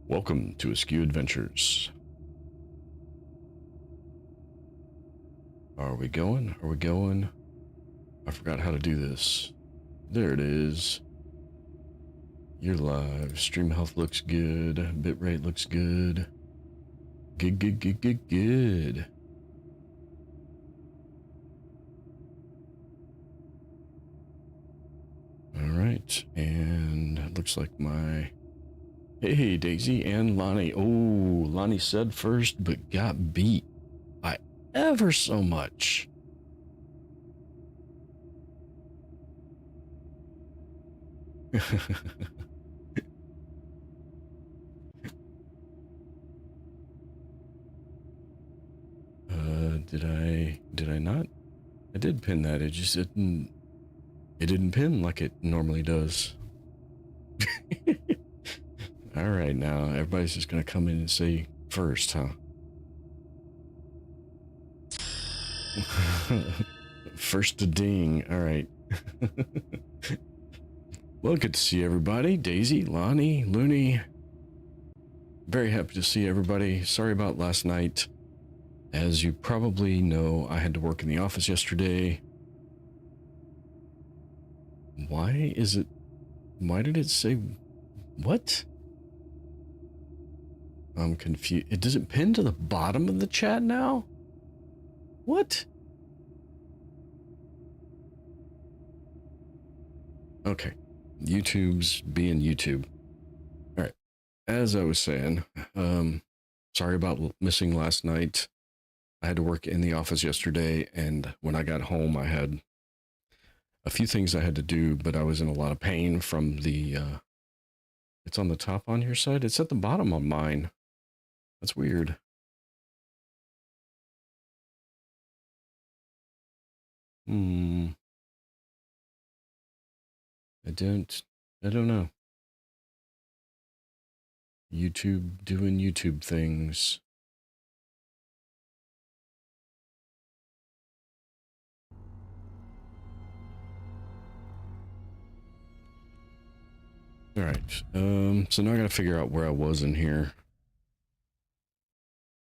Welcome to Askew Adventures. Are we going? Are we going? I forgot how to do this. There it is. You're live. Stream health looks good. Bitrate looks good. Good. Alright, and it looks like my... Hey, Daisy and Lonnie. Oh, Lonnie said first, but got beat by ever so much. Did I not? I did pin that. It just didn't pin like it normally does. All right, now everybody's just gonna come in and say first, huh? First to ding. All right. Well, good to see everybody. Daisy, Lonnie, Looney. Very happy to see everybody. Sorry about last night. As you probably know, I had to work in the office yesterday. Why did it say, what? I'm confused. It doesn't pin to the bottom of the chat now? What? Okay. YouTube's being YouTube. All right. As I was saying, sorry about missing last night. I had to work in the office yesterday, and when I got home, I had a few things I had to do, but I was in a lot of pain from the, it's on the top on your side? It's at the bottom on mine. That's weird. I don't know. YouTube doing YouTube things. All right. So now I gotta figure out where I was in here.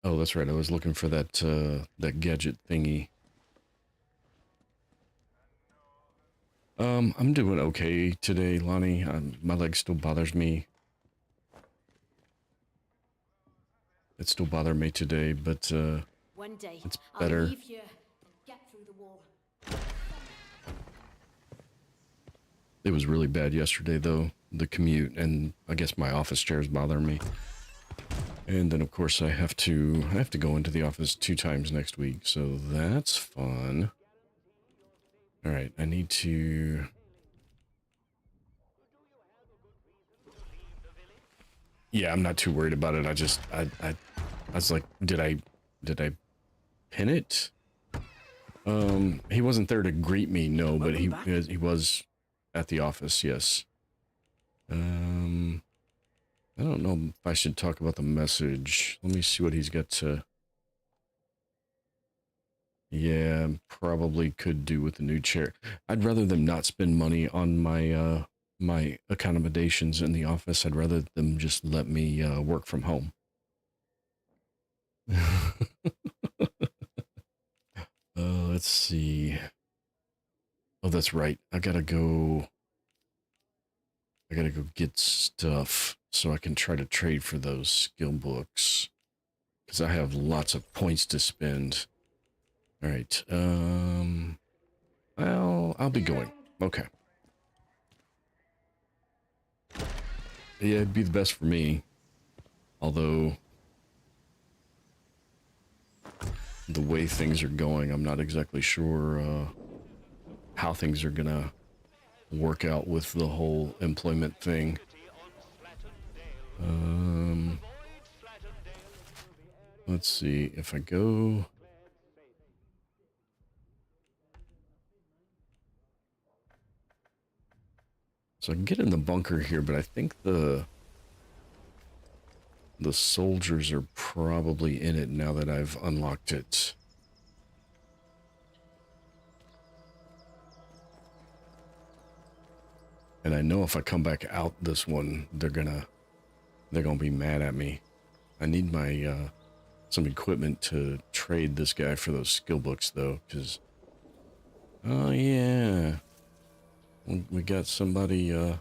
Oh, that's right. I was looking for that that gadget thingy. I'm doing okay today, Lonnie. My leg still bothers me. It still bothered me today, but one day it's better. I'll leave here and get through the wall. It was really bad yesterday, though, the commute, and I guess my office chair is bothering me. And then, of course, I have to go into the office 2 times next week, so that's fun. All right, I need to... Yeah, I'm not too worried about it. I was like, did I pin it? He wasn't there to greet me, no, but he was at the office, yes. I don't know if I should talk about the message. Let me see what he's got to... Yeah, probably could do with the new chair. I'd rather them not spend money on my my accommodations in the office. I'd rather them just let me work from home. Let's see. Oh, that's right. I gotta go get stuff so I can try to trade for those skill books. Because I have lots of points to spend. All right. Well, I'll be going. Okay. Yeah, it'd be the best for me. Although, the way things are going, I'm not exactly sure how things are gonna work out with the whole employment thing. Let's see if I go... So I can get in the bunker here, but I think the soldiers are probably in it now that I've unlocked it. And I know if I come back out this one, they're gonna They're gonna be mad at me. I need my some equipment to trade this guy for those skill books though, because oh yeah, we got somebody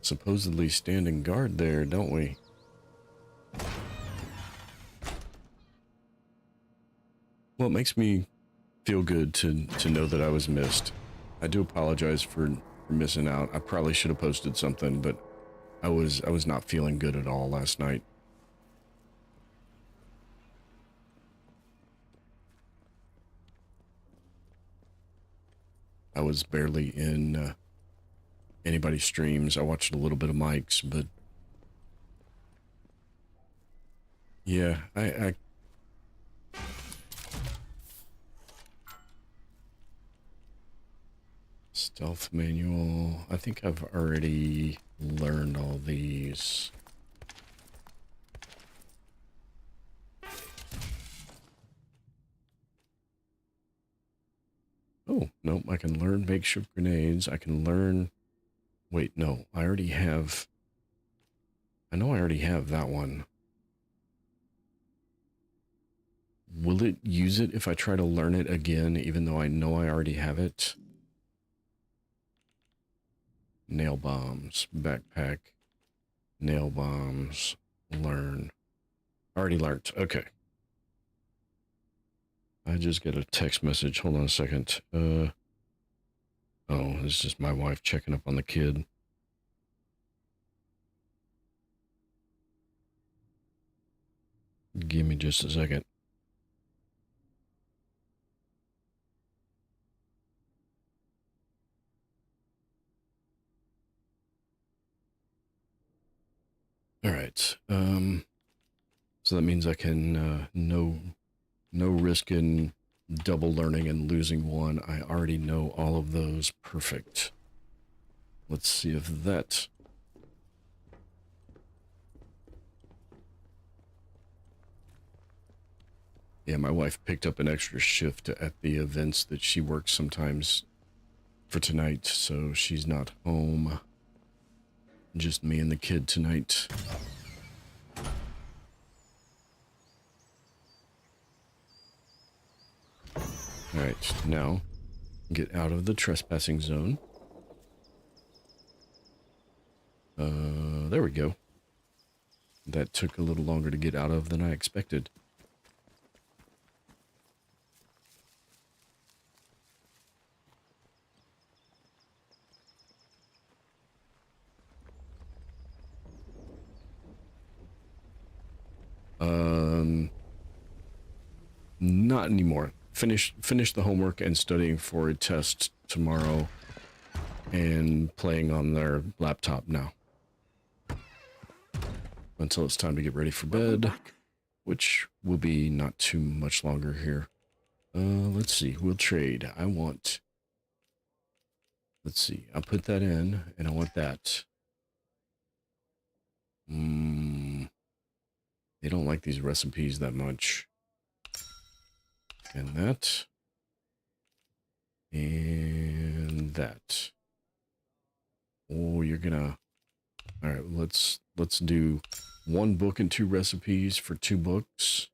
supposedly standing guard there, don't we? Well, it makes me feel good to know that I was missed. I do apologize for missing out. I probably should have posted something, but I was not feeling good at all last night. I was barely in anybody's streams. I watched a little bit of Mike's, but yeah, I stealth manual. I think I've already learned all these. Oh, nope, I can learn makeshift grenades. I can learn... Wait, no, I already have... I know I already have that one. Will it use it if I try to learn it again, even though I know I already have it? Nail bombs, backpack, nail bombs, learn. Already learned, okay. I just got a text message. Hold on a second. Oh, it's just my wife checking up on the kid. Give me just a second. All right. So that means I can no risk in double learning and losing one. I already know all of those. Perfect. Let's see if that... Yeah, my wife picked up an extra shift at the events that she works sometimes for tonight, so she's not home. Just me and the kid tonight. Alright, now get out of the trespassing zone. There we go. That took a little longer to get out of than I expected. Not anymore. Finish the homework and studying for a test tomorrow and playing on their laptop now. Until it's time to get ready for bed, which will be not too much longer here. Let's see. We'll trade. I want... Let's see. I'll put that in, and I want that. They don't like these recipes that much. And that. And that. Oh, you're gonna... Alright, let's do 1 book and 2 recipes for 2 books.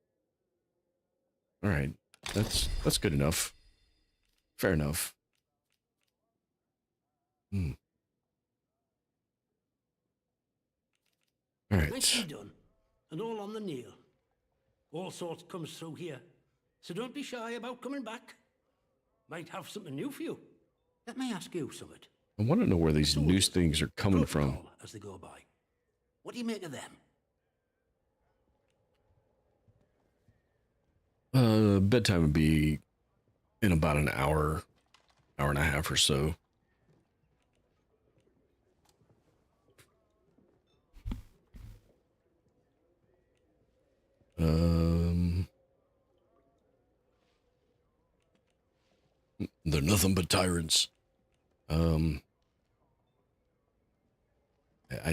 Alright, that's good enough. Fair enough. Alright. Nicely done. And all on the nail. All sorts comes through here. So don't be shy about coming back. Might have something new for you. Let me ask you something. I want to know where these news things are coming from. As they go by. What do you make of them? Bedtime would be in about an hour and a half or so. They're nothing but tyrants. I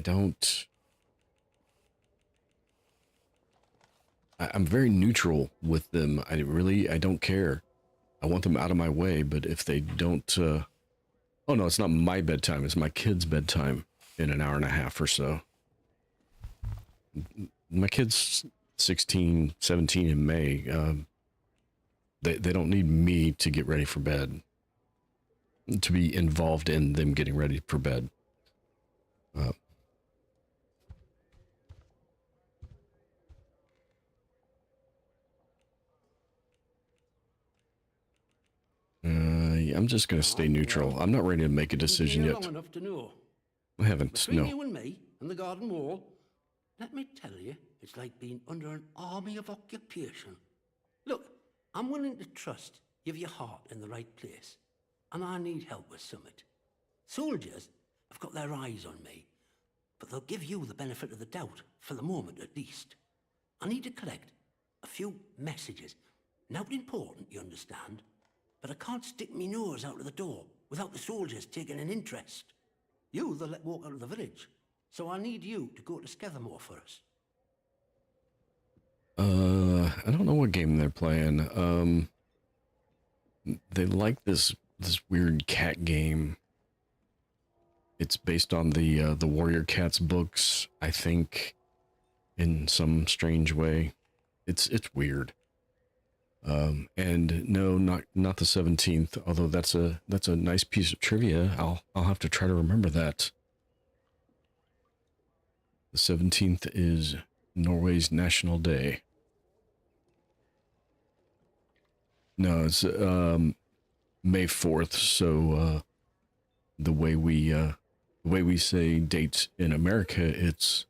don't... I'm very neutral with them. I don't care. I want them out of my way, but if they don't Oh, no, it's not my bedtime. It's my kid's bedtime in an hour and a half or so. My kid's 16, 17 in May. They don't need me to get ready for bed, to be involved in them getting ready for bed. I'm just going to stay neutral. I'm not ready to make a decision yet. Long enough to know. I haven't, Between no. you and me and the garden wall, let me tell you, it's like being under an army of occupation. Look, I'm willing to trust you've your heart in the right place, and I need help with summit. Soldiers have got their eyes on me, but they'll give you the benefit of the doubt, for the moment at least. I need to collect a few messages. Not important, you understand, but I can't stick me nose out of the door without the soldiers taking an interest. You, they'll let walk out of the village, so I need you to go to Skethermore for us. I don't know what game they're playing. They like this weird cat game. It's based on the Warrior Cats books, I think, in some strange way. It's weird. And no, not the 17th, although that's a nice piece of trivia. I'll have to try to remember that. The 17th is Norway's National Day. No, it's May 4th, so the way we say dates in America, it's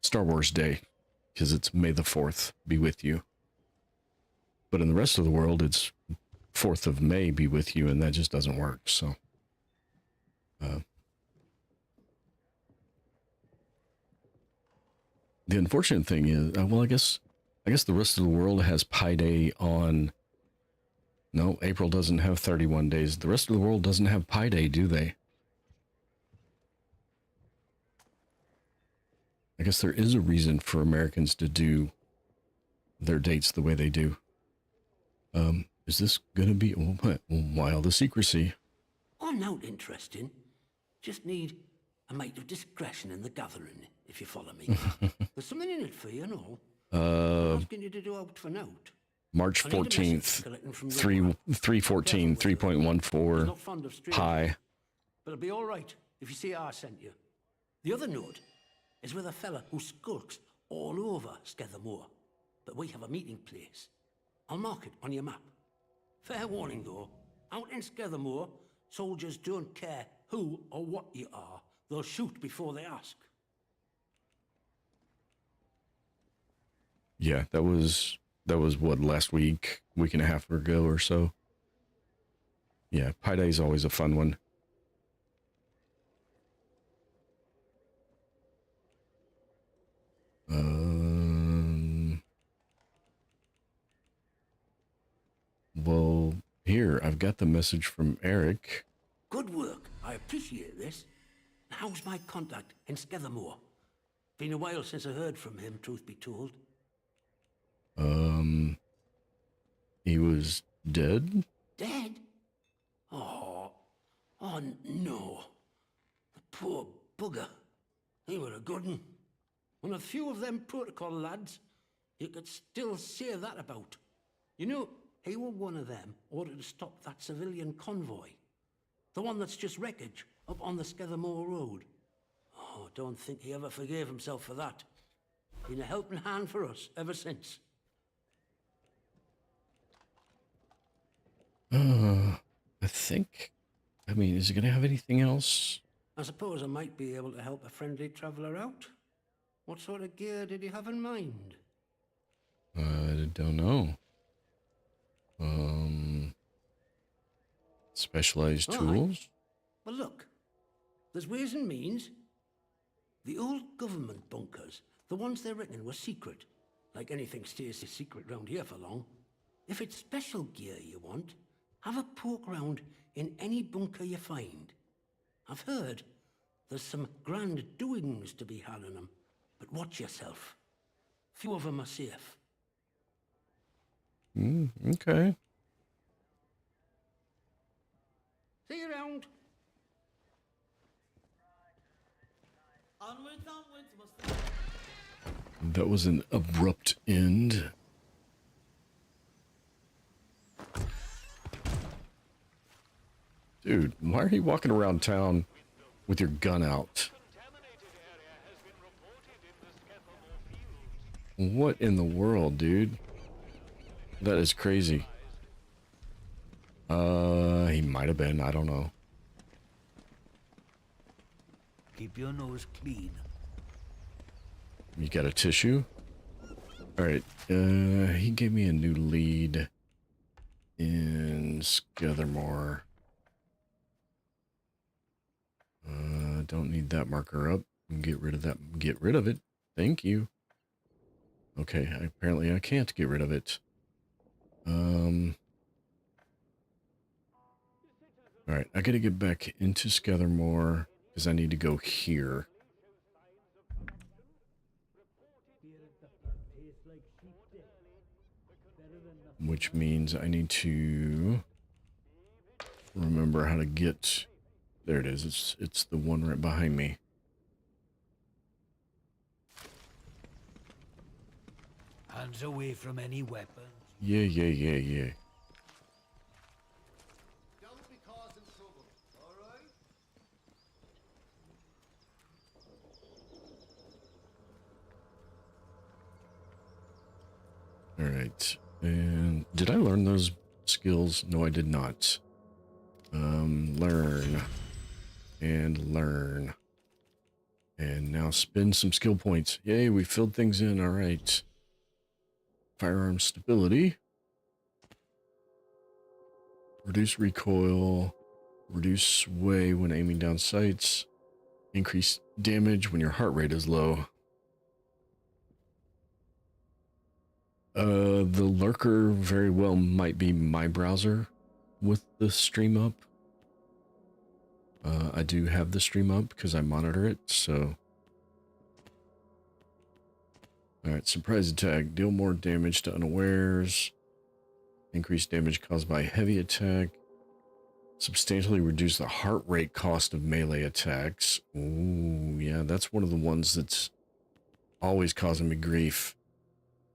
Star Wars Day, because it's May the 4th be with you. But in the rest of the world, it's 4th of May be with you, and that just doesn't work. So, the unfortunate thing is, well, I guess the rest of the world has Pi Day on. No, April doesn't have 31 days. The rest of the world doesn't have Pi Day, do they? I guess there is a reason for Americans to do their dates the way they do. Is this gonna be wild of secrecy? Oh, not interesting. Just need a mite of discretion in the gathering, if you follow me. There's something in it for you and all. I'm asking you to do out for note. March 14th, 314, 3.14, Not fond of strangers, Pi. but it'll be all right if you see I sent you. The other note is with a fella who skulks all over Skethermore, but we have a meeting place. I'll mark it on your map. Fair warning, though. Out in Skethermore, soldiers don't care who or what you are. They'll shoot before they ask. Yeah, that was what, last week and a half ago or so. Yeah, Pi Day is always a fun one. Well, here, I've got the message from Eric. Good work. I appreciate this. How's my contact in Skethermore? Been a while since I heard from him, truth be told. He was dead? Dead? Oh no. The poor bugger. He were a good un. And a few of them protocol lads, you could still say that about. You know, he were one of them ordered to stop that civilian convoy. The one that's just wreckage up on the Skethermore Road. Oh, don't think he ever forgave himself for that. Been a helping hand for us ever since. I mean, is he going to have anything else? I suppose I might be able to help a friendly traveller out. What sort of gear did you have in mind? I don't know. Specialized tools? Well, look. There's ways and means. The old government bunkers, the ones they reckon were secret. Like anything stays a secret round here for long. If it's special gear you want, have a poke round in any bunker you find. I've heard there's some grand doings to be had in them, but watch yourself. Few of them are safe. Okay. See you around. Onwards, onwards, must That was an abrupt end. Dude, why are you walking around town with your gun out? What in the world, dude? That is crazy. He might have been, I don't know. keep your nose clean. You got a tissue? Alright, he gave me a new lead in Scathermore. Don't need that marker up. Get rid of that. Get rid of it. Thank you. Okay, apparently I can't get rid of it. Alright, I gotta get back into Scathermore because I need to go here. Which means I need to remember how to get... There it is. It's the one right behind me. Hands away from any weapons. Yeah. Don't be causing trouble, all right? Alright. And did I learn those skills? No, I did not. Learn. And learn. And now spend some skill points. Yay, we filled things in. Alright. Firearm stability. Reduce recoil. Reduce sway when aiming down sights. Increase damage when your heart rate is low. The lurker very well might be my browser with the stream up. I do have the stream up because I monitor it, so. Alright, surprise attack. Deal more damage to unawares. Increase damage caused by heavy attack. Substantially reduce the heart rate cost of melee attacks. Ooh, yeah, that's one of the ones that's always causing me grief.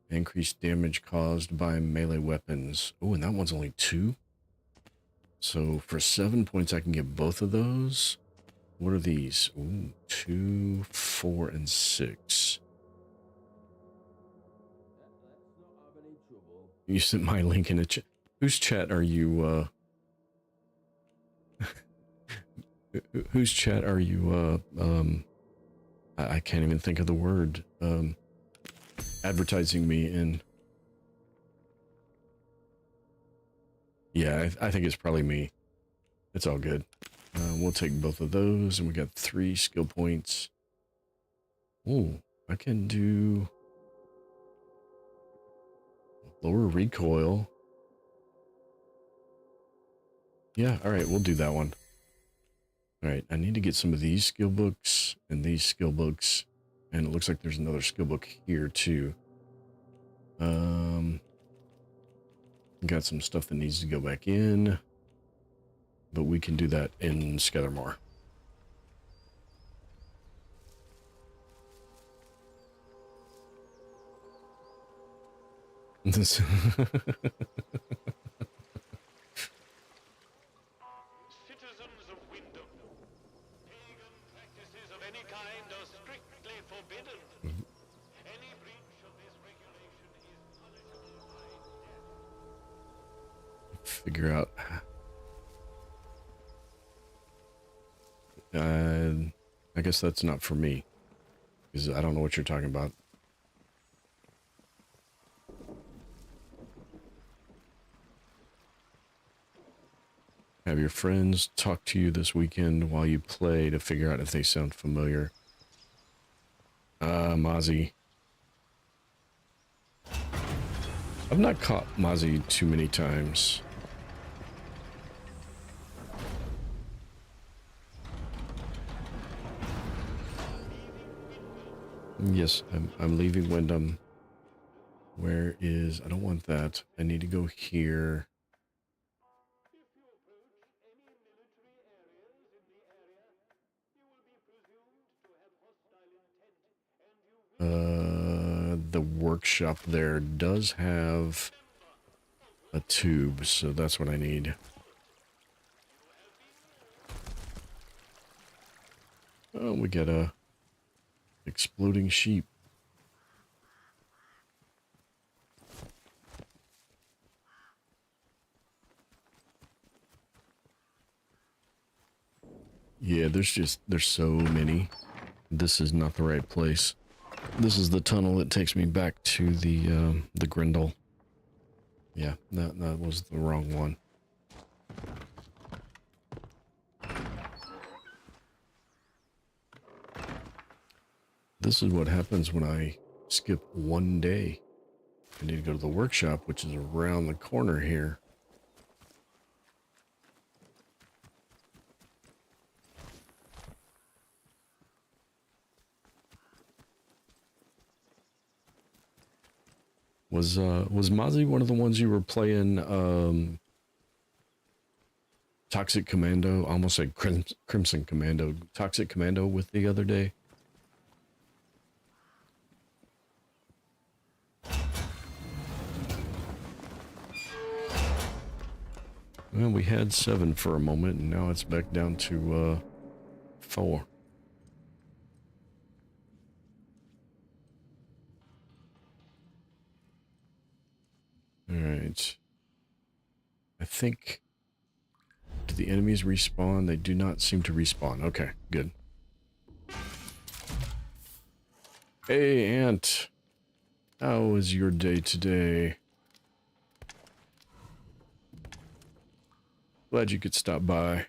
Increased damage caused by melee weapons. Oh, and that one's only 2. So for 7 points, I can get both of those. What are these? Ooh, 2, 4, and 6. You sent my link in a chat. Whose chat are you, whose chat are you, I can't even think of the word, advertising me in? Yeah, I think it's probably me. It's all good. We'll take both of those, and we got 3 skill points. Oh, I can do lower recoil. Yeah, all right, we'll do that one. All right, I need to get some of these skill books and these skill books, and it looks like there's another skill book here too. Got some stuff that needs to go back in, but we can do that in Scathermore. This Citizens of Wyndham, pagan practices of any kind are strictly forbidden. Any breach of this regulation is punishable by death. figure out. I guess that's not for me, because I don't know what you're talking about. Have your friends talk to you this weekend while you play to figure out if they sound familiar. Mozzie. I've not caught Mozzie too many times. Yes, I'm leaving Wyndham. Where is... I don't want that. I need to go here. The workshop there does have a tube, so that's what I need. Oh, we got a exploding sheep. Yeah, there's so many. This is not the right place. This is the tunnel that takes me back to the Grindel. Yeah, that was the wrong one. This is what happens when I skip one day. I need to go to the workshop, which is around the corner here. Was Mozzie one of the ones you were playing Toxic Commando? I almost said Crimson Commando. Toxic Commando with the other day? Well, we had 7 for a moment, and now it's back down to 4. Alright. I think... Do the enemies respawn? They do not seem to respawn. Okay, good. Hey, Ant. How was your day today? Glad you could stop by.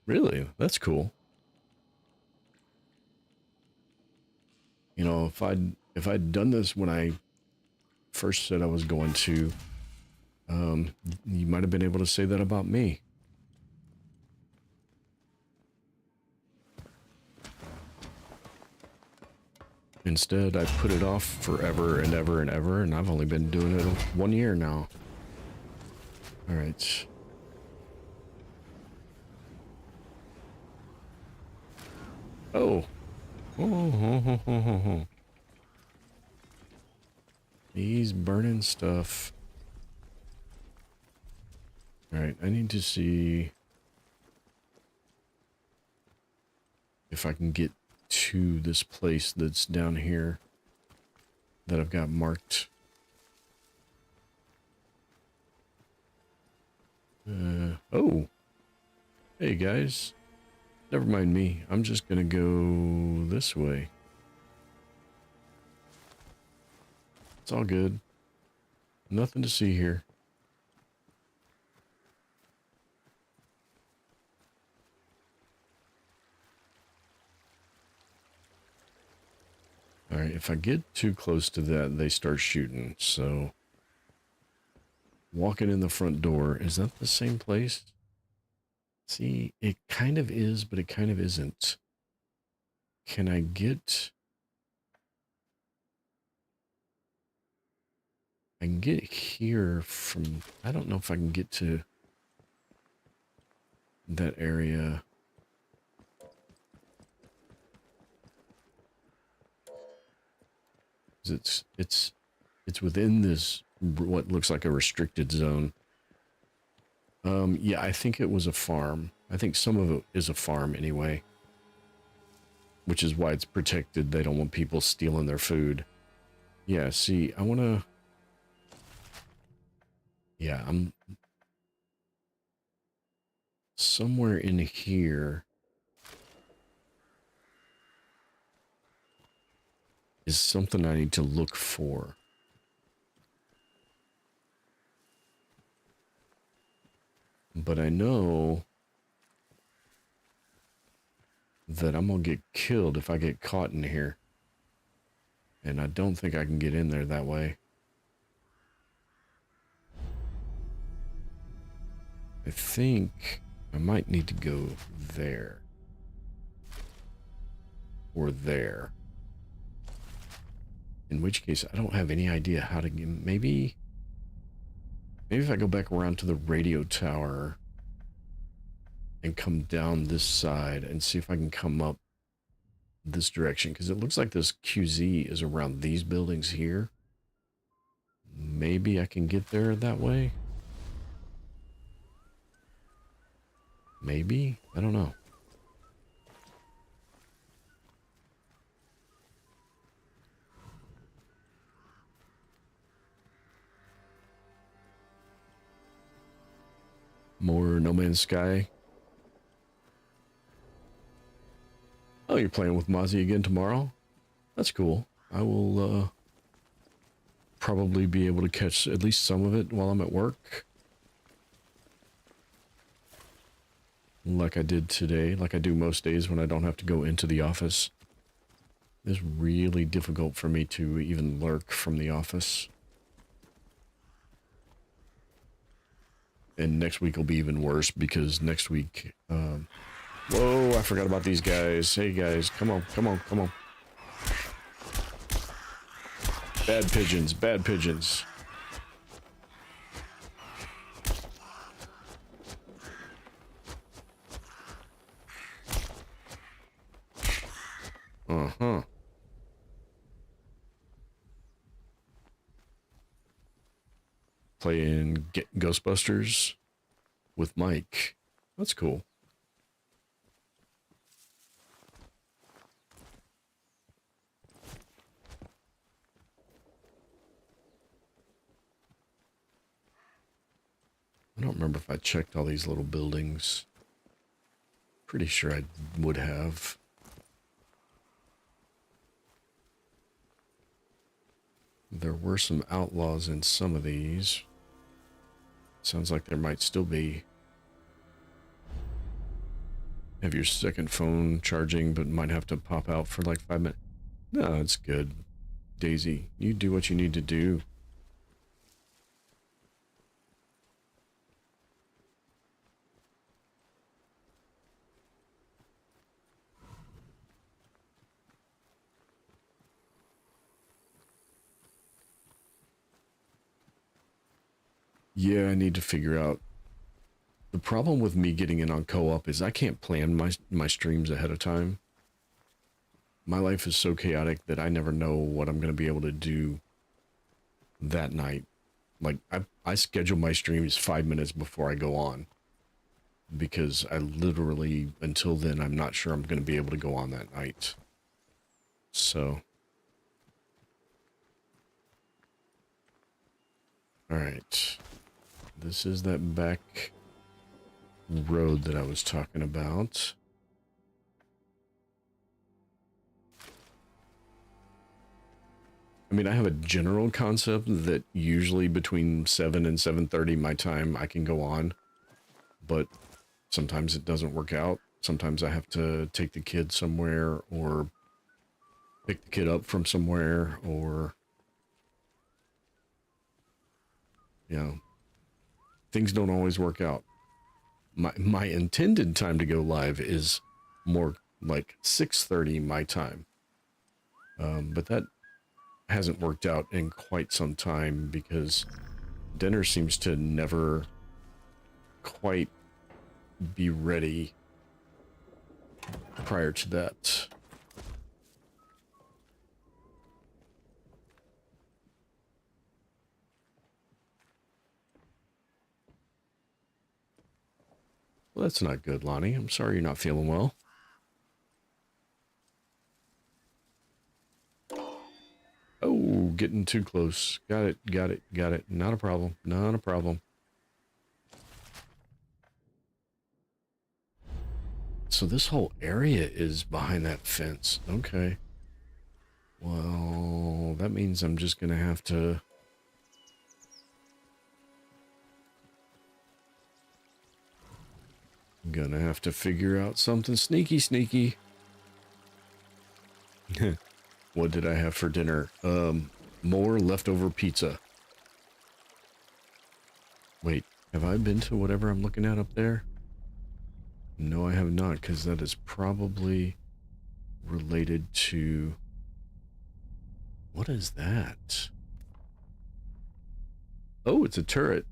Really? That's cool. You know, if I'd done this when I first said I was going to, you might have been able to say that about me. Instead, I put it off forever and ever and ever, and I've only been doing it 1 year now. All right. Oh. Oh. He's burning stuff. All right, I need to see if I can get to this place that's down here that I've got marked. Oh. Hey, guys. Never mind me. I'm just gonna go this way. It's all good. Nothing to see here. Alright, if I get too close to that, they start shooting, so... Walking in the front door, is that the same place? See, it kind of is, but it kind of isn't. Can I get... I can get here from... I don't know if I can get to that area. It's within this, what looks like a restricted zone. Yeah, I think it was a farm. I think some of it is a farm anyway. Which is why it's protected. They don't want people stealing their food. Yeah, see, I want to... Yeah, I'm... Somewhere in here... is something I need to look for. But I know that I'm gonna get killed if I get caught in here. And I don't think I can get in there that way. I think I might need to go there. Or there. In which case, I don't have any idea how to get... Maybe Maybe if I go back around to the radio tower and come down this side and see if I can come up this direction, because it looks like this QZ is around these buildings here. Maybe I can get there that way. Maybe? I don't know. More No Man's Sky. Oh, you're playing with Mozzie again tomorrow? That's cool. I will probably be able to catch at least some of it while I'm at work. Like I did today, like I do most days when I don't have to go into the office. It's really difficult for me to even lurk from the office. And next week will be even worse because next week, whoa, I forgot about these guys. Hey guys, come on, come on, come on. Bad pigeons, bad pigeons. Uh-huh. Playing Ghostbusters with Mike. That's cool. I don't remember if I checked all these little buildings. Pretty sure I would have. There were some outlaws in some of these. Sounds like there might still be. Have your second phone charging, but might have to pop out for like 5 minutes. No, it's good. Daisy, you do what you need to do. Yeah, I need to figure out. The problem with me getting in on co-op is I can't plan my streams ahead of time. My life is so chaotic that I never know what I'm going to be able to do that night. Like, I schedule my streams 5 minutes before I go on. Because I literally, until then, I'm not sure I'm going to be able to go on that night. So. Alright. This is that back road that I was talking about. I mean, I have a general concept that usually between 7 and 7:30 my time I can go on, but sometimes it doesn't work out. Sometimes I have to take the kid somewhere or pick the kid up from somewhere or, you know, things don't always work out. My intended time to go live is more like 6:30 my time. But that hasn't worked out in quite some time because dinner seems to never quite be ready prior to that. Well, that's not good, Lonnie. I'm sorry you're not feeling well. Oh, getting too close. Got it, got it, got it. Not a problem, not a problem. So this whole area is behind that fence. Okay. Well, that means I'm just gonna have to... Gonna have to figure out something sneaky. What did I have for dinner? More leftover pizza. Wait, have I been to whatever I'm looking at up there? No, I have not, because that is probably related to... What is that? Oh, it's a turret.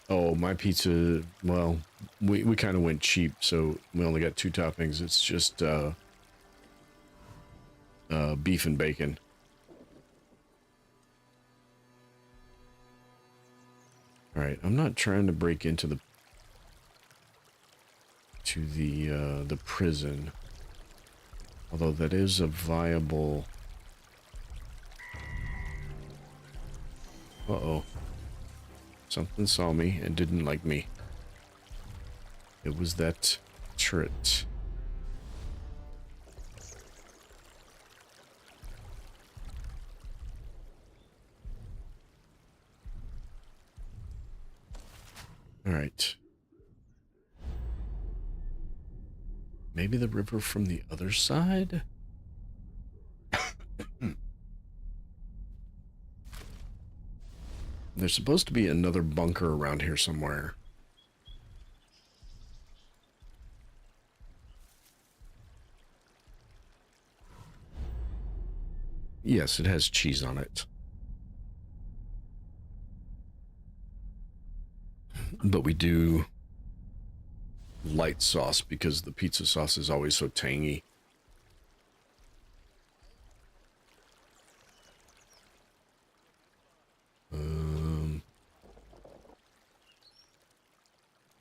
Oh, my pizza, well, we kind of went cheap, so we only got 2 toppings. It's just, beef and bacon. Alright, I'm not trying to break into the prison. Although that is a viable... Uh-oh. Something saw me and didn't like me. It was that turret. Alright. Maybe the river from the other side? There's supposed to be another bunker around here somewhere. Yes, it has cheese on it. But we do light sauce because the pizza sauce is always so tangy.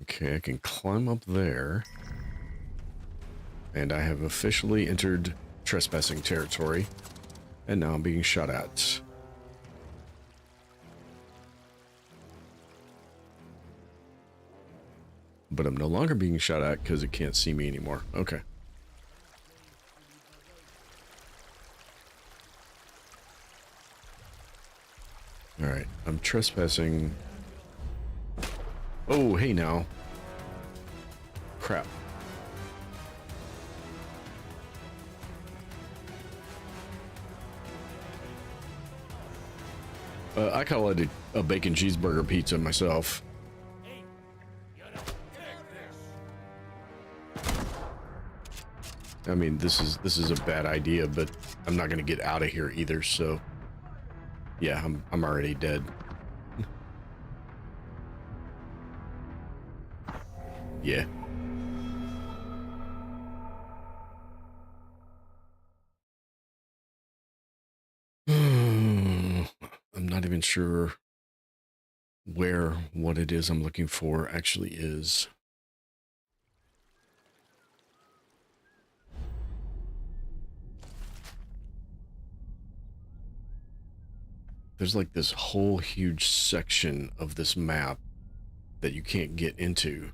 Okay, I can climb up there. And I have officially entered trespassing territory. And now I'm being shot at. But I'm no longer being shot at because it can't see me anymore. Okay. Alright, I'm trespassing. Oh, hey now. Crap. I call it a bacon cheeseburger pizza myself. I mean, this is a bad idea, but I'm not gonna get out of here either. So, yeah, I'm already dead. Yeah. I'm not even sure where what it is I'm looking for actually is. There's like this whole huge section of this map that you can't get into.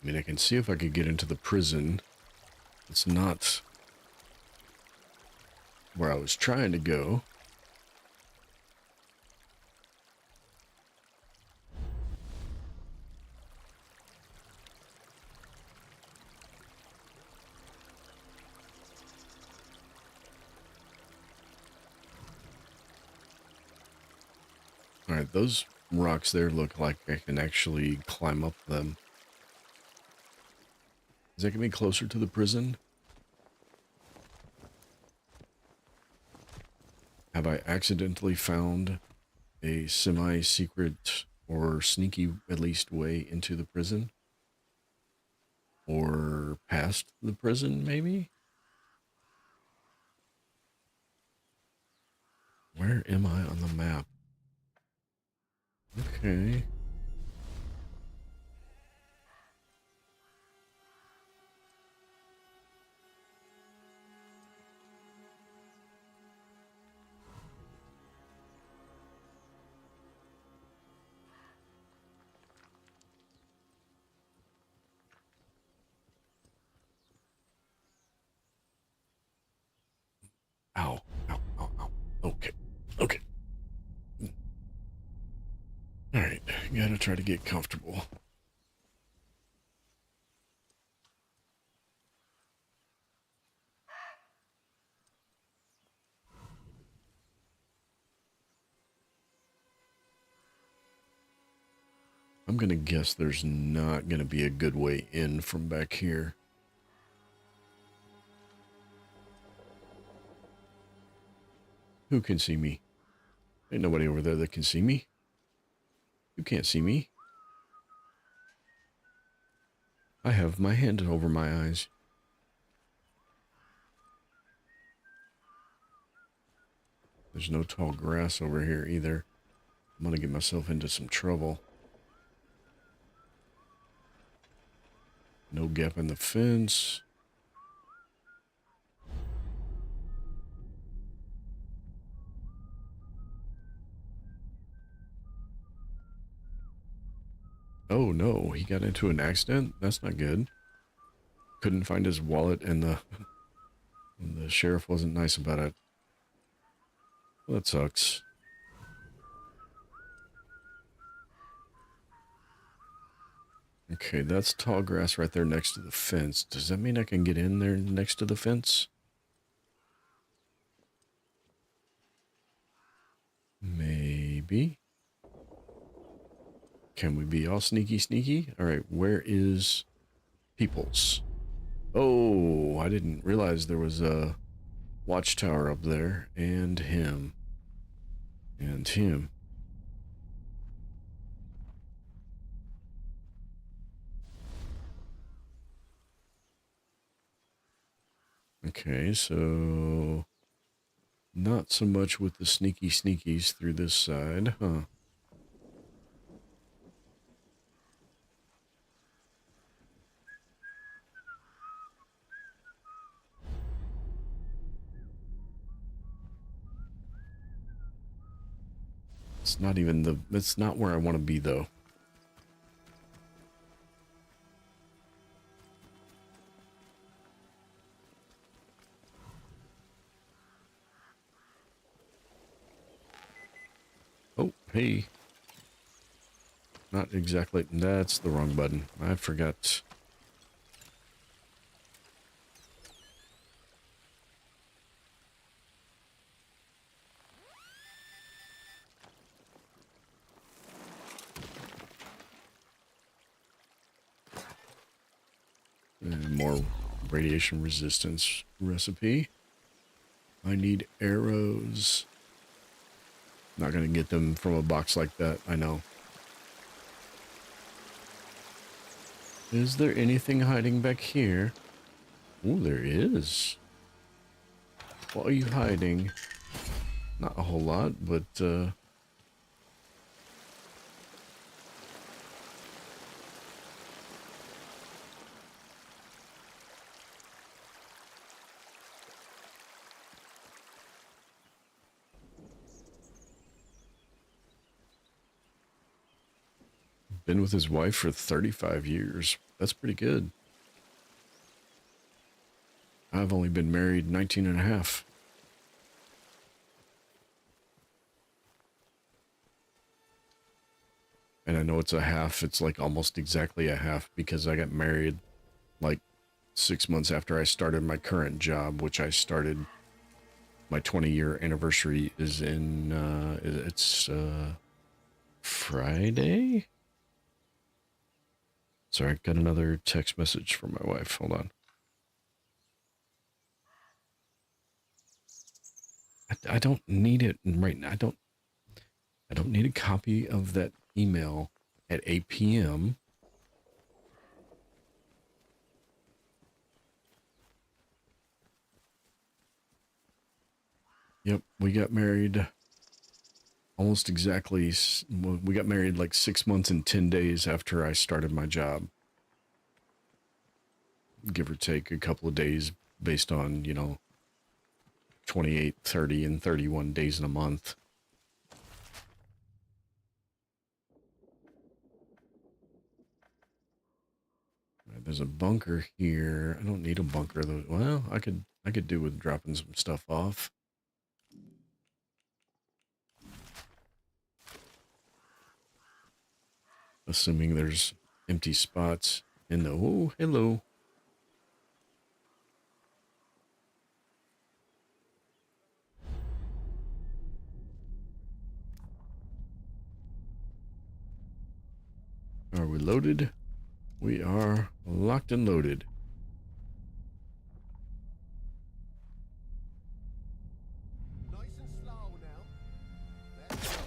I mean, I can see if I could get into the prison. It's not where I was trying to go. All right, those rocks there look like I can actually climb up them. Does that get me closer to the prison? Have I accidentally found a semi-secret or sneaky, at least, way into the prison? Or past the prison, maybe? Where am I on the map? Okay. Ow, ow, ow, ow. Okay, okay. Alright, gotta try to get comfortable. I'm going to guess there's not going to be a good way in from back here. Who can see me? Ain't nobody over there that can see me. You can't see me. I have my hand over my eyes. There's no tall grass over here either. I'm gonna get myself into some trouble. No gap in the fence. Oh no, he got into an accident? That's not good. Couldn't find his wallet and the sheriff wasn't nice about it. Well, that sucks. Okay, that's tall grass right there next to the fence. Does that mean I can get in there next to the fence? Maybe. Can we be all sneaky sneaky? All right, where is Peoples? Oh, I didn't realize there was a watchtower up there. And him. And him. Okay, so not so much with the sneaky sneakies through this side, huh? It's not even the, it's not where I want to be though. Oh, hey. Not exactly, that's the wrong button. I forgot. And more radiation resistance recipe. I need arrows. Not gonna get them from a box like that, I know. Is there anything hiding back here? Oh, there is. What are you hiding? Not a whole lot, but been with his wife for 35 years. That's pretty good. I've only been married 19 and a half. And I know it's a half. It's like almost exactly a half because I got married like 6 months after I started my current job, which I started. My 20-year anniversary is in, it's Friday? Sorry, I got another text message from my wife. Hold on. I don't need it right now. I don't need a copy of that email at 8 p.m. Yep, we got married almost exactly. We got married like 6 months and 10 days after I started my job. Give or take a couple of days based on, 28, 30, and 31 days in a month. Right, there's a bunker here. I don't need a bunker though. Well, I could do with dropping some stuff off. Assuming there's empty spots in the, oh, hello. loaded? We are locked and loaded. Nice and slow now. Let's go.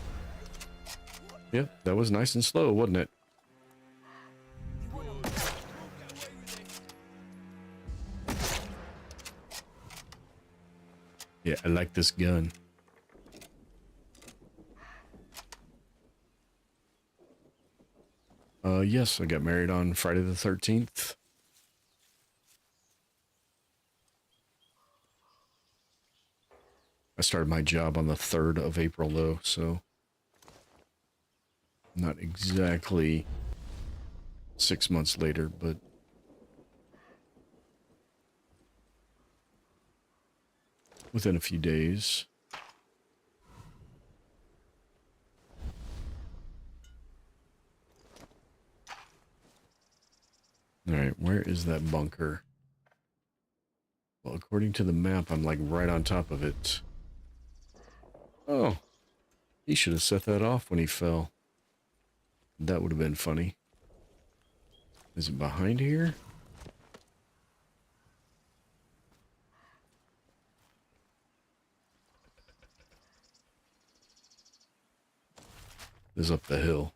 Yep, that was nice and slow, wasn't it? Yeah, I like this gun. Yes, I got married on Friday the 13th. I started my job on the 3rd of April, though, so not exactly 6 months later, but within a few days. All right, where is that bunker? Well, according to the map, I'm like right on top of it. Oh, he should have set that off when he fell. That would have been funny. Is it behind here? It's up the hill.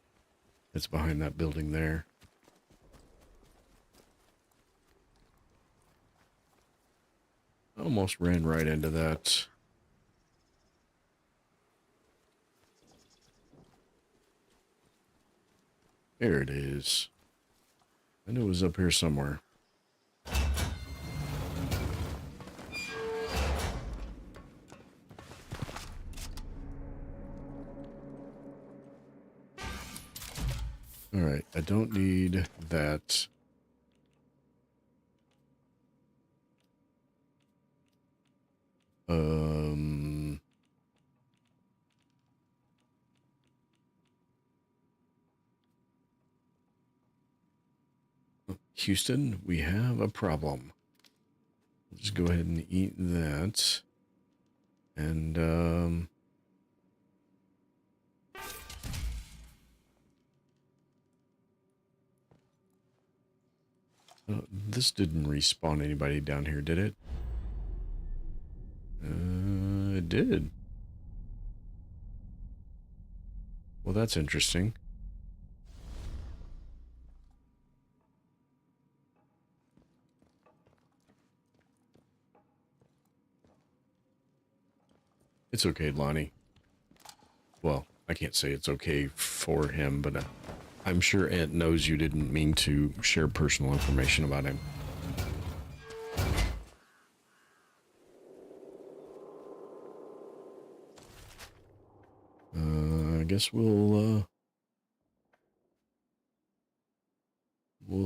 It's behind that building there. Almost ran right into that. There it is. I knew it was up here somewhere. All right, I don't need that. Houston, we have a problem. We'll just go ahead and eat that. And, this didn't respawn anybody down here, did it? It did. Well, that's interesting. It's okay, Lonnie. Well, I can't say it's okay for him, but I'm sure Aunt knows you didn't mean to share personal information about him. I guess we'll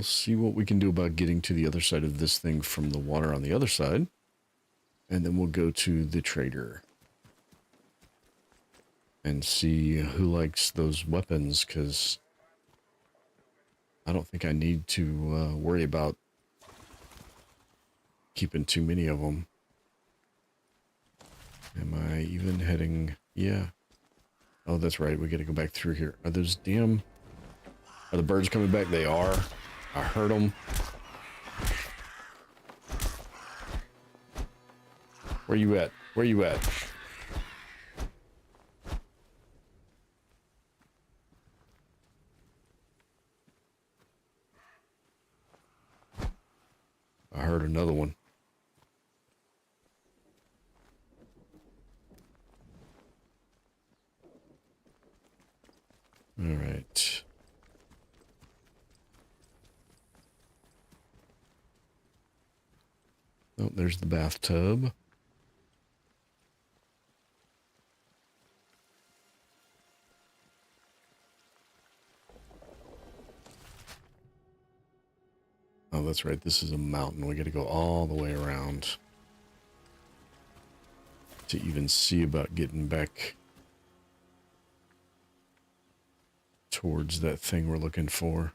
see what we can do about getting to the other side of this thing from the water on the other side. And then we'll go to the trader and see who likes those weapons, because I don't think I need to worry about keeping too many of them. Am I even heading? Yeah. Oh, that's right. We got to go back through here. Are those damn... Are the birds coming back? They are. I heard them. Where you at? Where you at? I heard another one. All right. Oh, there's the bathtub. Oh, that's right. This is a mountain. We got to go all the way around to even see about getting back towards that thing we're looking for.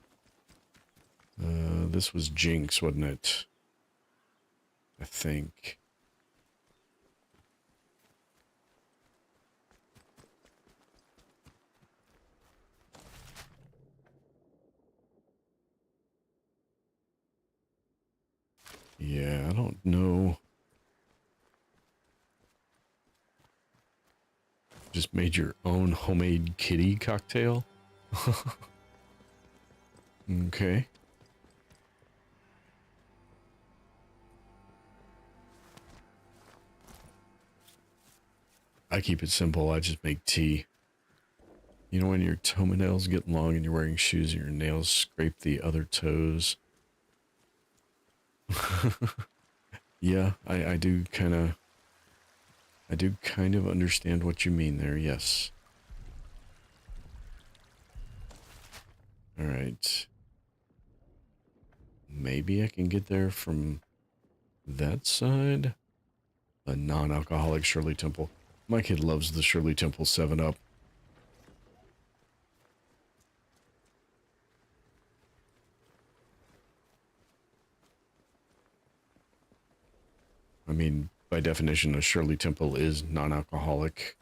This was Jinx, wasn't it? I think. Yeah, I don't know. Just made your own homemade kitty cocktail? Okay. I keep it simple. I just make tea. You know when your toenails get long and you're wearing shoes and your nails scrape the other toes? Yeah, I do kind of understand what you mean there, yes. Alright. Maybe I can get there from that side? A non-alcoholic Shirley Temple. My kid loves the Shirley Temple 7-Up. I mean, by definition, a Shirley Temple is non-alcoholic.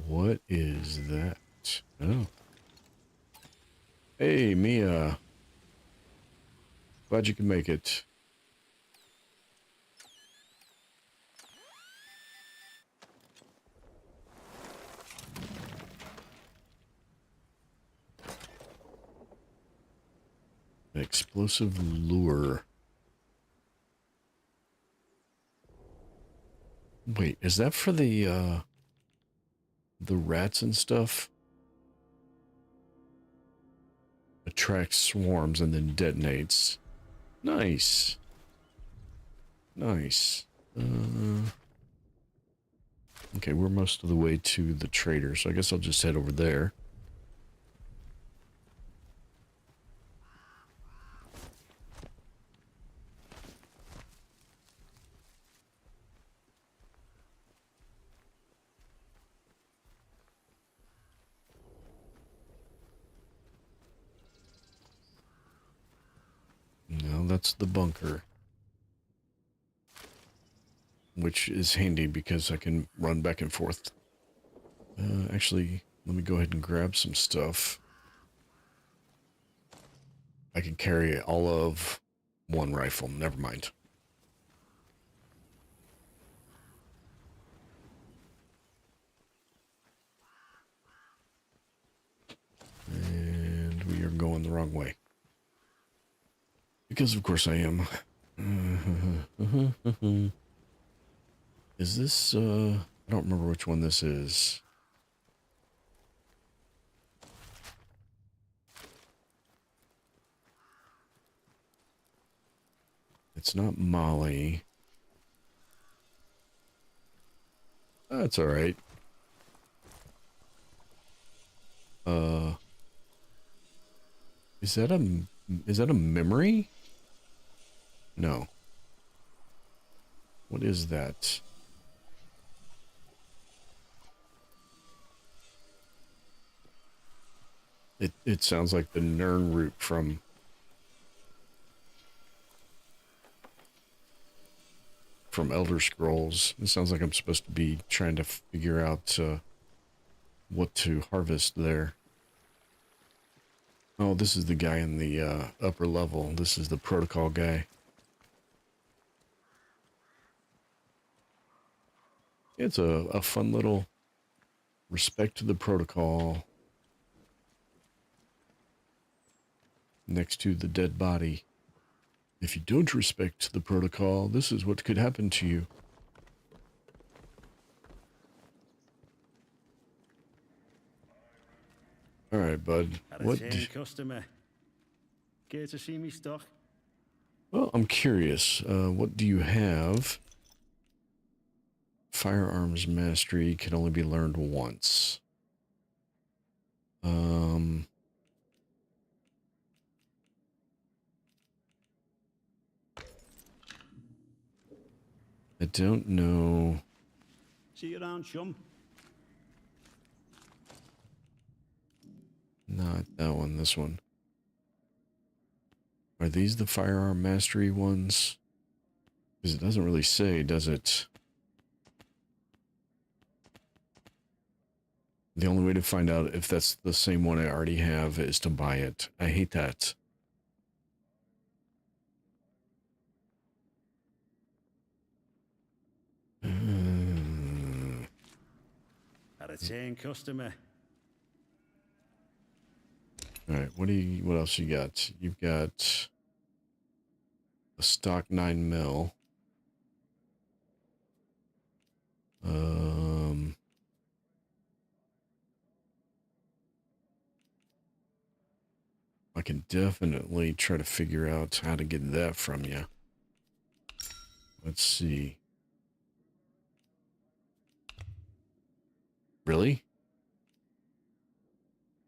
What is that? Oh. Hey, Mia. Glad you can make it. An explosive lure. Wait, is that for the rats and stuff? Attracts swarms and then detonates. Nice. Nice. Okay, we're most of the way to the trader, so I guess I'll just head over there. No, that's the bunker. Which is handy because I can run back and forth. Actually, let me go ahead and grab some stuff. I can carry all of one rifle. Never mind. And we are going the wrong way. Because of course I am. Is this, I don't remember which one this is. It's not Molly. That's alright. Is that a memory? No. What is that? It sounds like the Nern root from Elder Scrolls. It sounds like I'm supposed to be trying to figure out what to harvest there. Oh, this is the guy in the upper level. This is the protocol guy. It's a fun little respect to the protocol next to the dead body. If you don't respect the protocol, this is what could happen to you. All right, bud. What? Customer. Care to see me stock? Well, I'm curious. What do you have? Firearms mastery can only be learned once. I don't know. See you around, chum. Not that one, this one. Are these the firearm mastery ones? Because it doesn't really say, does it? The only way to find out if that's the same one I already have is to buy it. I hate that. Had a chain customer. All right, what else you got? You've got a stock 9mm. I can definitely try to figure out how to get that from you. Let's see. Really?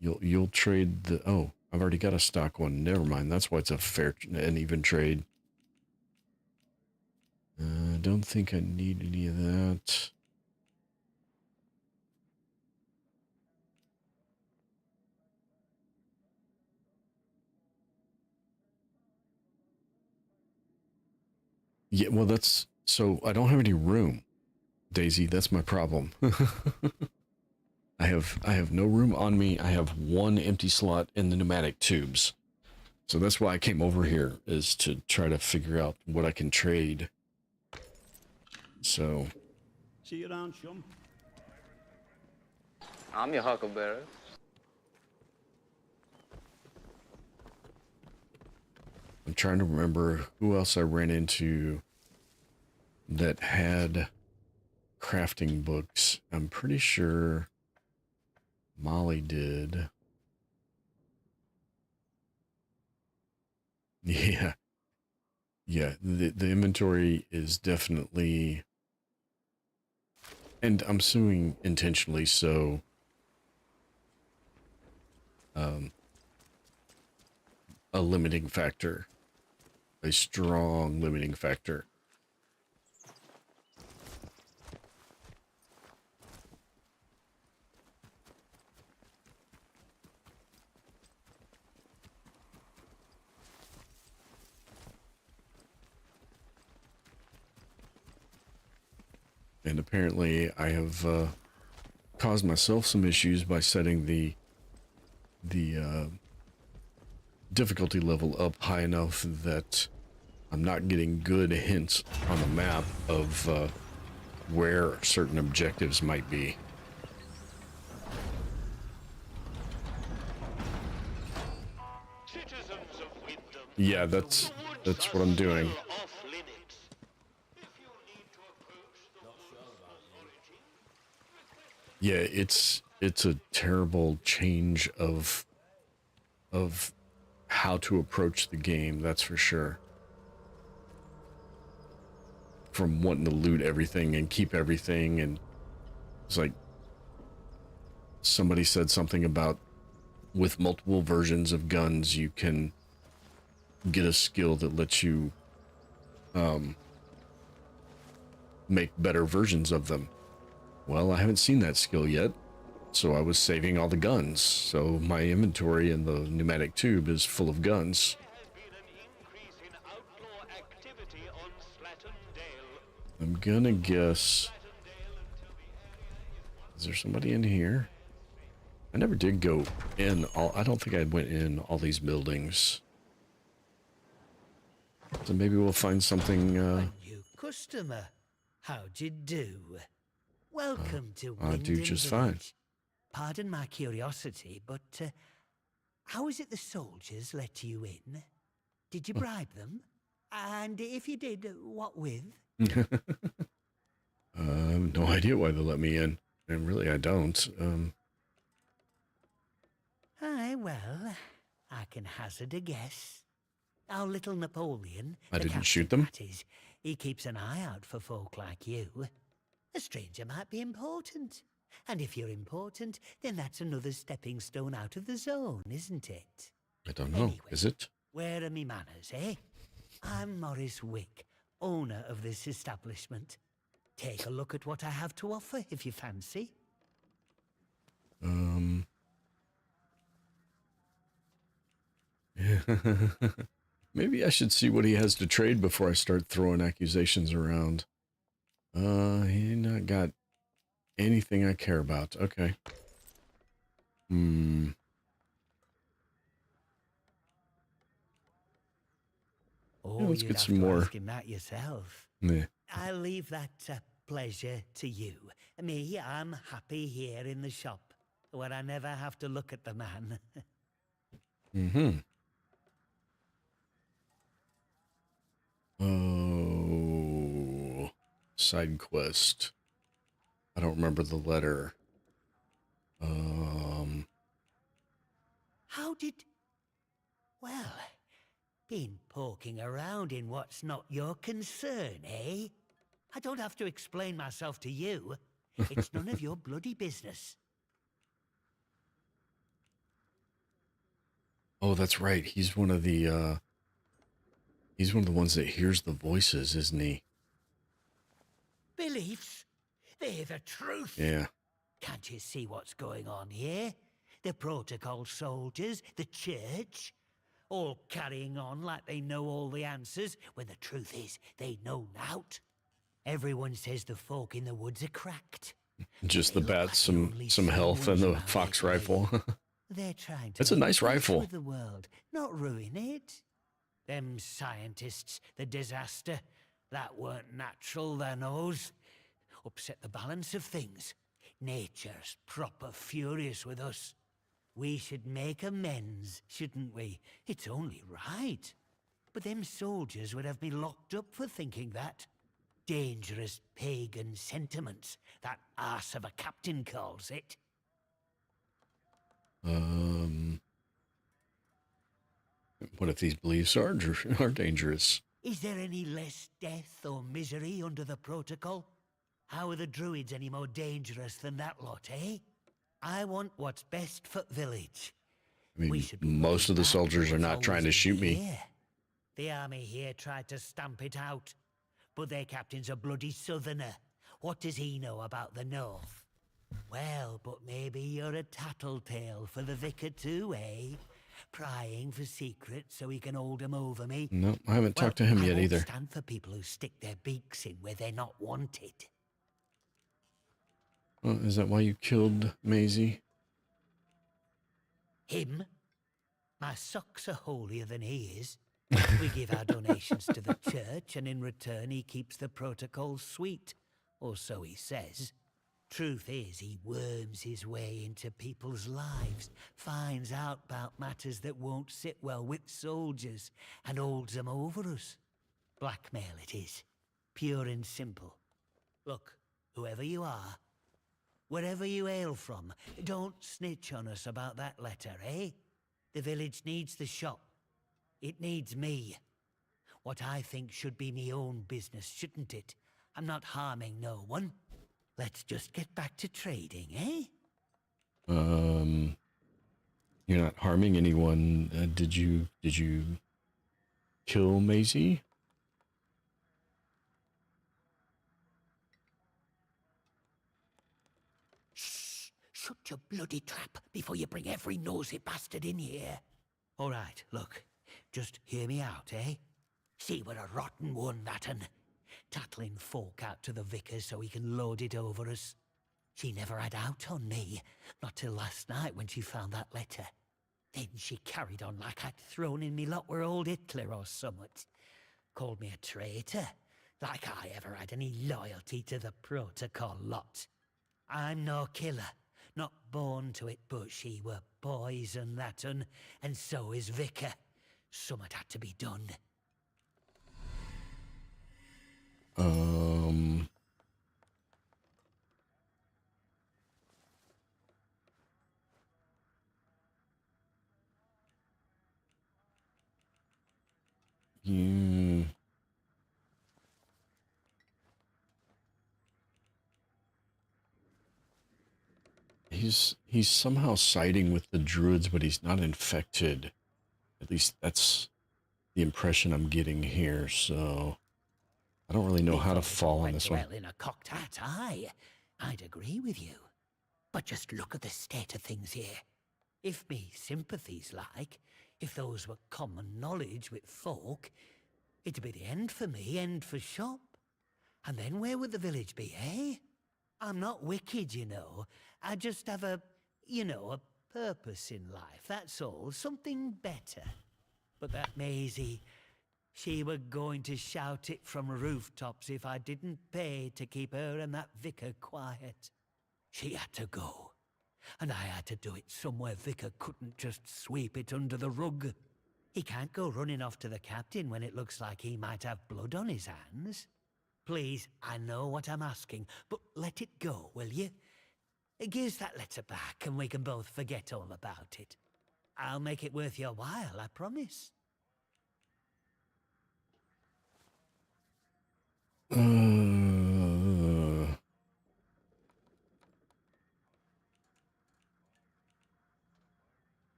You'll trade the... Oh, I've already got a stock one. Never mind. That's why it's a fair and even trade. I don't think I need any of that. Yeah, well, that's... So, I don't have any room, Daisy. That's my problem. I have no room on me. I have one empty slot in the pneumatic tubes. So that's why I came over here, is to try to figure out what I can trade. So... See you around, chum. I'm your huckleberry. I'm trying to remember who else I ran into that had crafting books. I'm pretty sure Molly did. Yeah. Yeah, the inventory is definitely... And I'm suing intentionally, so... a limiting factor. A strong limiting factor. And apparently I have caused myself some issues by setting the difficulty level up high enough that I'm not getting good hints on the map of where certain objectives might be. Citizens of Wyndham, Yeah, that's what I'm doing. off limits. If you need to approach the monster's origin, Yeah, it's a terrible change of how to approach the game, that's for sure. From wanting to loot everything and keep everything, and it's like somebody said something about with multiple versions of guns you can get a skill that lets you make better versions of them. Well, I haven't seen that skill yet, so I was saving all the guns, so my inventory in the pneumatic tube is full of guns. there has been an increase in outlaw activity on Slattern Dale. I'm gonna guess... Slattern Dale until the area is Is there somebody in here? I never did go in all... I don't think I went in all these buildings. So maybe we'll find something, A new customer. How'd you do? Welcome to I do Wyndham just fine. Village. Pardon my curiosity, but how is it the soldiers let you in? Did you bribe them? And if you did, what with? I have no idea why they let me in. And really, I don't. Aye, well, I can hazard a guess. Our little Napoleon, I the didn't captain, shoot them? that is, he keeps an eye out for folk like you. A stranger might be important. And if you're important, then that's another stepping stone out of the zone, isn't it? I don't know. Anyway. Is it? Where are me manners, eh? I'm Morris Wick, owner of this establishment. Take a look at what I have to offer, if you fancy. Maybe I should see what he has to trade before I start throwing accusations around. He not got anything I care about. Okay. Yeah, Oh, let's you'd get have some to more. ask him that yourself. Meh. I'll leave that pleasure to you. Me, I'm happy here in the shop, where I never have to look at the man. Oh, side quest. I don't remember the letter. How did... Well, been poking around in what's not your concern, eh? I don't have to explain myself to you. It's none of your bloody business. Oh, that's right. He's one of the ones that hears the voices, isn't he? Beliefs? They're the truth. Yeah. Can't you see what's going on here? The protocol soldiers, the church, all carrying on like they know all the answers, when the truth is they know nought. Everyone says the folk in the woods are cracked. Just They the look bats, like the only some sane health, and ones the around fox here today. rifle. They're trying to That's a make nice peace rifle. with the world, not ruin it. Them scientists, the disaster, that weren't natural, their knows. Upset the balance of things. Nature's proper furious with us. We should make amends, shouldn't we? It's only right. But them soldiers would have me locked up for thinking that. Dangerous pagan sentiments, that arse of a captain calls it. What if these beliefs are dangerous? Is there any less death or misery under the protocol? How are the druids any more dangerous than that lot, eh? I want what's best for village. I mean, We should be most of the looking back soldiers at are what's not trying to always shoot been me. here. The army here tried to stamp it out, but their captain's a bloody southerner. What does he know about the north? Well, but maybe you're a tattletale for the vicar too, eh? Prying for secrets so he can hold 'em over me. No, I haven't talked to him I yet won't either. stand for people who stick their beaks in where they're not wanted. Well, is that why you killed Maisie? Him? My socks are holier than he is. We give our donations to the church, and in return he keeps the protocols sweet. Or so he says. Truth is, he worms his way into people's lives, finds out about matters that won't sit well with soldiers, and holds them over us. Blackmail it is. Pure and simple. Look, whoever you are, wherever you hail from, don't snitch on us about that letter, eh? The village needs the shop. It needs me. What I think should be me own business, shouldn't it? I'm not harming no one. Let's just get back to trading, eh? You're not harming anyone. Did you kill Maisie? Shh! Shut your bloody trap before you bring every nosy bastard in here. All right, look. Just hear me out, eh? See, we're a rotten one, that'n. Tattling folk out to the vicar so he can load it over us. She never had out on me, not till last night when she found that letter. Then she carried on like I'd thrown in me lot were old Hitler or summat. Called me a traitor, like I ever had any loyalty to the protocol lot. I'm no killer, not born to it, but she were poison, that'n, and so is vicar. Summat had to be done. You... He's somehow siding with the druids, but he's not infected. At least that's the impression I'm getting here, so I don't really know how to fall on this one. Well, in a cocked hat, I'd agree with you. But just look at the state of things here. If me sympathies like, If those were common knowledge with folk, it'd be the end for me, end for shop. And then where would the village be, eh? I'm not wicked, you know. I just have a purpose in life, that's all. Something better. But that Maisie, she were going to shout it from rooftops if I didn't pay to keep her and that vicar quiet. She had to go. And I had to do it somewhere Vicar couldn't just sweep it under the rug. He can't go running off to the captain when it looks like he might have blood on his hands. Please, I know what I'm asking, but let it go, will you? Give us that letter back and we can both forget all about it. I'll make it worth your while, I promise.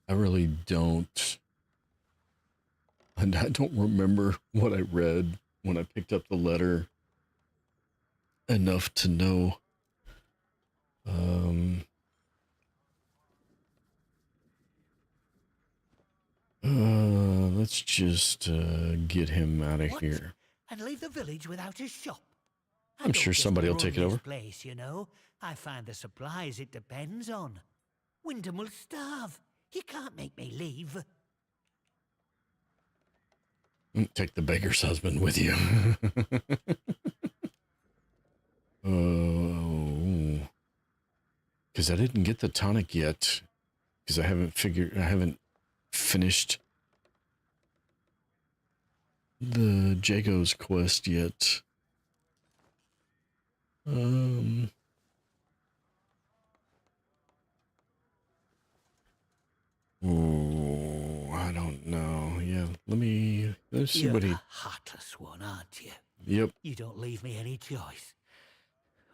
I really don't. And I don't remember what I read when I picked up the letter enough to know. Let's just get him out of here. And leave the village without a shop? I'm sure somebody will take it over. Place, you know. I find the supplies it depends on. Wyndham will starve. You can't make me leave. Take the beggar's husband with you. Oh, because I didn't get the tonic yet. Because I haven't finished the Jago's quest yet. Oh, I don't know. Yeah, let's see You're what he... a heartless one, aren't you? Yep. You don't leave me any choice.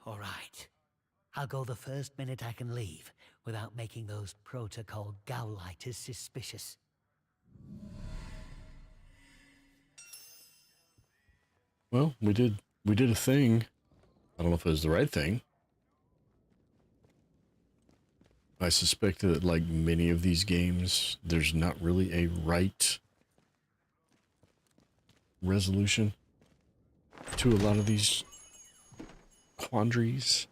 All right. I'll go the first minute I can leave without making those protocol gowlighters suspicious. Well, we did a thing. I don't know if it was the right thing. I suspect that, like many of these games, there's not really a right resolution to a lot of these quandaries.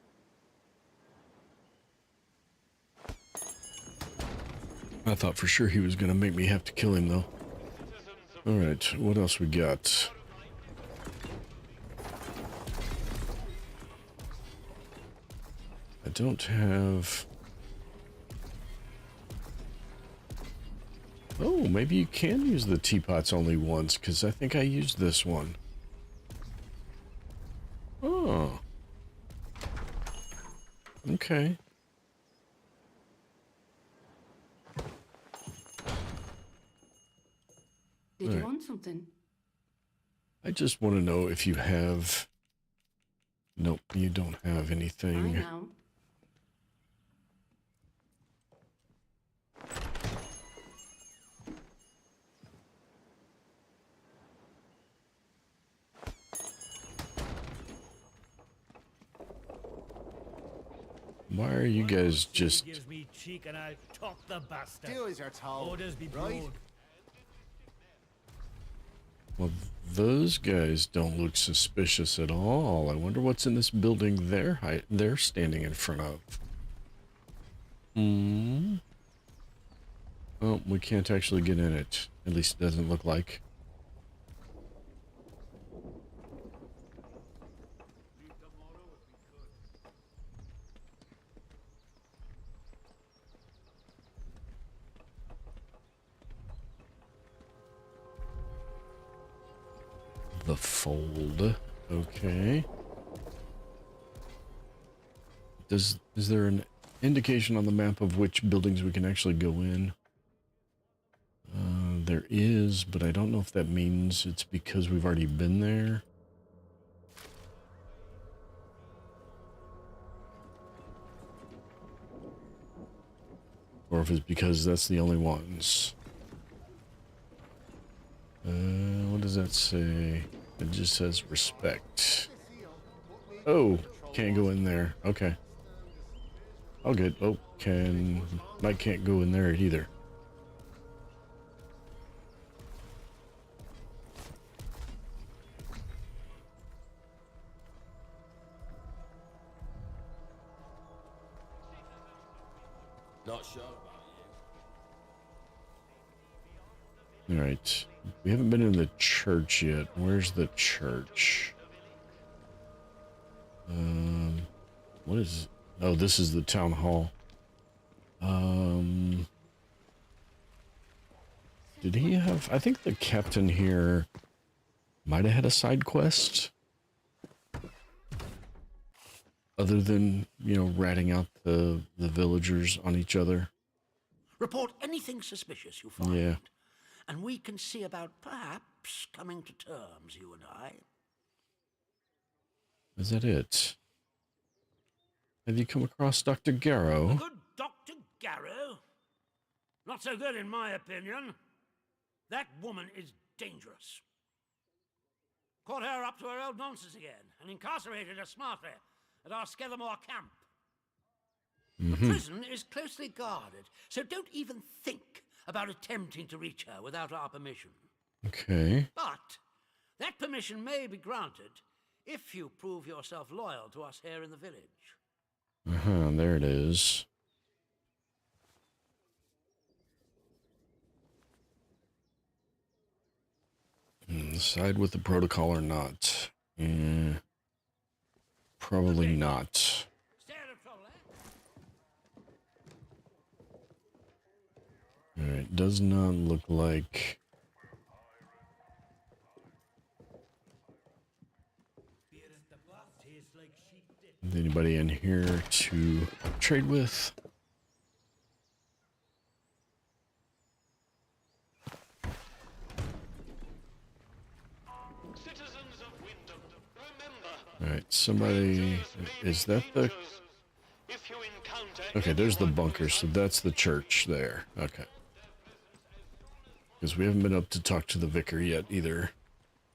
I thought for sure he was going to make me have to kill him, though. All right, what else we got? I don't have... Oh, maybe you can use the teapots only once, because I think I used this one. Oh. Okay. Did you want something? I just want to know if you have... Nope, you don't have anything. I know. Why are you guys just... Gives me cheek and I'll top the bastard. Do as you're told. Orders be right? broad. Well, those guys don't look suspicious at all. I wonder what's in this building they're standing in front of. Oh, we can't actually get in it. At least it doesn't look like. The fold. Okay. Is there an indication on the map of which buildings we can actually go in? There is, but I don't know if that means it's because we've already been there. Or if it's because that's the only ones. What does that say? It just says respect. Oh, can't go in there. Okay. I'll get. Oh, I can't go in there either. Not sure about All right, we haven't been in the church yet. Where's the church? What is? Oh, this is the town hall. Did he have? I think the captain here might have had a side quest, other than, you know, ratting out the villagers on each other. Report anything suspicious you find. Yeah. And we can see about perhaps coming to terms, you and I. Is that it? Have you come across Dr. Garrow? Good Dr. Garrow? Not so good in my opinion. That woman is dangerous. Caught her up to her old nonsense again and incarcerated her smartly at our Skellamore camp. The prison is closely guarded, so don't even think about attempting to reach her without our permission. Okay. But that permission may be granted if you prove yourself loyal to us here in the village. There it is. Side with the protocol or not? Probably not. Stay out of trouble, eh? Alright, does not look like... anybody in here to trade with? Citizens of Wyndham, remember. Alright, somebody... Is that the... If you encounter Okay, there's the anyone who bunker, is so that's the church there. Okay. Because we haven't been up to talk to the vicar yet either.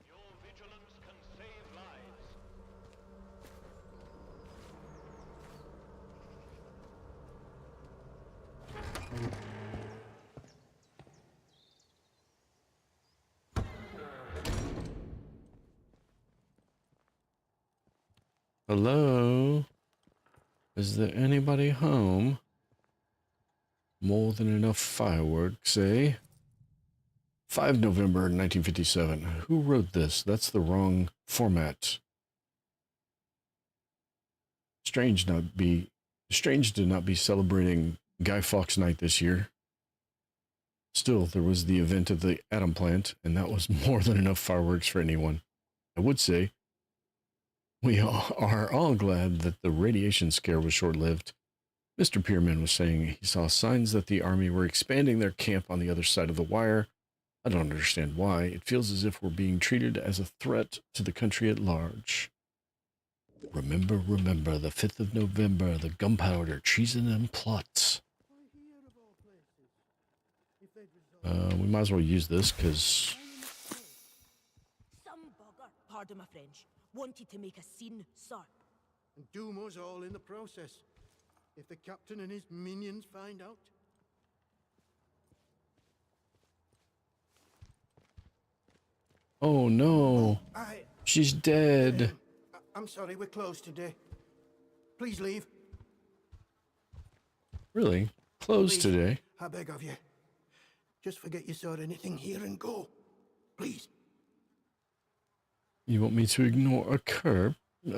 Your vigilance can save lives. Hello? Is there anybody home? More than enough fireworks, eh? 5 November 1957. Who wrote this? That's the wrong format. Strange to not be celebrating Guy Fawkes Night this year. Still, there was the event of the atom plant, and that was more than enough fireworks for anyone. I would say we are all glad that the radiation scare was short-lived. Mr. Pierman was saying he saw signs that the army were expanding their camp on the other side of the wire. I don't understand why. It feels as if we're being treated as a threat to the country at large. Remember, the 5th of November, the gunpowder, treason, and plots. We might as well use this, because... Some bugger, pardon my French, wanted to make a scene, sir. And doom us all in the process. If the captain and his minions find out. Oh no, she's dead. I'm sorry, we're closed today. Please leave. Really? Closed Please, today? I beg of you. Just forget you saw anything here and go. Please. You want me to ignore a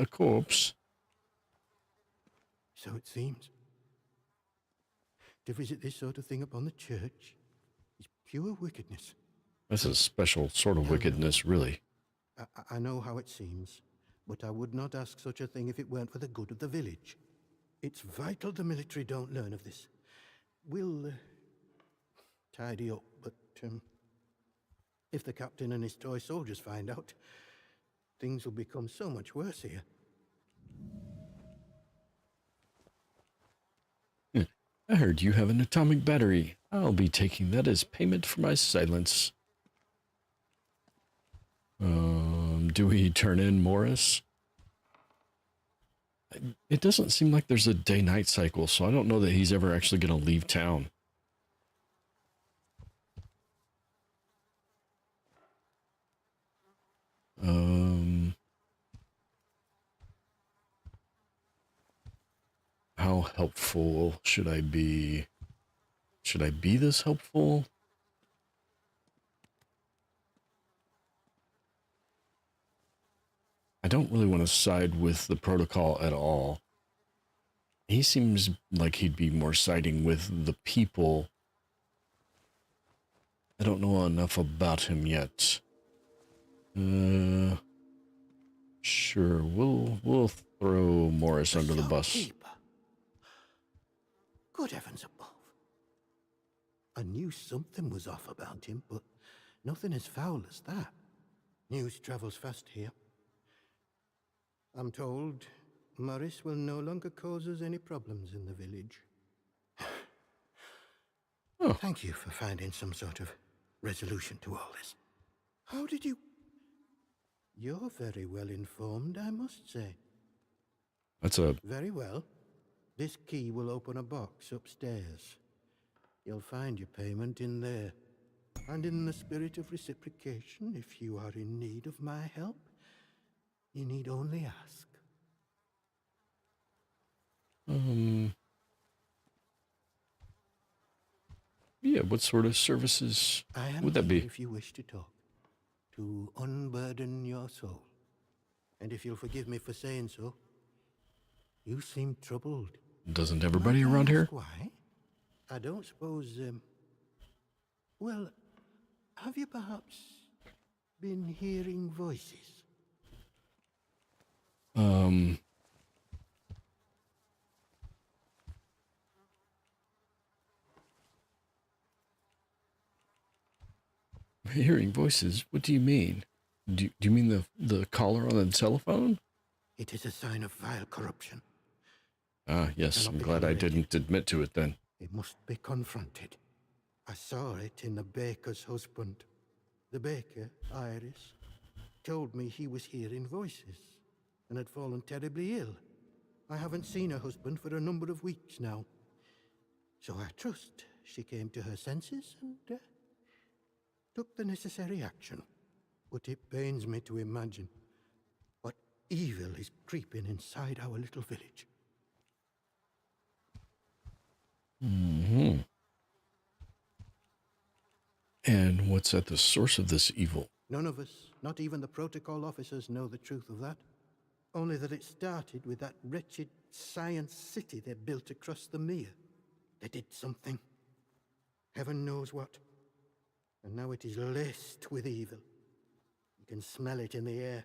corpse? So it seems. To visit this sort of thing upon the church is pure wickedness. That's a special sort of wickedness, really. I know how it seems, but I would not ask such a thing if it weren't for the good of the village. It's vital the military don't learn of this. We'll tidy up, but if the captain and his toy soldiers find out, things will become so much worse here. I heard you have an atomic battery. I'll be taking that as payment for my silence. Do we turn in Morris? It doesn't seem like there's a day-night cycle, so I don't know that he's ever actually going to leave town. How helpful should I be? Should I be this helpful? I don't really want to side with the protocol at all. He seems like he'd be more siding with the people. I don't know enough about him yet. Sure, we'll throw Morris under the bus. Shopkeeper. Good heavens above. I knew something was off about him, but nothing as foul as that. News travels fast here. I'm told Morris will no longer cause us any problems in the village. Oh. Thank you for finding some sort of resolution to all this. How did you... You're very well informed, I must say. That's a... Very well. This key will open a box upstairs. You'll find your payment in there. And in the spirit of reciprocation, if you are in need of my help, you need only ask. Yeah, what sort of services would that be? If you wish to talk, to unburden your soul. And if you'll forgive me for saying so, you seem troubled. Doesn't everybody around here? Why? I don't suppose, well, have you perhaps been hearing voices? Hearing voices? What do you mean? Do you mean the caller on the telephone? It is a sign of vile corruption. Ah, yes, I'm glad I didn't admit to it then. It must be confronted. I saw it in the baker's husband. The baker, Iris, told me he was hearing voices and had fallen terribly ill. I haven't seen her husband for a number of weeks now. So I trust she came to her senses and took the necessary action. But it pains me to imagine what evil is creeping inside our little village. Mm-hmm. And what's at the source of this evil? None of us, not even the protocol officers, know the truth of that. Only that it started with that wretched science city they built across the mere. They did something. Heaven knows what. And now it is laced with evil. You can smell it in the air.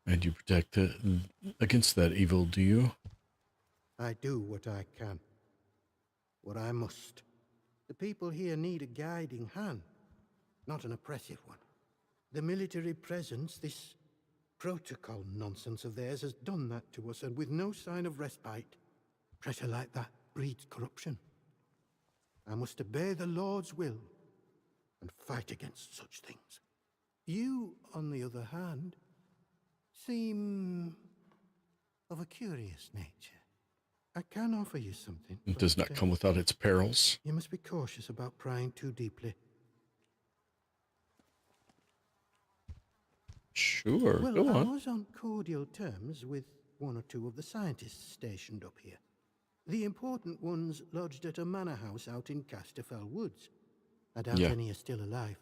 And you protect against that evil, do you? I do what I can. What I must. The people here need a guiding hand, not an oppressive one. The military presence, this protocol nonsense of theirs, has done that to us, and with no sign of respite. Pressure like that breeds corruption. I must obey the Lord's will and fight against such things. You, on the other hand, seem of a curious nature. I can offer you something. It does not come without its perils. You must be cautious about prying too deeply. Sure, well, go on. I was on cordial terms with one or two of the scientists stationed up here. The important ones lodged at a manor house out in Casterfell Woods. I doubt any are still alive.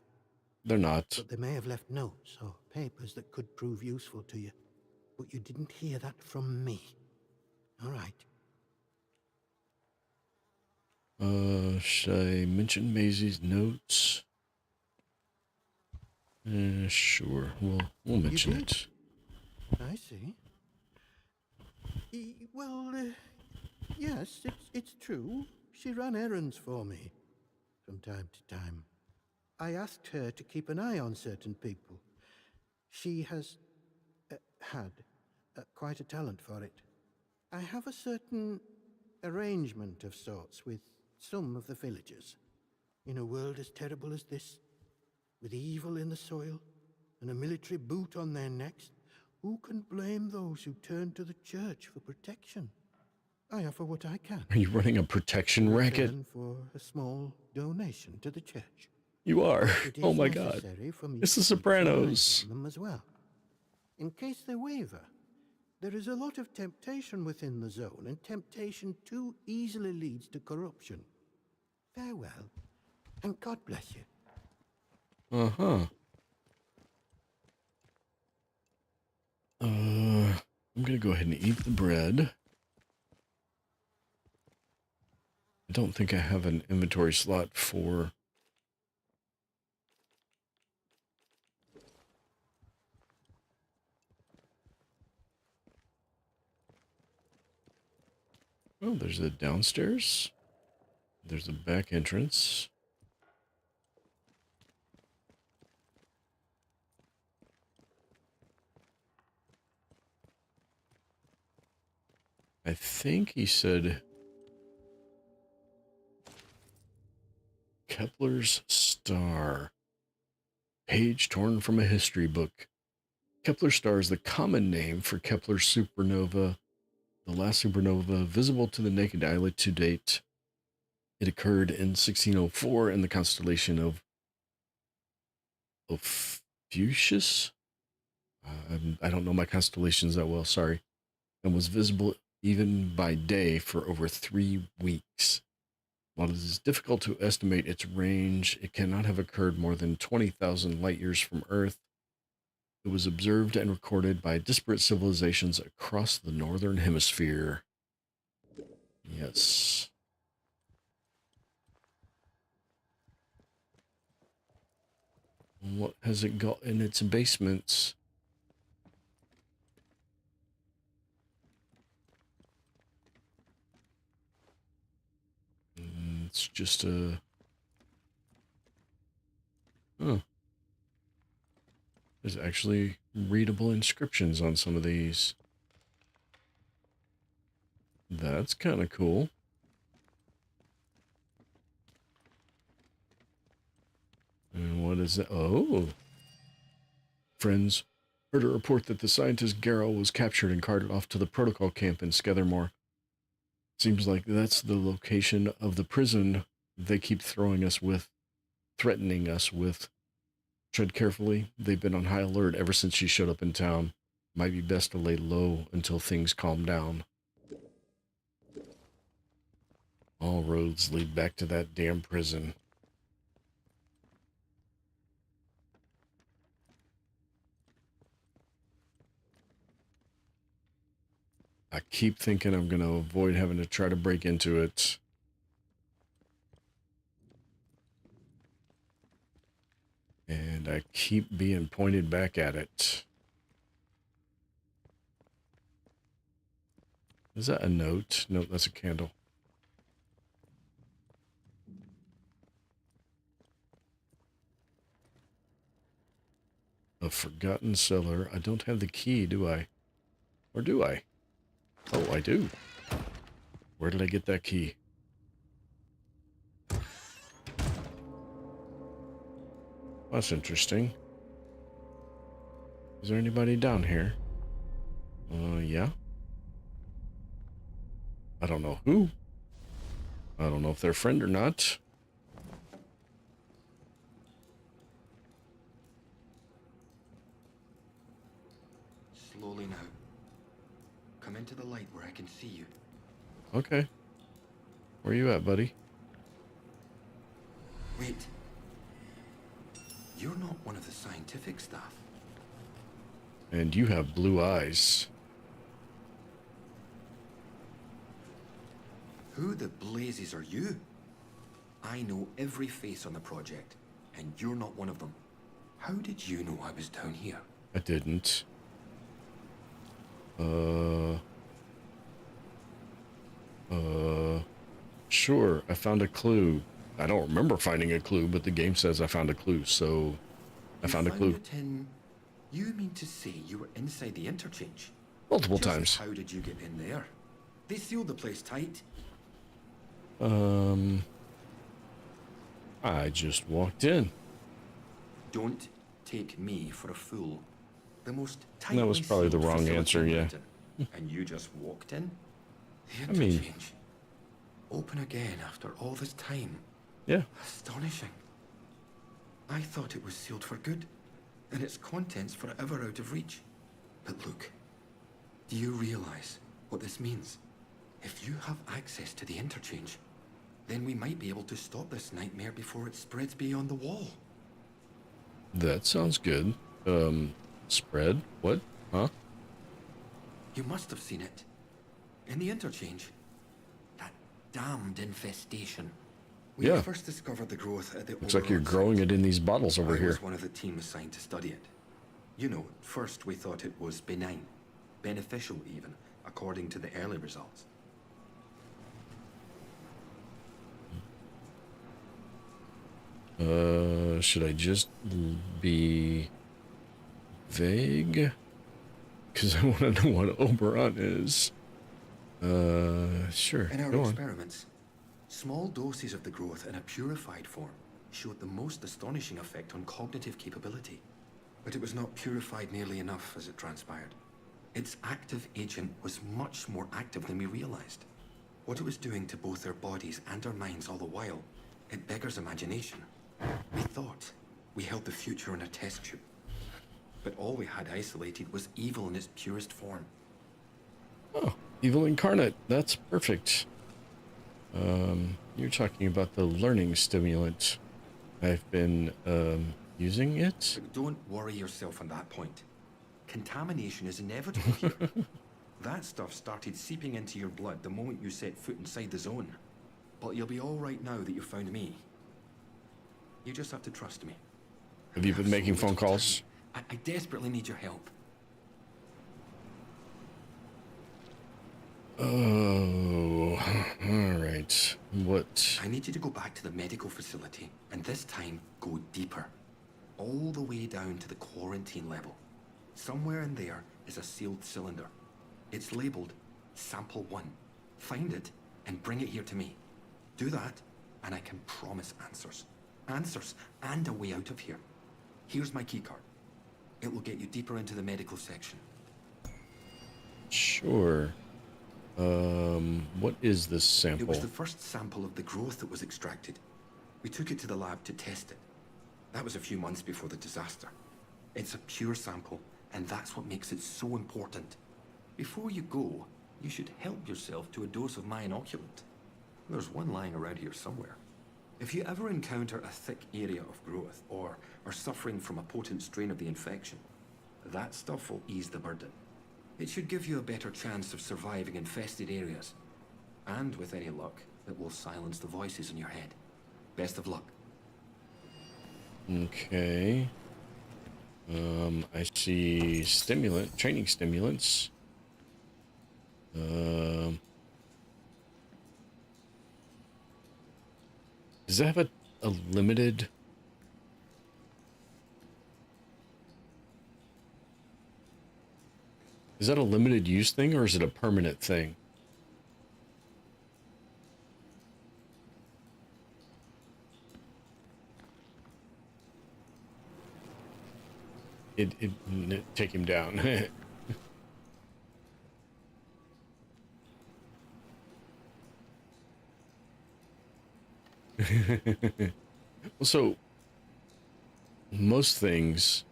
They're not. But they may have left notes or papers that could prove useful to you. But you didn't hear that from me. All right. Should I mention Maisie's notes? Sure. We'll mention it. I see. Yes, it's true. She ran errands for me from time to time. I asked her to keep an eye on certain people. She has had quite a talent for it. I have a certain arrangement of sorts with some of the villagers. In a world as terrible as this, with evil in the soil and a military boot on their necks, who can blame those who turn to the church for protection? I offer what I can. Are you running a protection in racket? return for a small donation to the church. You are. It Oh is my God. necessary for me It's to The keep some eyes Sopranos. on them as well. In case they waver, there is a lot of temptation within the zone, and temptation too easily leads to corruption. Farewell, and God bless you. Uh-huh. I'm gonna go ahead and eat the bread. I don't think I have an inventory slot for... Oh, there's a downstairs. There's a back entrance. I think he said Kepler's star. Page torn from a history book. Kepler's star is the common name for Kepler's supernova, the last supernova visible to the naked eye to date. It occurred in 1604 in the constellation of Ophiuchus. I don't know my constellations that well, sorry. And was visible even by day for over 3 weeks. While it is difficult to estimate its range, it cannot have occurred more than 20,000 light years from Earth. It was observed and recorded by disparate civilizations across the northern hemisphere. Yes. What has it got in its basements? It's just a... Huh. There's actually readable inscriptions on some of these. That's kind of cool. And what is that? Oh. Friends, heard a report that the scientist Garrow was captured and carted off to the protocol camp in Skethermore. Seems like that's the location of the prison they keep threatening us with. Tread carefully. They've been on high alert ever since she showed up in town. Might be best to lay low until things calm down. All roads lead back to that damn prison. I keep thinking I'm going to avoid having to try to break into it. And I keep being pointed back at it. Is that a note? No, that's a candle. A forgotten cellar. I don't have the key, do I? Or do I? Oh, I do. Where did I get that key? That's interesting. Is there anybody down here? Yeah. I don't know who. I don't know if they're a friend or not. Slowly now. Come into the light where I can see you. Okay. Where you at, buddy? Wait. You're not one of the scientific staff. And you have blue eyes. Who the blazes are you? I know every face on the project, and you're not one of them. How did you know I was down here? I didn't. Sure, I found a clue. I don't remember finding a clue, but the game says I found a clue, so I found a clue. It in... You mean to say you were inside the interchange? Multiple Just times. How did you get in there? They sealed the place tight. I just walked in. Don't take me for a fool. The most That was probably the tightly wrong sealed answer, facility in yeah. Britain. And you just walked in? The I mean- interchange. Open again after all this time. Yeah. Astonishing. I thought it was sealed for good, and its contents forever out of reach. But look, do you realize what this means? If you have access to the interchange, then we might be able to stop this nightmare before it spreads beyond the wall. That sounds good. Spread? What? Huh? You must have seen it. In the interchange. That damned infestation. We Yeah. first discovered the growth at the Looks like you're Oberon growing site. it in these bottles over I here. was one of the team assigned to study it. You know, first we thought it was benign. Beneficial even, according to the early results. Should I just be vague? Because I want to know what Oberon is. Sure. In our Go on. experiments, small doses of the growth in a purified form showed the most astonishing effect on cognitive capability. But it was not purified nearly enough, as it transpired. Its active agent was much more active than we realized. What it was doing to both our bodies and our minds all the while, it beggars imagination. We thought we held the future in a test tube. But all we had isolated was evil in its purest form. Oh, evil incarnate. That's perfect. You're talking about the learning stimulant. I've been, using it. But don't worry yourself on that point. Contamination is inevitable here. That stuff started seeping into your blood the moment you set foot inside the zone. But you'll be all right now that you found me. You just have to trust me. Have you been making So phone little calls? time. I desperately need your help. Oh, all right. What? I need you to go back to the medical facility, and this time go deeper. All the way down to the quarantine level. Somewhere in there is a sealed cylinder. It's labeled Sample 1. Find it and bring it here to me. Do that, and I can promise answers. Answers and a way out of here. Here's my keycard. It will get you deeper into the medical section. Sure. What is this It sample? was the first sample of the growth that was extracted. We took it to the lab to test it. That was a few months before the disaster. It's a pure sample, and that's what makes it so important. Before you go, you should help yourself to a dose of my inoculant. There's one lying around here somewhere. If you ever encounter a thick area of growth, or are suffering from a potent strain of the infection, that stuff will ease the burden. It should give you a better chance of surviving infested areas. And with any luck, it will silence the voices in your head. Best of luck. Okay. I see stimulant, training stimulants. Does that have a limited? Is that a limited use thing or is it a permanent thing? Take him down. So most things,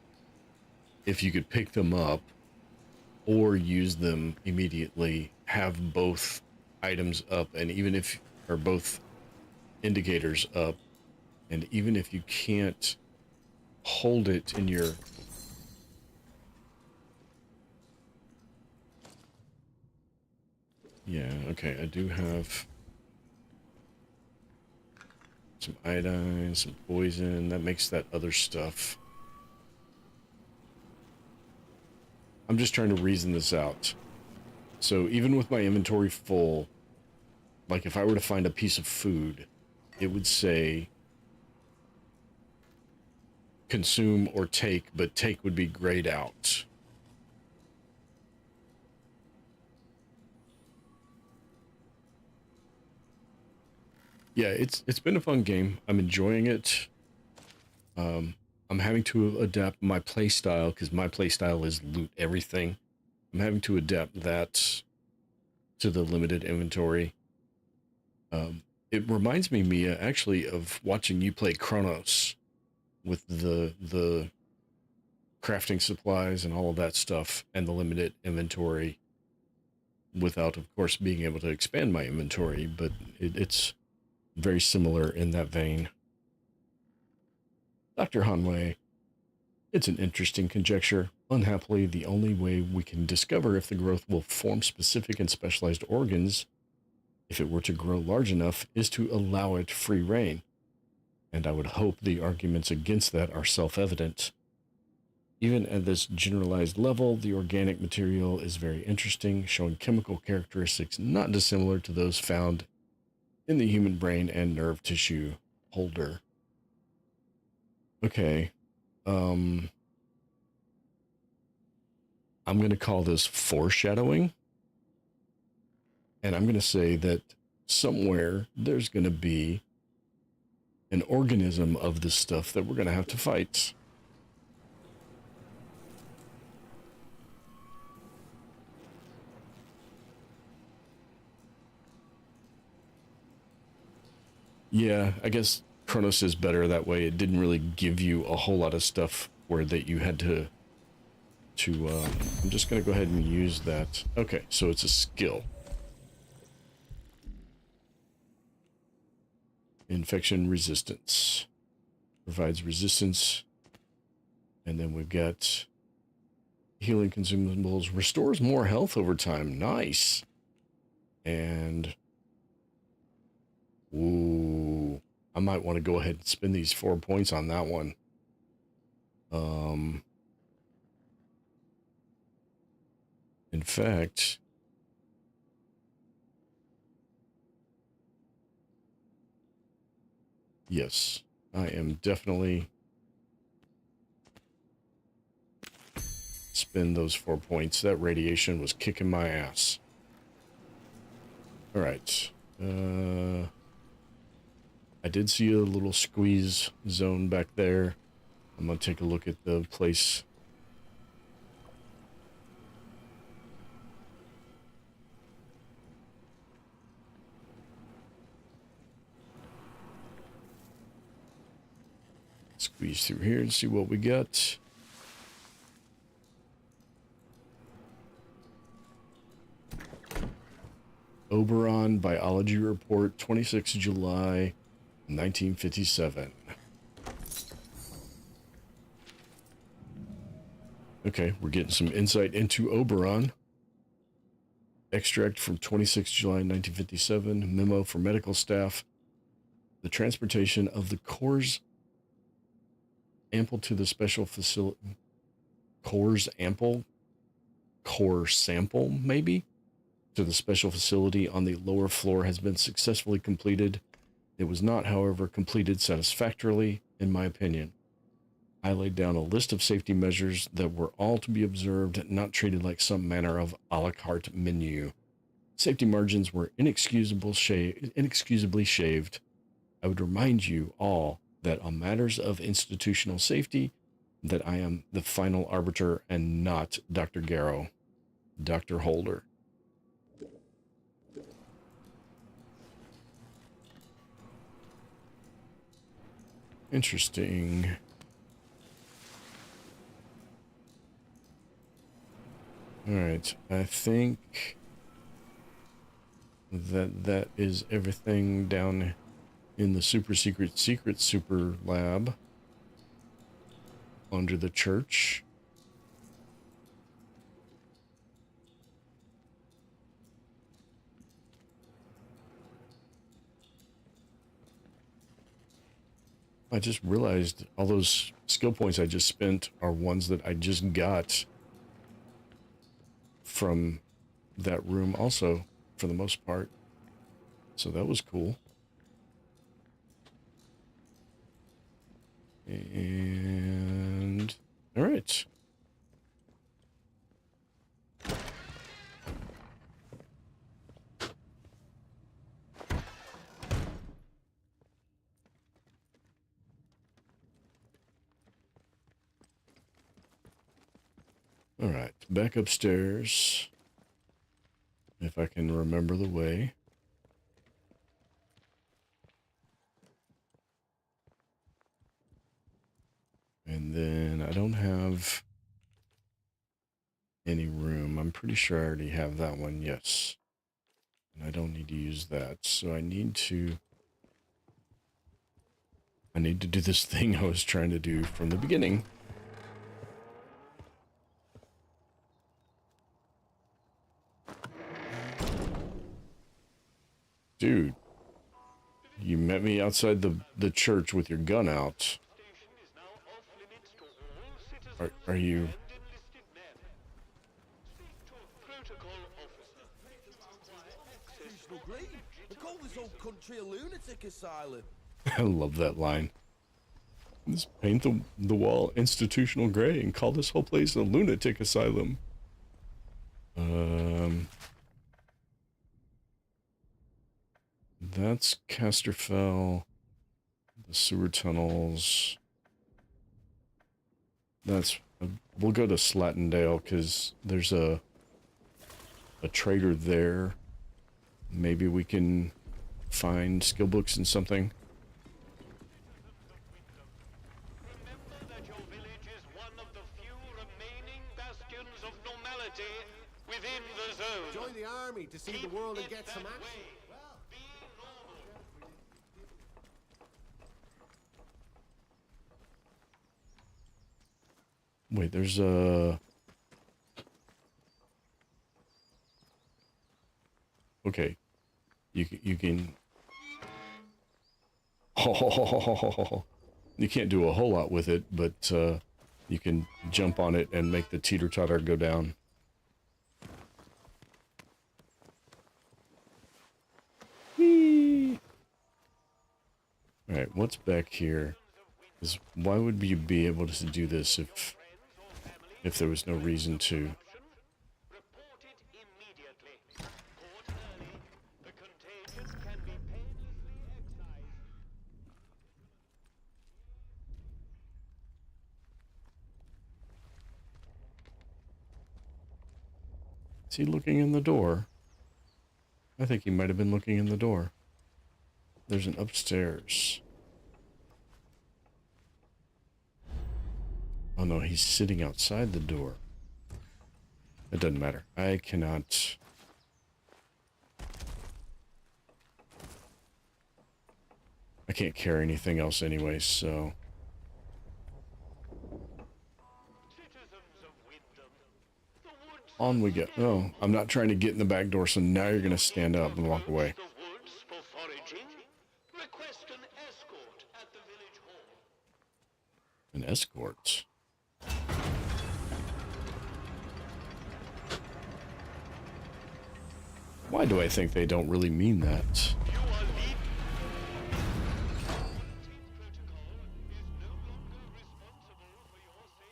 if you could pick them up or use them immediately, have both items up, and even if, or both indicators up, and even if you can't hold it in your okay, I do have some iodine, some poison. That makes that other stuff. I'm just trying to reason this out. So even with my inventory full, like if I were to find a piece of food, it would say consume or take, but take would be grayed out. Yeah, it's been a fun game. I'm enjoying it. I'm I'm having to adapt my play style because my play style is loot everything. I'm having to adapt that to the limited inventory. It reminds me, Mia, actually, of watching you play Chronos with the crafting supplies and all of that stuff and the limited inventory without, of course, being able to expand my inventory, but it's very similar in that vein. Dr. Hanwei, it's an interesting conjecture. Unhappily, the only way we can discover if the growth will form specific and specialized organs, if it were to grow large enough, is to allow it free rein. And I would hope the arguments against that are self-evident. Even at this generalized level, the organic material is very interesting, showing chemical characteristics not dissimilar to those found in the human brain and nerve tissue holder. Okay. I'm going to call this foreshadowing. And I'm going to say that somewhere there's going to be an organism of this stuff that we're going to have to fight. Yeah, I guess Chronos is better that way. It didn't really give you a whole lot of stuff where that you had to I'm just going to go ahead and use that. Okay, so it's a skill. Infection resistance. Provides resistance. And then we've got healing consumables. Restores more health over time. Nice. And ooh, I might want to go ahead and spend these 4 points on that one. In fact, yes, I am definitely spend those 4 points. That radiation was kicking my ass. All right. I did see a little squeeze zone back there. I'm going to take a look at the place. Squeeze through here and see what we got. Oberon Biology Report, 26 July, 1957. Okay, we're getting some insight into Oberon. Extract from 26 July, 1957. Memo for medical staff. The transportation of the cores ample to the special facility. Core sample, maybe? To the special facility on the lower floor has been successfully completed. It was not, however, completed satisfactorily, in my opinion. I laid down a list of safety measures that were all to be observed, not treated like some manner of a la carte menu. Safety margins were inexcusably shaved. I would remind you all that on matters of institutional safety, that I am the final arbiter and not Dr. Garrow. Dr. Holder. Interesting. All right, I think that is everything down in the super lab under the church. I just realized all those skill points I just spent are ones that I just got from that room also, for the most part. So that was cool. And all right. back upstairs. If I can remember the way. And then I don't have any room. I'm pretty sure I already have that one, yes. And I don't need to use that. So I need to do this thing I was trying to do from the beginning. Dude, you met me outside the church with your gun out. Are you... They call this old country a lunatic asylum. I love that line. Let's paint the wall institutional gray and call this whole place a lunatic asylum. That's Casterfell. The sewer tunnels. That's... we'll go to Slattendale because there's a trader there. Maybe we can find skill books and something. Remember that your village is one of the few remaining bastions of normality within the zone. Join the army to see the world and get some action. Be normal. Wait, there's a... okay. You can... oh, you can't do a whole lot with it, but you can jump on it and make the teeter-totter go down. Whee! Alright, what's back here? Is why would you be able to do this if there was no reason to? Report it immediately. Caught early, the contagion can be painlessly excised. Is he looking in the door? I think he might have been looking in the door. There's an upstairs. Oh no, he's sitting outside the door. It doesn't matter. I cannot... I can't carry anything else anyway, so... on we go. Oh, I'm not trying to get in the back door, so now you're going to stand up and walk away. The woods for foraging. Request an escort at the village hall. An escort? Why do I think they don't really mean that? You are leaving. Protocol is no longer responsible for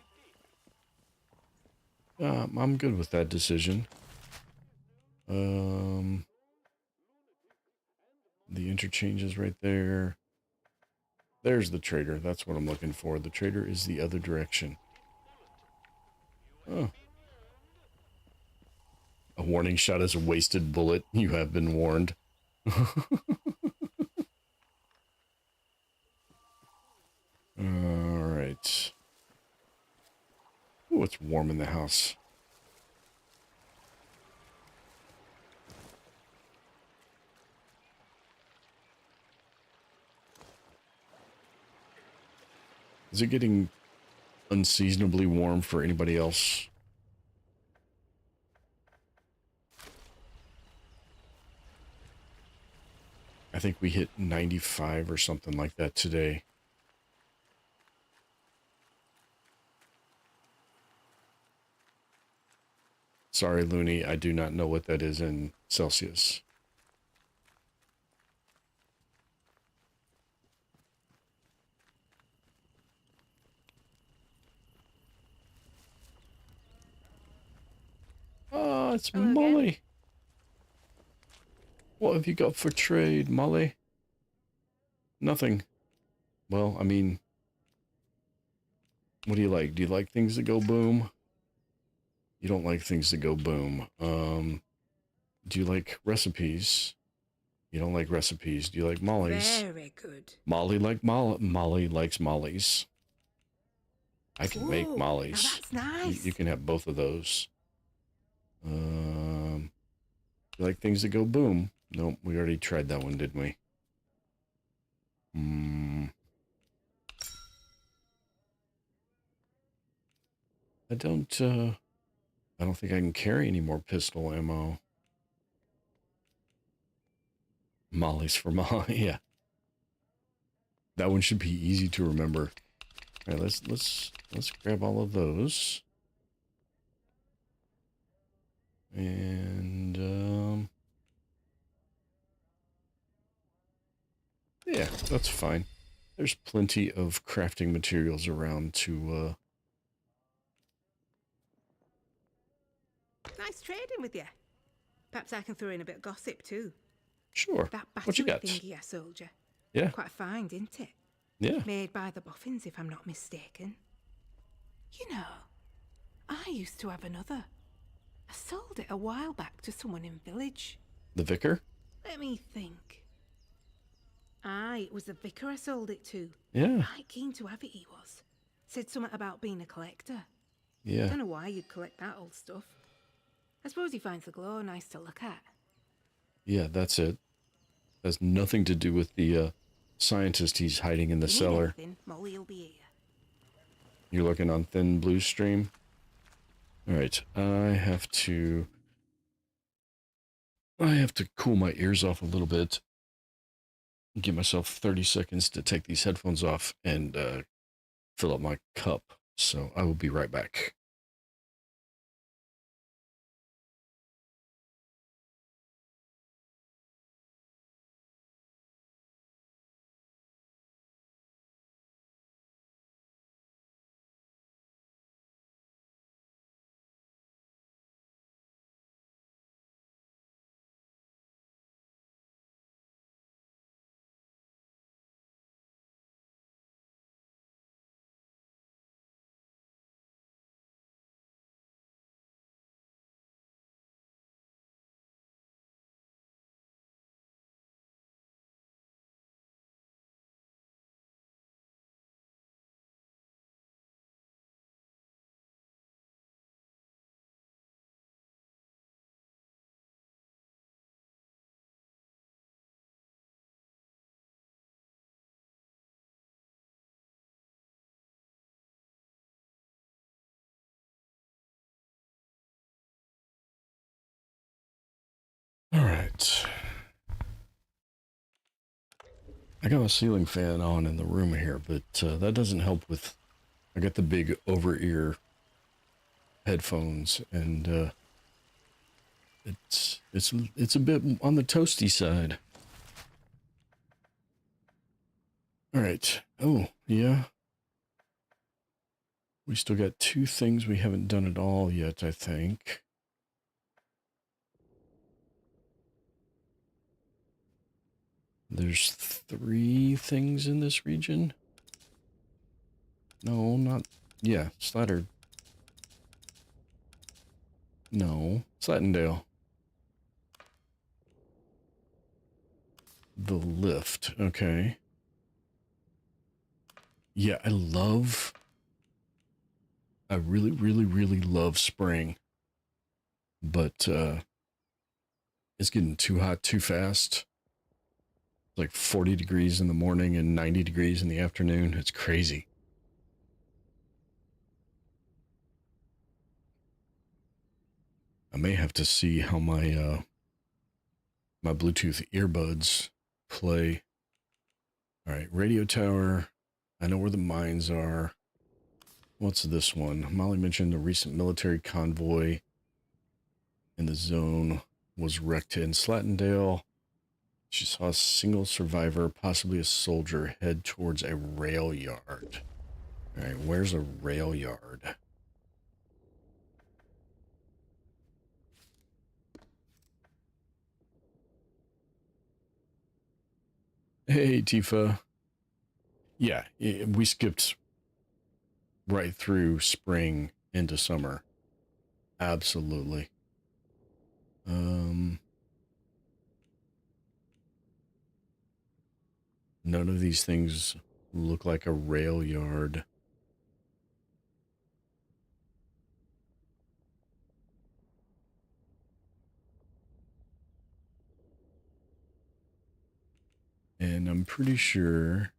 your safety. I'm good with that decision. The interchange is right there. There's the trader. That's what I'm looking for. The trader is the other direction. Oh. A warning shot is a wasted bullet. You have been warned. Alright. Oh, it's warm in the house. Is it getting unseasonably warm for anybody else? I think we hit 95 or something like that today. Sorry, Looney, I do not know what that is in Celsius. Oh, it's Molly. What have you got for trade, Molly? Nothing. Well, I mean, what do you like? Do you like things that go boom? You don't like things that go boom. Do you like recipes? You don't like recipes. Do you like mollies? Very good. Molly Molly likes mollies. I can make Ooh, mollies. now that's nice. You can have both of those. You like things that go boom? Nope, we already tried that one, didn't we? I don't think I can carry any more pistol ammo. Molly's for Molly, yeah. That one should be easy to remember. All right, let's grab all of those. And yeah, that's fine. There's plenty of crafting materials around to Nice trading with you. Perhaps I can throw in a bit of gossip too. Sure. That What you battery got? thingy I sold you. Yeah. Quite fine, didn't it? Yeah. Made by the Boffins, if I'm not mistaken. You know, I used to have another. I sold it a while back to someone in village. The vicar? Let me think. Aye, it was the vicar I sold it to. Yeah. Quite keen to have it, he was. Said something about being a collector. Yeah. Don't know why you'd collect that old stuff. I suppose he finds the glow nice to look at. Yeah, that's it. Has nothing to do with the scientist he's hiding in the If you need cellar. anything, Molly will be here. You're looking on Thin Blue Stream. All right, I have to cool my ears off a little bit. Give myself 30 seconds to take these headphones off and fill up my cup. So I will be right back. All right. I got a ceiling fan on in the room here, but that doesn't help with... I got the big over-ear headphones, and it's a bit on the toasty side. All right. Oh, yeah. We still got two things we haven't done at all yet, I think. There's 3 things in this region. No, not... Yeah, Slatter. No, Slattendale. The lift, okay. Yeah, I really, really, really love spring. But it's getting too hot too fast. Like 40 degrees in the morning and 90 degrees in the afternoon. It's crazy. I may have to see how my my Bluetooth earbuds play. All right, radio tower. I know where the mines are. What's this one? Molly mentioned the recent military convoy in the zone was wrecked in Slattendale. She saw a single survivor, possibly a soldier, head towards a rail yard. All right, where's a rail yard? Hey, Tifa. Yeah, we skipped right through spring into summer. Absolutely. None of these things look like a rail yard. And I'm pretty sure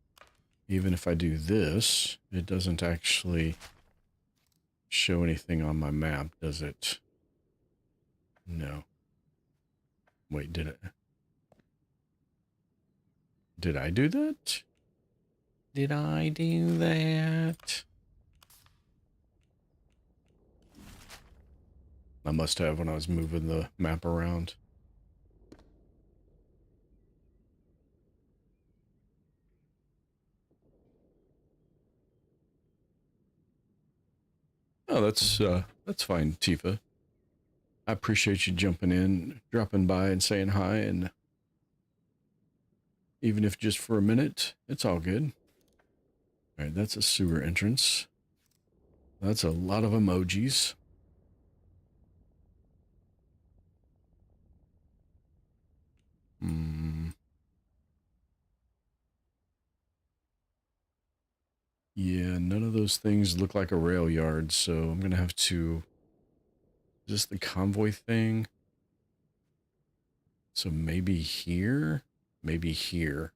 even if I do this, it doesn't actually show anything on my map, does it? No. Wait, did it? Did I do that? Did I do that? I must have when I was moving the map around. Oh, that's fine, Tifa. I appreciate you jumping in, dropping by and saying hi, and even if just for a minute, it's all good. All right, that's a sewer entrance. That's a lot of emojis. Yeah, none of those things look like a rail yard, so I'm going to have to... Is this the convoy thing? So maybe here? Maybe here.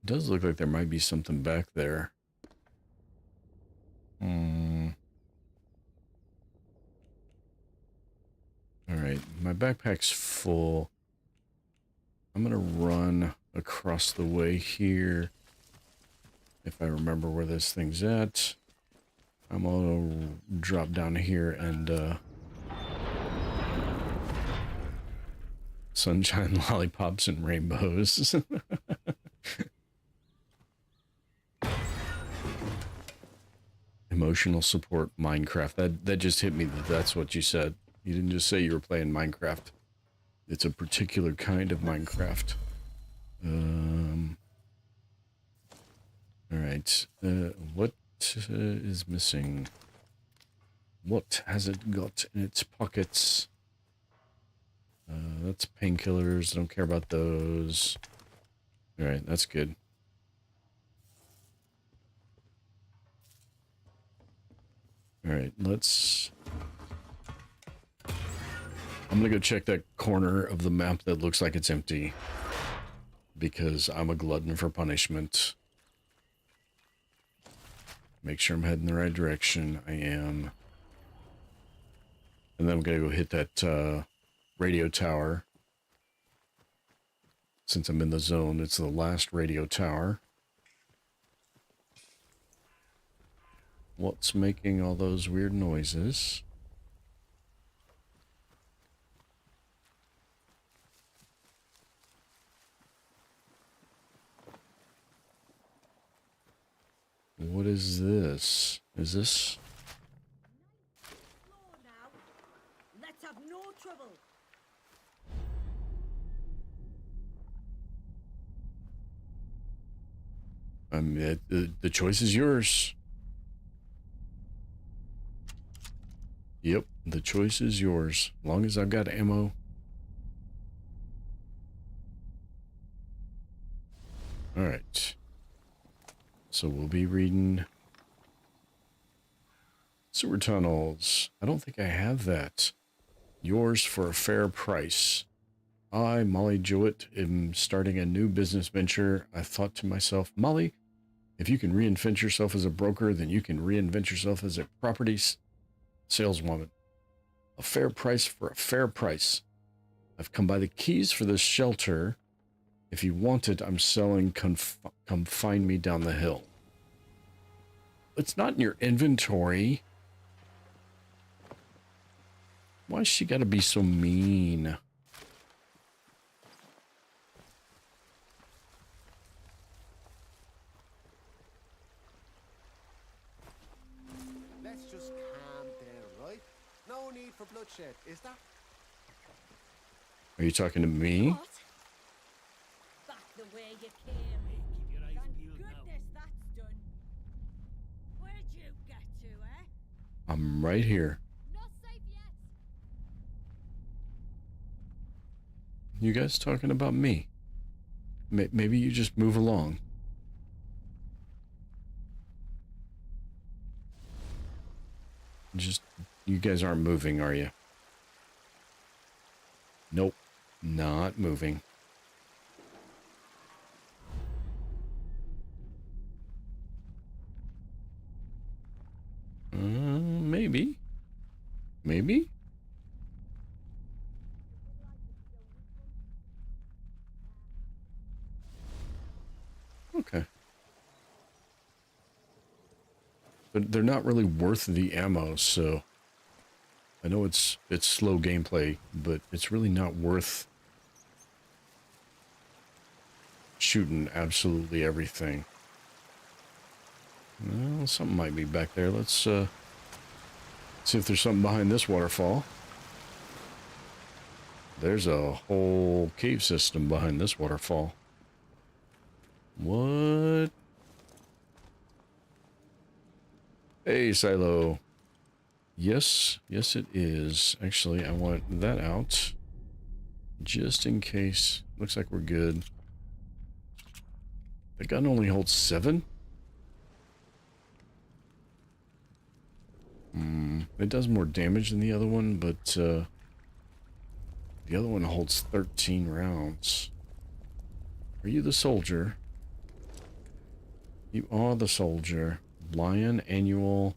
It does look like there might be something back there. Alright, my backpack's full. I'm going to run across the way here. If I remember where this thing's at. I'm going to drop down here and... sunshine, lollipops, and rainbows. Emotional support Minecraft. That just hit me that that's what you said. You didn't just say you were playing Minecraft. It's a particular kind of Minecraft. Alright. What is missing? What has it got in its pockets? That's painkillers. Don't care about those. Alright, that's good. Alright, let's... I'm gonna go check that corner of the map that looks like it's empty. Because I'm a glutton for punishment. Make sure I'm heading the right direction. I am. And then I'm gonna go hit that radio tower. Since I'm in the zone, it's the last radio tower. What's making all those weird noises? What is this? Is this... Slow now. Let's have no trouble. The choice is yours. Yep, the choice is yours. As long as I've got ammo. Alright. So we'll be reading Sewer Tunnels. I don't think I have that. Yours for a fair price. I, Molly Jewett, am starting a new business venture. I thought to myself, Molly, if you can reinvent yourself as a broker, then you can reinvent yourself as a property saleswoman. A fair price for a fair price. I've come by the keys for this shelter. If you want it, I'm selling. Come find me down the hill. It's not in your inventory. Why's she gotta be so mean? Let's just calm down, right? No need for bloodshed, is there? Are you talking to me? What? Back the way you came. Keep your eyes Thank peeled now. goodness that's done. Where'd you get to, eh? I'm right here. You guys talking about me? Maybe you just move along. Just, you guys aren't moving, are you? Nope, not moving. Maybe. Maybe? Okay. But they're not really worth the ammo, so I know it's slow gameplay, but it's really not worth shooting absolutely everything. Well, something might be back there. Let's see if there's something behind this waterfall. There's a whole cave system behind this waterfall. What? Hey, Silo. Yes, yes it is. Actually, I want that out. Just in case. Looks like we're good. The gun only holds 7? It does more damage than the other one, but the other one holds 13 rounds. Are you the soldier? You are the soldier. Lion Annual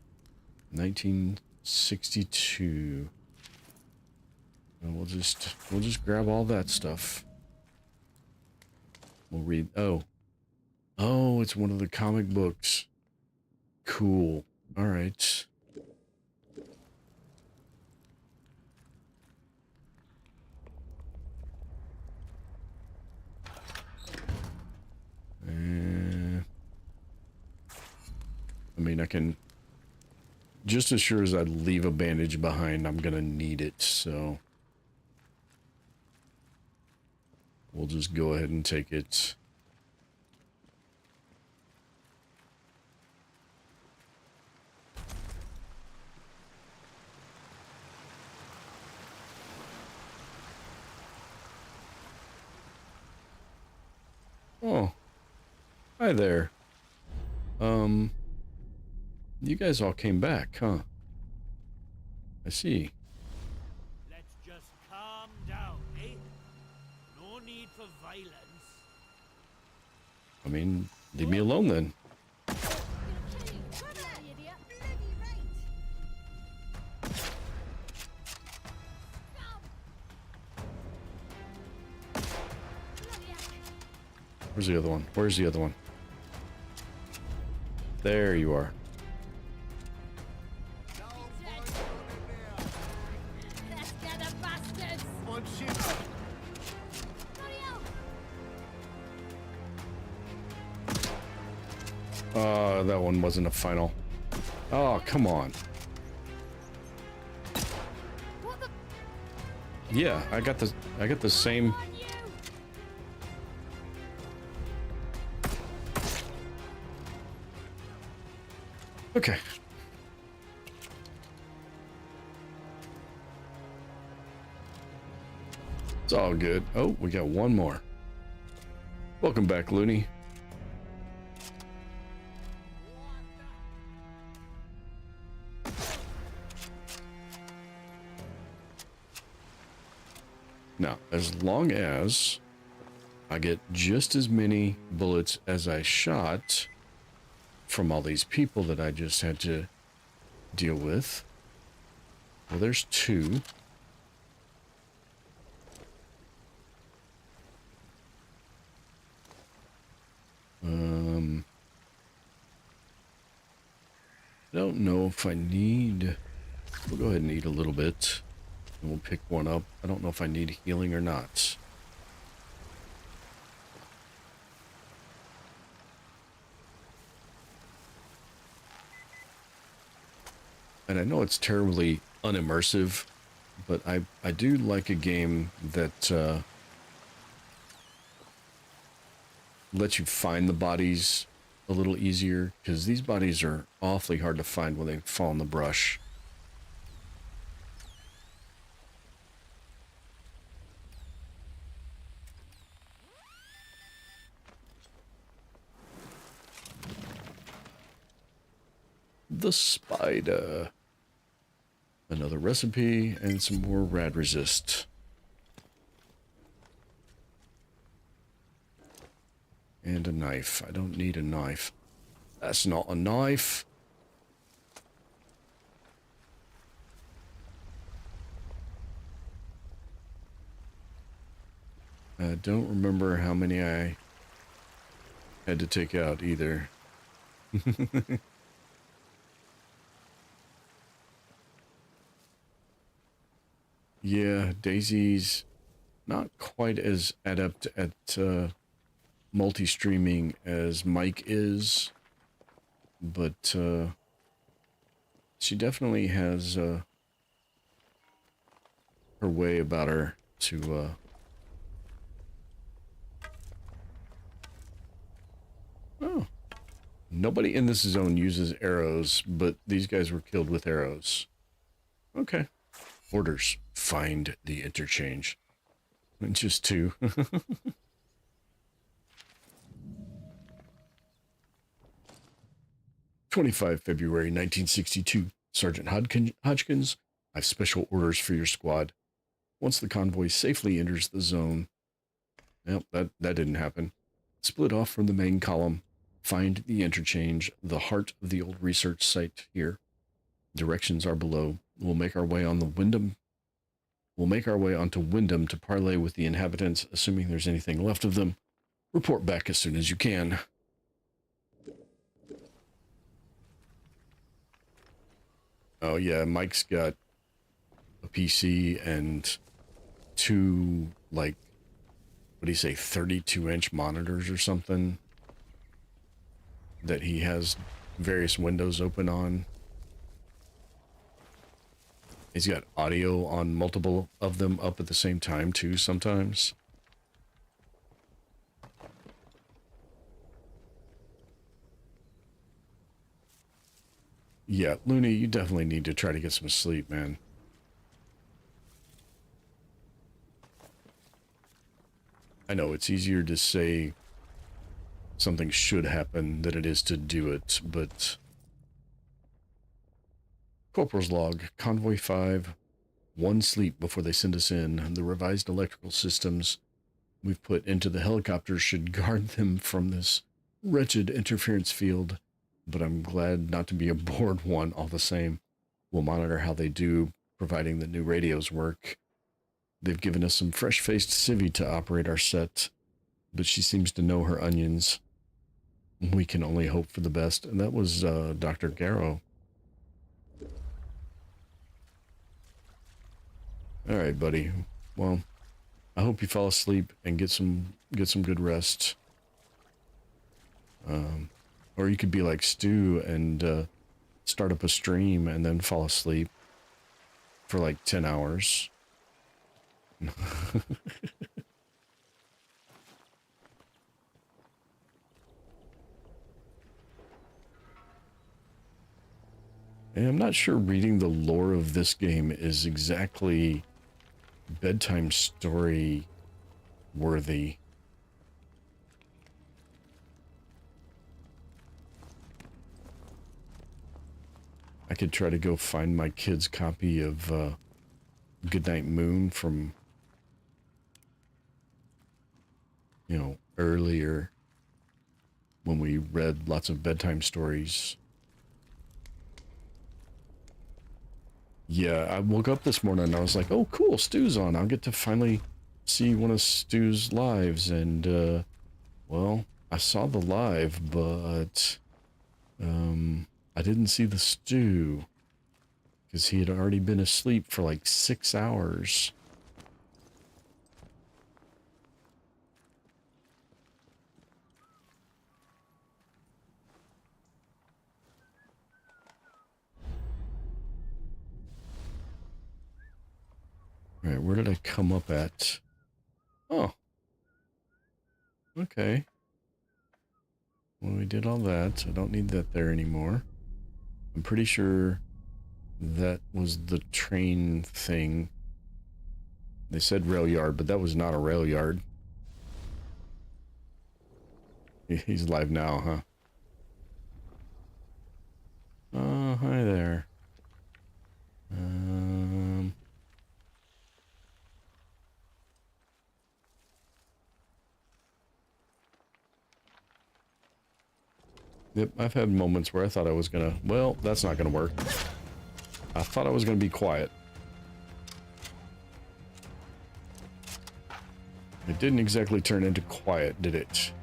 1962. And we'll just grab all that stuff. We'll read. Oh, it's one of the comic books. Cool. All right. I mean, I can, just as sure as I leave a bandage behind, I'm gonna need it, so we'll just go ahead and take it. Oh, hi there. You guys all came back, huh? I see. Let's just calm down, eh? No need for violence. I mean, leave me alone then. Where's the other one? Where's the other one? There you are. That one wasn't a final. Oh, come on. Yeah, I got the same. Okay. It's all good. Oh, we got one more. Welcome back, Looney. Now, as long as I get just as many bullets as I shot from all these people that I just had to deal with. Well, there's 2. I don't know if I need... We'll go ahead and eat a little bit. And we'll pick one up. I don't know if I need healing or not. And I know it's terribly unimmersive, but I do like a game that lets you find the bodies a little easier, because these bodies are awfully hard to find when they fall in the brush. the spider. Another recipe and some more rad resist. And a knife. I don't need a knife. That's not a knife. I don't remember how many I had to take out either. Yeah, Daisy's not quite as adept at multi-streaming as Mike is, but she definitely has her way about her to oh, nobody in this zone uses arrows, but these guys were killed with arrows. Okay. Orders. Find the interchange. Just 2. 25 February 1962. Sergeant Hodgkins, I have special orders for your squad. Once the convoy safely enters the zone... Well, that didn't happen. Split off from the main column. Find the interchange, the heart of the old research site here. Directions are below. We'll make our way onto Wyndham to parley with the inhabitants, assuming there's anything left of them. Report back as soon as you can. Oh yeah, Mike's got a PC and 2, like, what do you say, 32-inch monitors or something that he has various windows open on. He's got audio on multiple of them up at the same time, too, sometimes. Yeah, Looney, you definitely need to try to get some sleep, man. I know, it's easier to say something should happen than it is to do it, but... Corporal's log, Convoy 5, 1 sleep before they send us in. The revised electrical systems we've put into the helicopters should guard them from this wretched interference field, but I'm glad not to be aboard one all the same. We'll monitor how they do, providing the new radios work. They've given us some fresh-faced civvy to operate our set, but she seems to know her onions. We can only hope for the best. And that was Dr. Garrow. All right, buddy. Well, I hope you fall asleep and get some good rest. Or you could be like Stu and start up a stream and then fall asleep for like 10 hours. And I'm not sure reading the lore of this game is exactly bedtime story worthy. I could try to go find my kid's copy of Goodnight Moon from, you know, earlier when we read lots of bedtime stories. Yeah, I woke up this morning and I was like, oh, cool, Stu's on. I'll get to finally see one of Stu's lives. And, well, I saw the live, but I didn't see the Stu because he had already been asleep for like 6 hours. All right, where did I come up at? Oh. Okay. Well, we did all that. I don't need that there anymore. I'm pretty sure that was the train thing. They said rail yard, but that was not a rail yard. He's live now, huh? Yep, I've had moments where I thought I was gonna, well, that's not gonna work. I thought I was gonna be quiet. It didn't exactly turn into quiet, did it?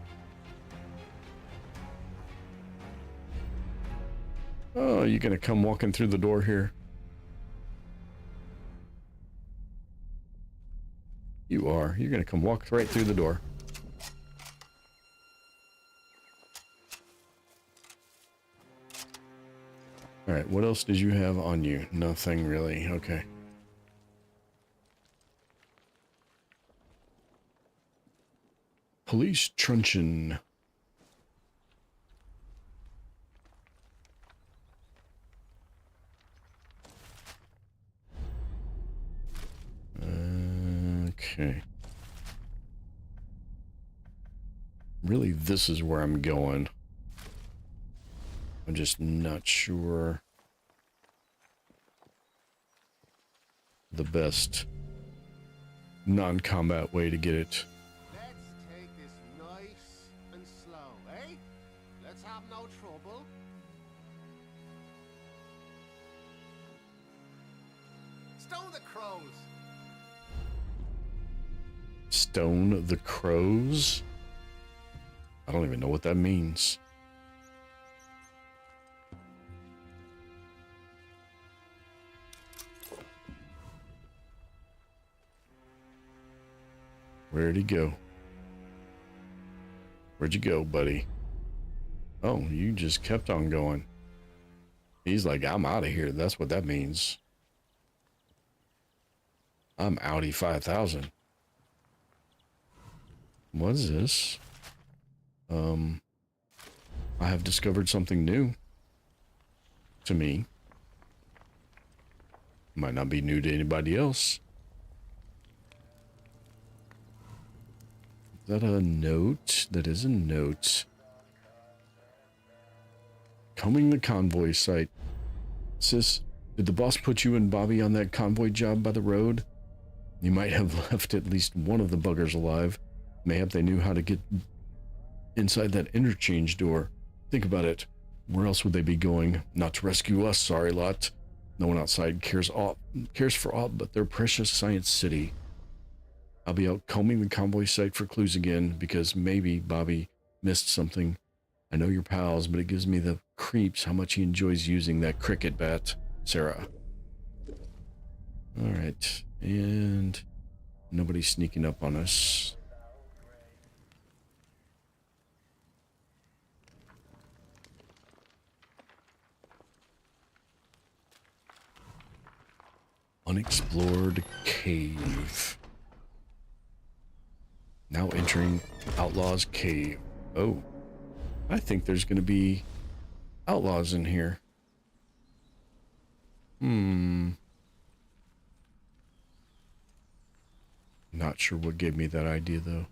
Oh, you gonna come walking through the door here? You are. You're gonna come walk right through the door. Alright, what else did you have on you? Nothing really. Okay. Police truncheon. Okay. Really, this is where I'm going. I'm just not sure the best non-combat way to get it. Let's take this nice and slow, eh? Let's have no trouble. Stone the crows. Stone the crows? I don't even know what that means. Where'd he go? Where'd you go, buddy? Oh, you just kept on going. He's like, I'm out of here. That's what that means. I'm Audi 5000. What is this? I have discovered something new to me. Might not be new to anybody else. Is that a note? That is a note. Combing the convoy site. Sis, did the boss put you and Bobby on that convoy job by the road? You might have left at least one of the buggers alive. Mayhap they knew how to get inside that interchange door. Think about it. Where else would they be going? Not to rescue us, sorry lot. No one outside cares for aught but their precious Science City. I'll be out combing the convoy site for clues again, because maybe Bobby missed something. I know you're pals, but it gives me the creeps how much he enjoys using that cricket bat. Sarah. Alright, and nobody's sneaking up on us. Unexplored cave. Now entering Outlaw's Cave. Oh, I think there's going to be outlaws in here. Not sure what gave me that idea, though.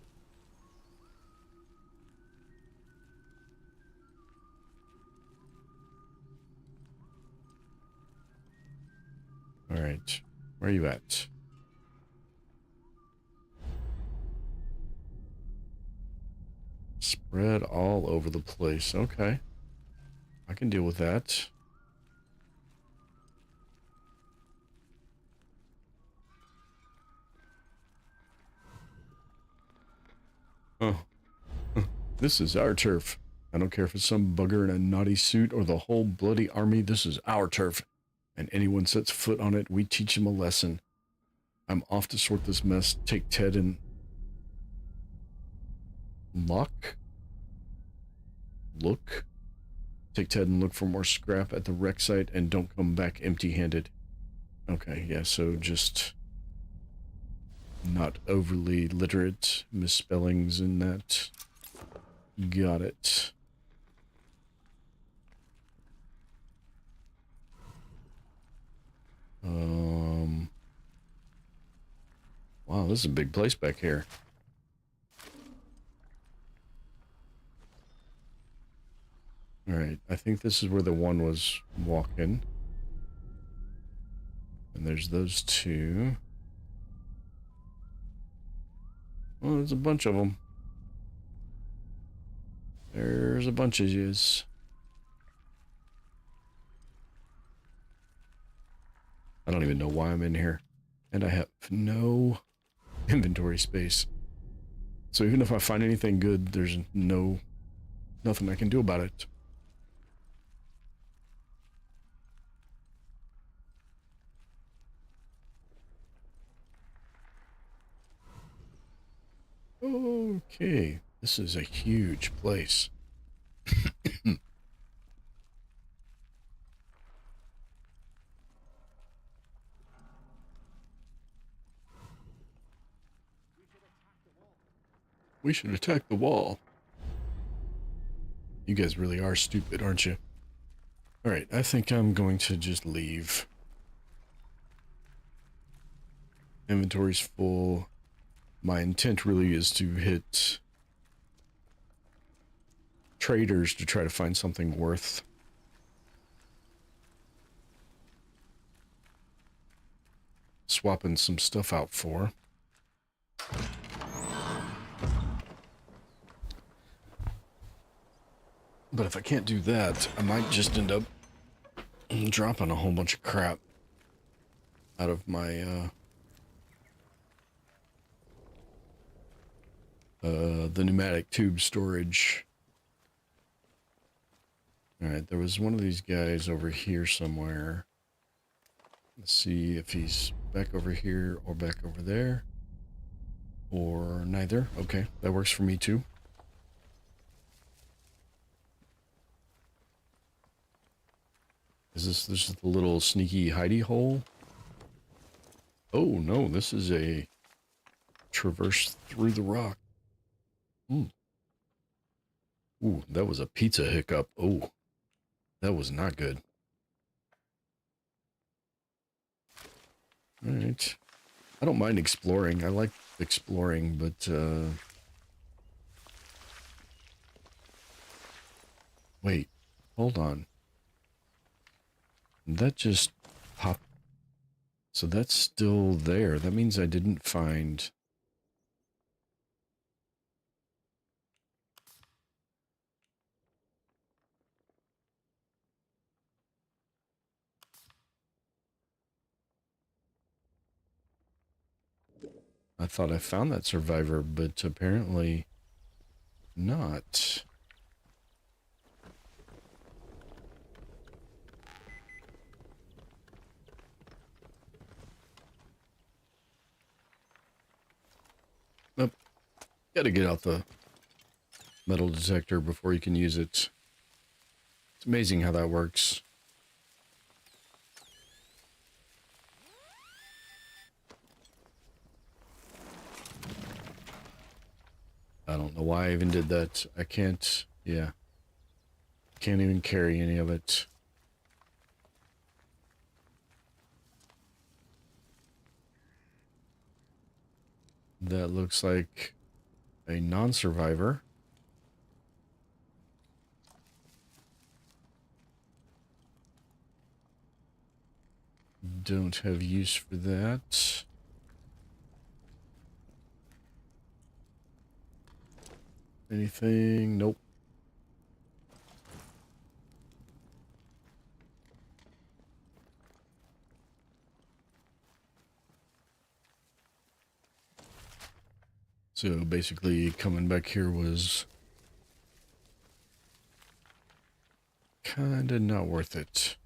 All right, where are you at? Spread all over the place. Okay. I can deal with that. Oh. This is our turf. I don't care if it's some bugger in a naughty suit or the whole bloody army. This is our turf. And anyone sets foot on it, we teach him a lesson. I'm off to sort this mess. Take Ted and... Look. Take Ted and look for more scrap at the wreck site and don't come back empty-handed. Okay, yeah, so just not overly literate misspellings in that. Got it. Wow, this is a big place back here. Alright, I think this is where the one was walking. And there's those two. Oh, there's a bunch of them. There's a bunch of yous. I don't even know why I'm in here. And I have no inventory space. So even if I find anything good, there's nothing I can do about it. Okay, this is a huge place. We should attack the wall. You guys really are stupid, aren't you? Alright, I think I'm going to just leave. Inventory's full. My intent really is to hit traders to try to find something worth swapping some stuff out for. But if I can't do that, I might just end up dropping a whole bunch of crap out of my the pneumatic tube storage. Alright, there was one of these guys over here somewhere. Let's see if he's back over here or back over there. Or neither. Okay, that works for me too. This is the little sneaky hidey hole? Oh no, this is a traverse through the rock. Ooh, that was a pizza hiccup. Oh, that was not good. Alright. I don't mind exploring. I like exploring, but wait, hold on. That just popped. So that's still there. That means I didn't find... I thought I found that survivor, but apparently not. Nope. Gotta get out the metal detector before you can use it. It's amazing how that works. I don't know why I even did that. I can't, yeah. Can't even carry any of it. That looks like a non-survivor. Don't have use for that. Anything? Nope. So basically coming back here was kinda not worth it.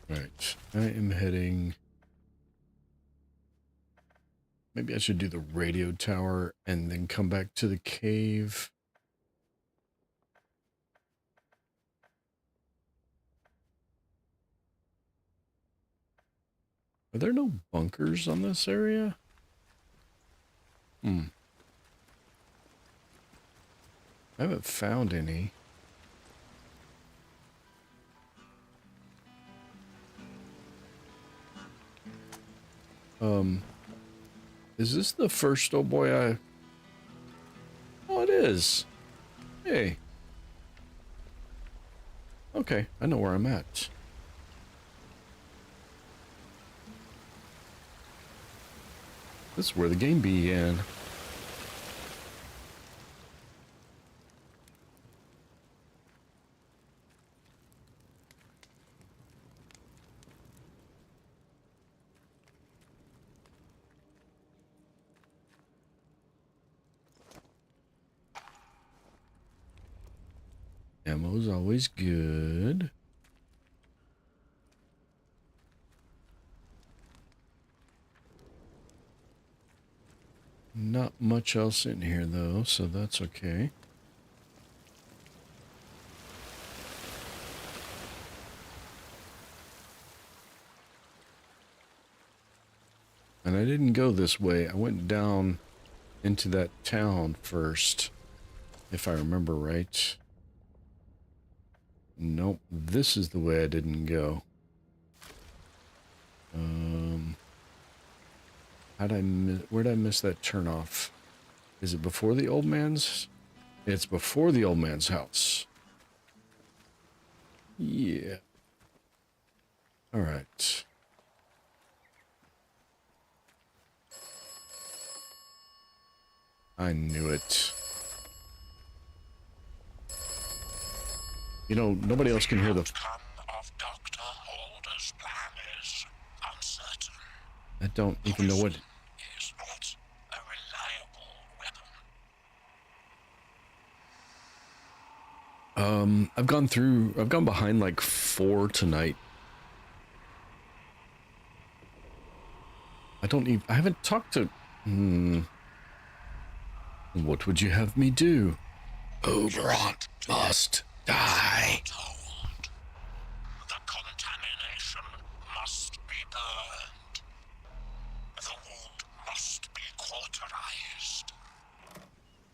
Right, I am heading... Maybe I should do the radio tower and then come back to the cave. Are there no bunkers on this area? I haven't found any. Is this the first oh boy I... Oh, it is. Hey. Okay, I know where I'm at. This is where the game began. Ammo's always good. Not much else in here though, so that's okay. And I didn't go this way. I went down into that town first, if I remember right. Nope, this is the way I didn't go. Where'd I miss that turnoff? Is it before the old man's? It's before the old man's house. Yeah. All right. I knew it. You know, nobody else can hear the... I don't even know what... I've gone behind like 4 tonight. I haven't talked to... What would you have me do? Oberon must die. The contamination must be burned. The wound must be cauterized.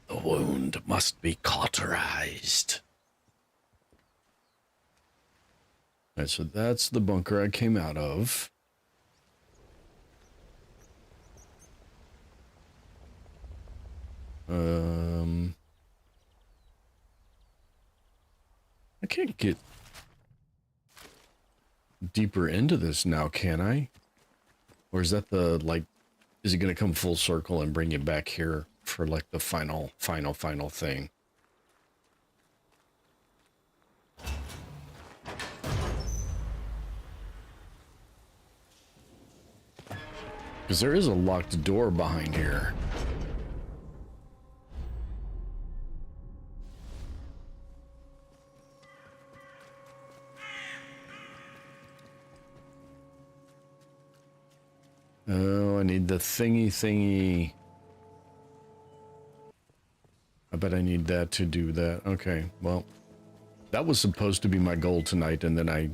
The wound must be cauterized. Alright, so that's the bunker I came out of. I can't get deeper into this now, can I? Or is that the, like, is it going to come full circle and bring you back here for, like, the final thing? Because there is a locked door behind here. Oh, I need the thingy. I bet I need that to do that. Okay, well, that was supposed to be my goal tonight, and then I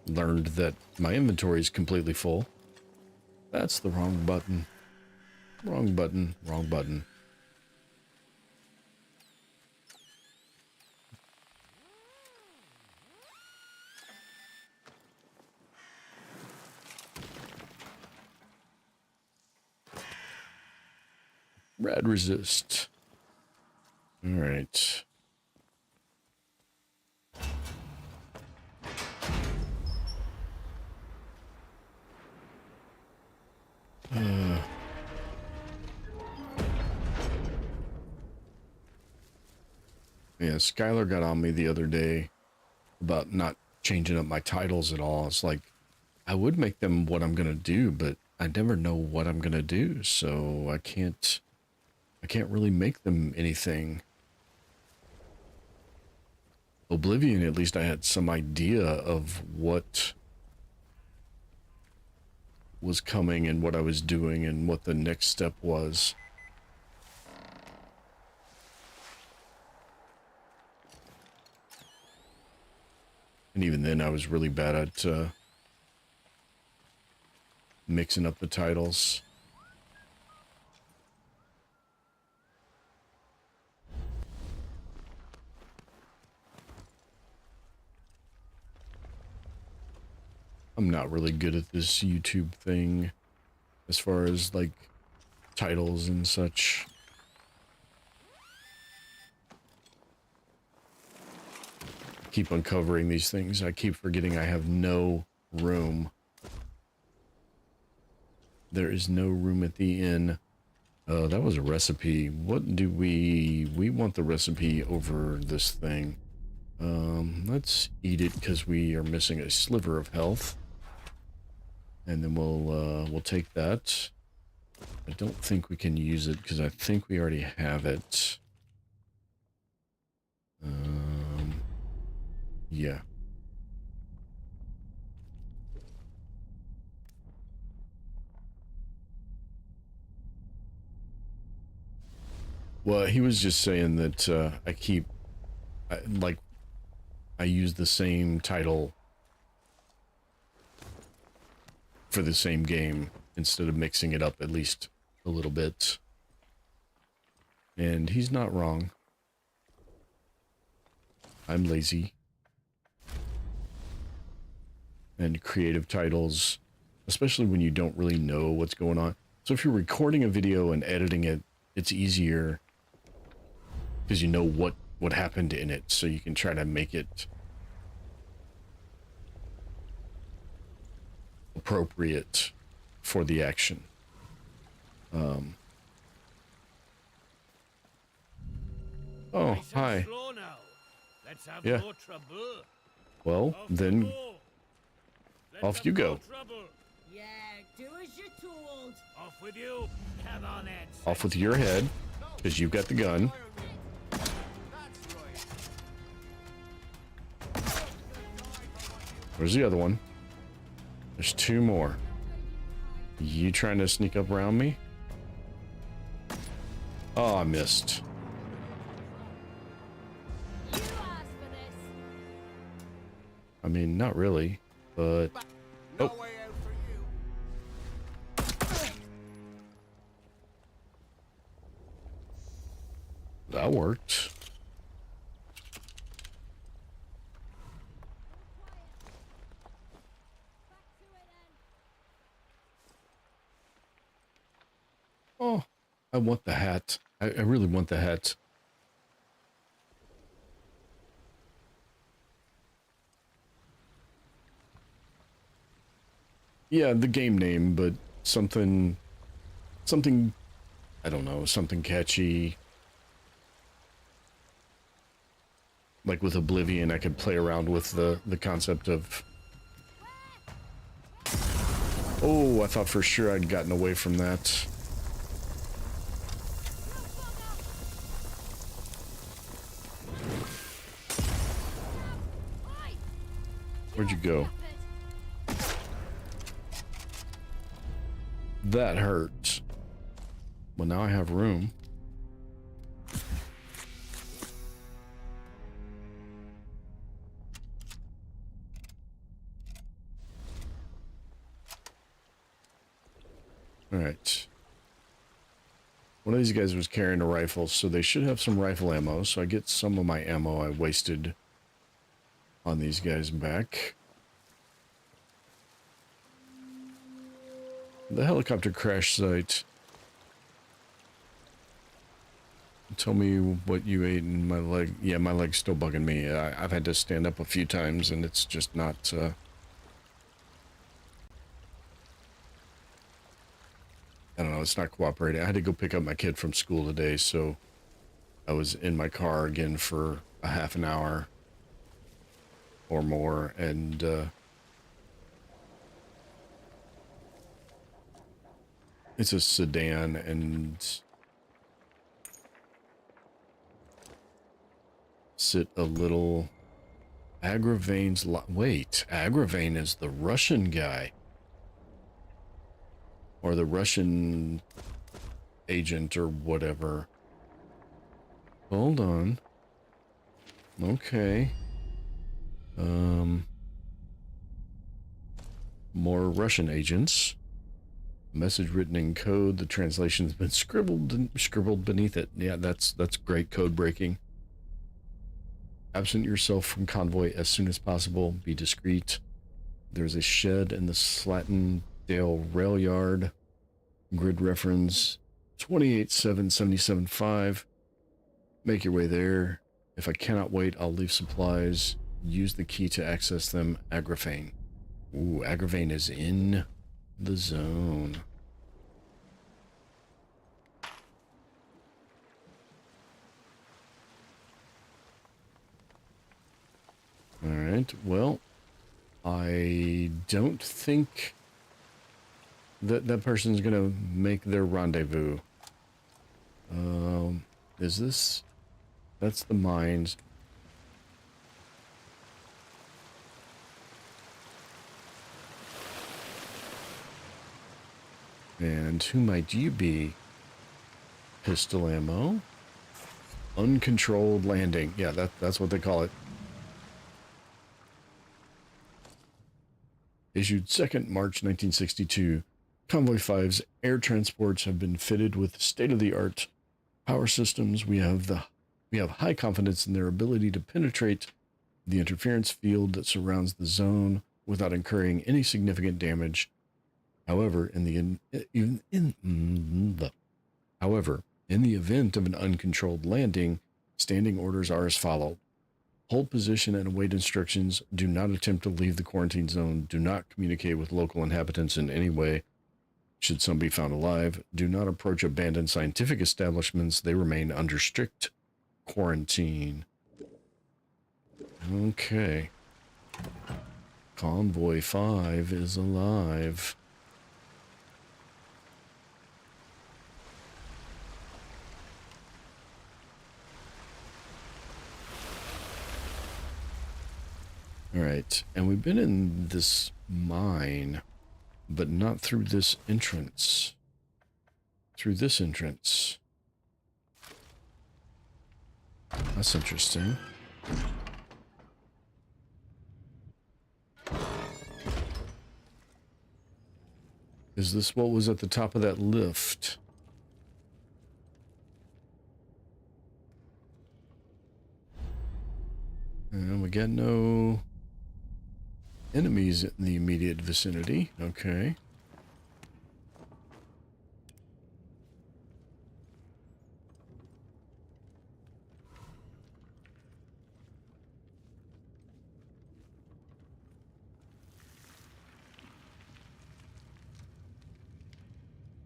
learned that my inventory is completely full. That's the wrong button. Wrong button. Wrong button. Rad resist. All right. Yeah, Skylar got on me the other day about not changing up my titles at all. It's like, I would make them what I'm going to do, but I never know what I'm going to do, so I can't really make them anything. Oblivion, at least I had some idea of what was coming and what I was doing and what the next step was. And even then I was really bad at mixing up the titles. I'm not really good at this YouTube thing as far as like titles and such. Keep uncovering these things. I keep forgetting I have no room. There is no room at the inn That was a recipe. What do we want the recipe over this thing. Let's eat it because we are missing a sliver of health. And then we'll take that. I don't think we can use it because I think we already have it. Yeah. Well, he was just saying that I use the same title for the same game instead of mixing it up at least a little bit. And he's not wrong. I'm lazy. And creative titles, especially when you don't really know what's going on. So if you're recording a video and editing it, it's easier because you know what happened in it, so you can try to make it appropriate for the action. Oh, hi. Yeah. Well, then off you go. Yeah, do as you're told. Off with you. Come on, Ed. Off with your head, because you've got the gun. Where's the other one? There's two more. You trying to sneak up around me? Oh, I missed. You asked for this. I mean, not really, but... No Oh, way out for you. that worked. Oh, I want the hat. I really want the hat. Yeah, the game name, but something, I don't know, something catchy. Like with Oblivion, I could play around with the concept of... Oh, I thought for sure I'd gotten away from that. Where'd you go? That hurts. Well, now I have room. All right. One of these guys was carrying a rifle, so they should have some rifle ammo. So I get some of my ammo I wasted on these guys back. The helicopter crash site. Tell me what you ate in my leg. Yeah, my leg's still bugging me. I've had to stand up a few times, and it's just not... I don't know, it's not cooperating. I had to go pick up my kid from school today, so I was in my car again for a half an hour or more, and it's a sedan, and sit a little... Agravain's... Wait, Agravain is the Russian guy. Or the Russian agent or whatever. Hold on. Okay. More Russian agents. Message written in code. The translation's been scribbled beneath it. Yeah, that's great code breaking. Absent yourself from convoy as soon as possible. Be discreet. There's a shed in the Slattendale rail yard. Grid reference 287775. Make your way there. If I cannot wait, I'll leave supplies. Use the key to access them. Agravain. Ooh, Agravain is in the zone. brilliant. Well, I don't think that that person's gonna make their rendezvous. Is this? That's the mines. And who might you be? Pistol ammo. Uncontrolled landing. Yeah, that's what they call it. Issued 2nd March 1962. Convoy 5's air transports have been fitted with state-of-the-art power systems. We have high confidence in their ability to penetrate the interference field that surrounds the zone without incurring any significant damage. However, in the event of an uncontrolled landing, standing orders are as follows. Hold position and await instructions. Do not attempt to leave the quarantine zone. Do not communicate with local inhabitants in any way. Should some be found alive, do not approach abandoned scientific establishments. They remain under strict quarantine. Okay. Convoy 5 is alive. All right, and we've been in this mine, but not through this entrance. Through this entrance. That's interesting. Is this what was at the top of that lift? And we got no enemies in the immediate vicinity. Okay.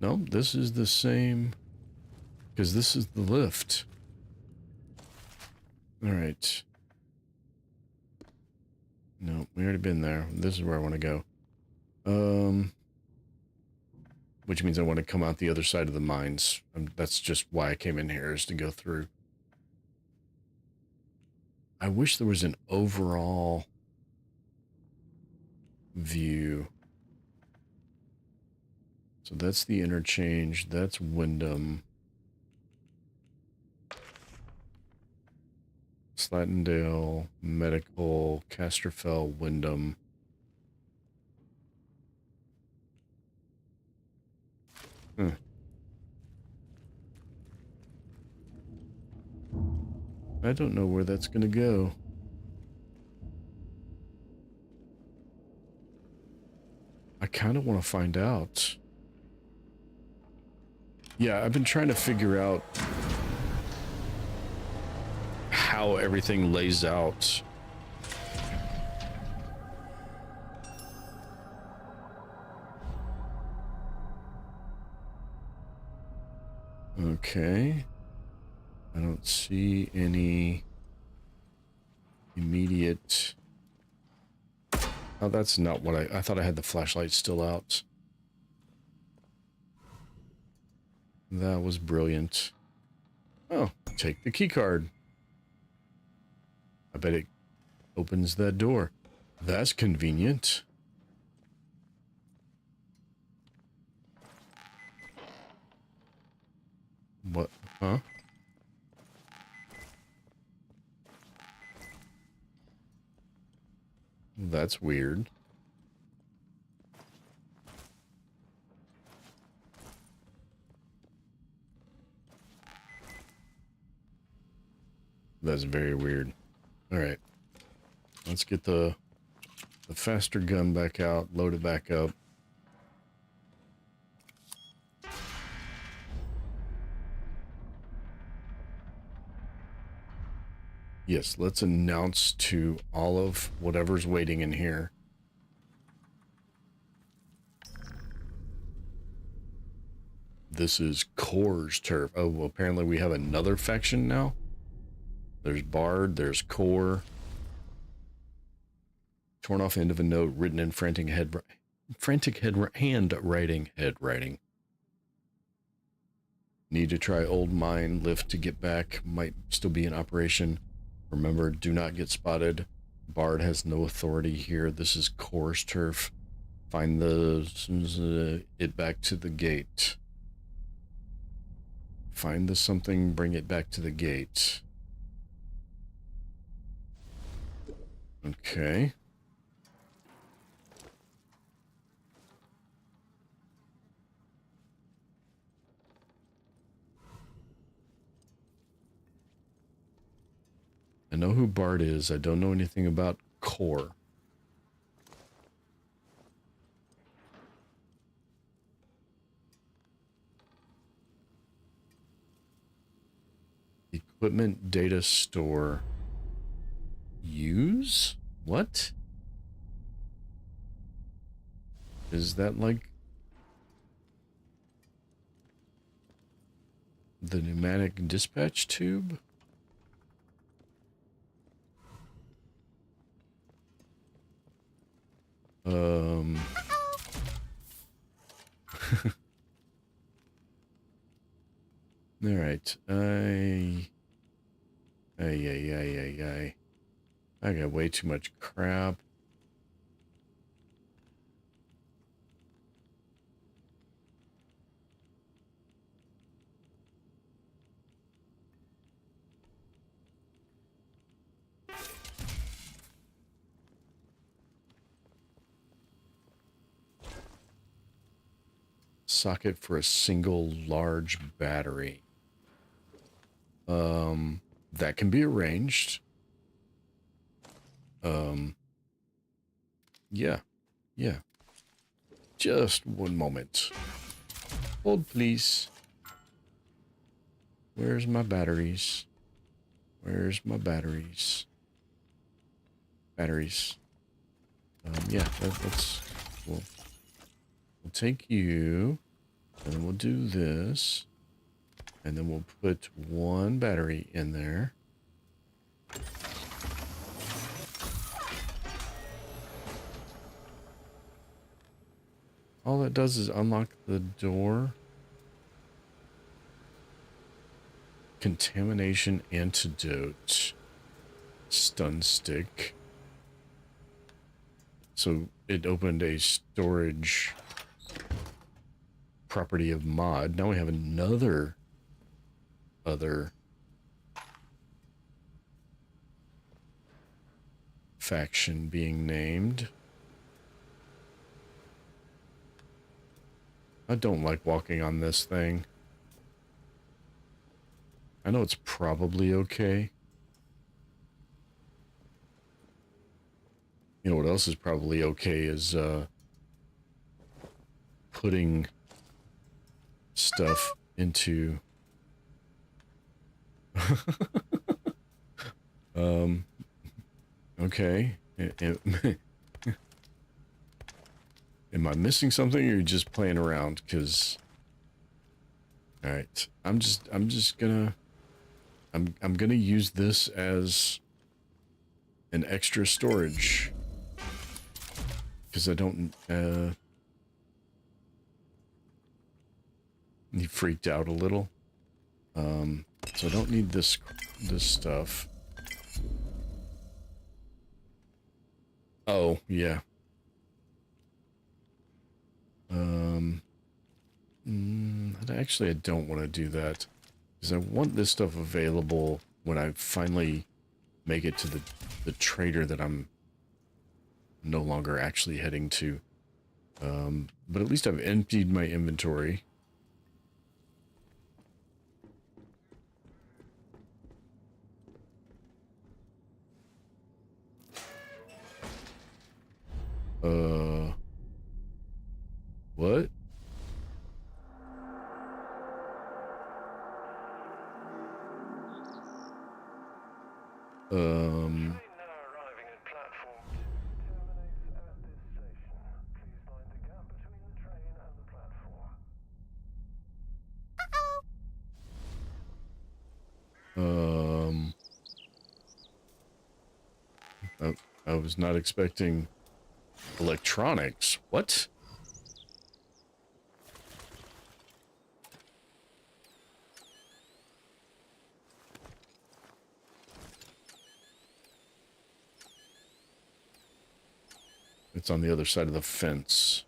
No, this is the same, because this is the lift. All right. No, we already been there. This is where I want to go. Which means I want to come out the other side of the mines. That's just why I came in here, is to go through. I wish there was an overall view. So that's the interchange. That's Wyndham. Slatendale, Medical, Casterfell, Wyndham. I don't know where that's going to go. I kind of want to find out. Yeah, I've been trying to figure out how everything lays out. Okay. I don't see any immediate... Oh, that's not what I thought I had the flashlight still out. That was brilliant. Oh, take the key card. I bet it opens that door. That's convenient. What? Huh? That's weird. That's very weird. All right. Let's get the faster gun back out, load it back up. Yes, let's announce to all of whatever's waiting in here. This is Core's turf. Oh, well, apparently we have another faction now. There's Bard, there's Core. Torn off end of a note written in frantic handwriting. Need to try old mine lift to get back. Might still be in operation. Remember, do not get spotted. Bard has no authority here. This is coarse turf. Find it back to the gate. Find the something, bring it back to the gate. Okay. I know who Bart is. I don't know anything about core. Equipment data store. Use? What? Is that like the pneumatic dispatch tube? All right. I got way too much crap. Socket for a single large battery. That can be arranged. Yeah. Just one moment. Hold, please. Where's my batteries? Where's my batteries? Batteries. Yeah, that's cool. We'll take you, and then we'll do this, and then we'll put one battery in there. All it does is unlock the door. Contamination antidote. Stun stick. So it opened a storage property of mod. Now we have another other faction being named. I don't like walking on this thing. I know it's probably okay. You know what else is probably okay is putting stuff into okay. Am I missing something, or are you just playing around? Because all right, I'm gonna use this as an extra storage because I don't he freaked out a little. So I don't need this stuff. Oh yeah. Actually, I don't want to do that because I want this stuff available when I finally make it to the trader that I'm no longer actually heading to. But at least I've emptied my inventory. What? I was not expecting Electronics. What? It's on the other side of the fence.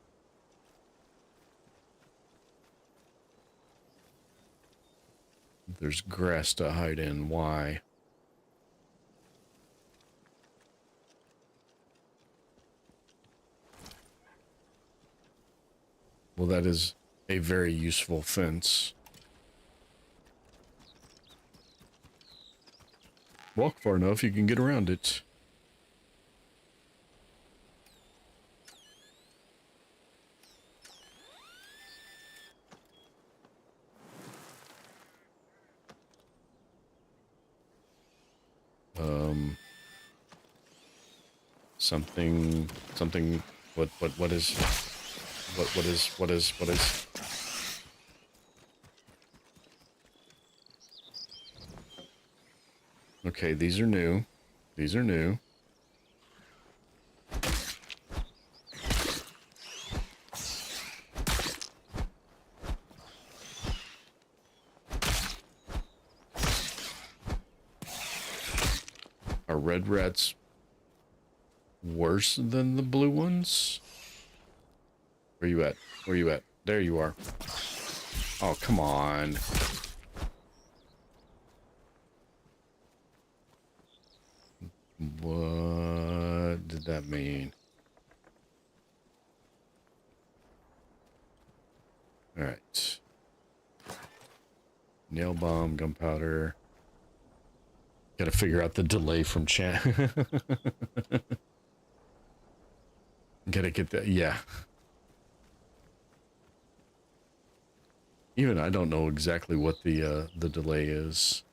There's grass to hide in. Why? Well, that is a very useful fence. Walk far enough, you can get around it. Something, what is? Okay, these are new. These are new. Are red rats worse than the blue ones? Where you at? Where you at? There you are. Oh, come on. What did that mean? All right. Nail bomb, gunpowder. Gotta figure out the delay from chat. Gotta get that. Yeah. Even I don't know exactly what the delay is.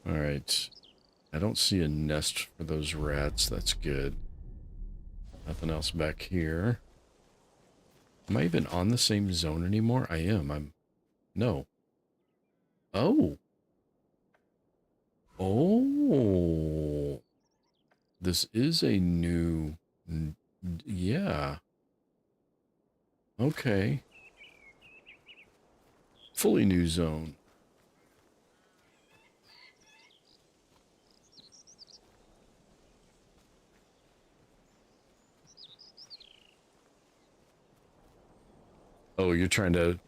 All right. I don't see a nest for those rats. That's good. Nothing else back here. Am I even on the same zone anymore? I am. No. Oh. Oh. This is a new... Yeah. Okay. Fully new zone. Oh, you're trying to...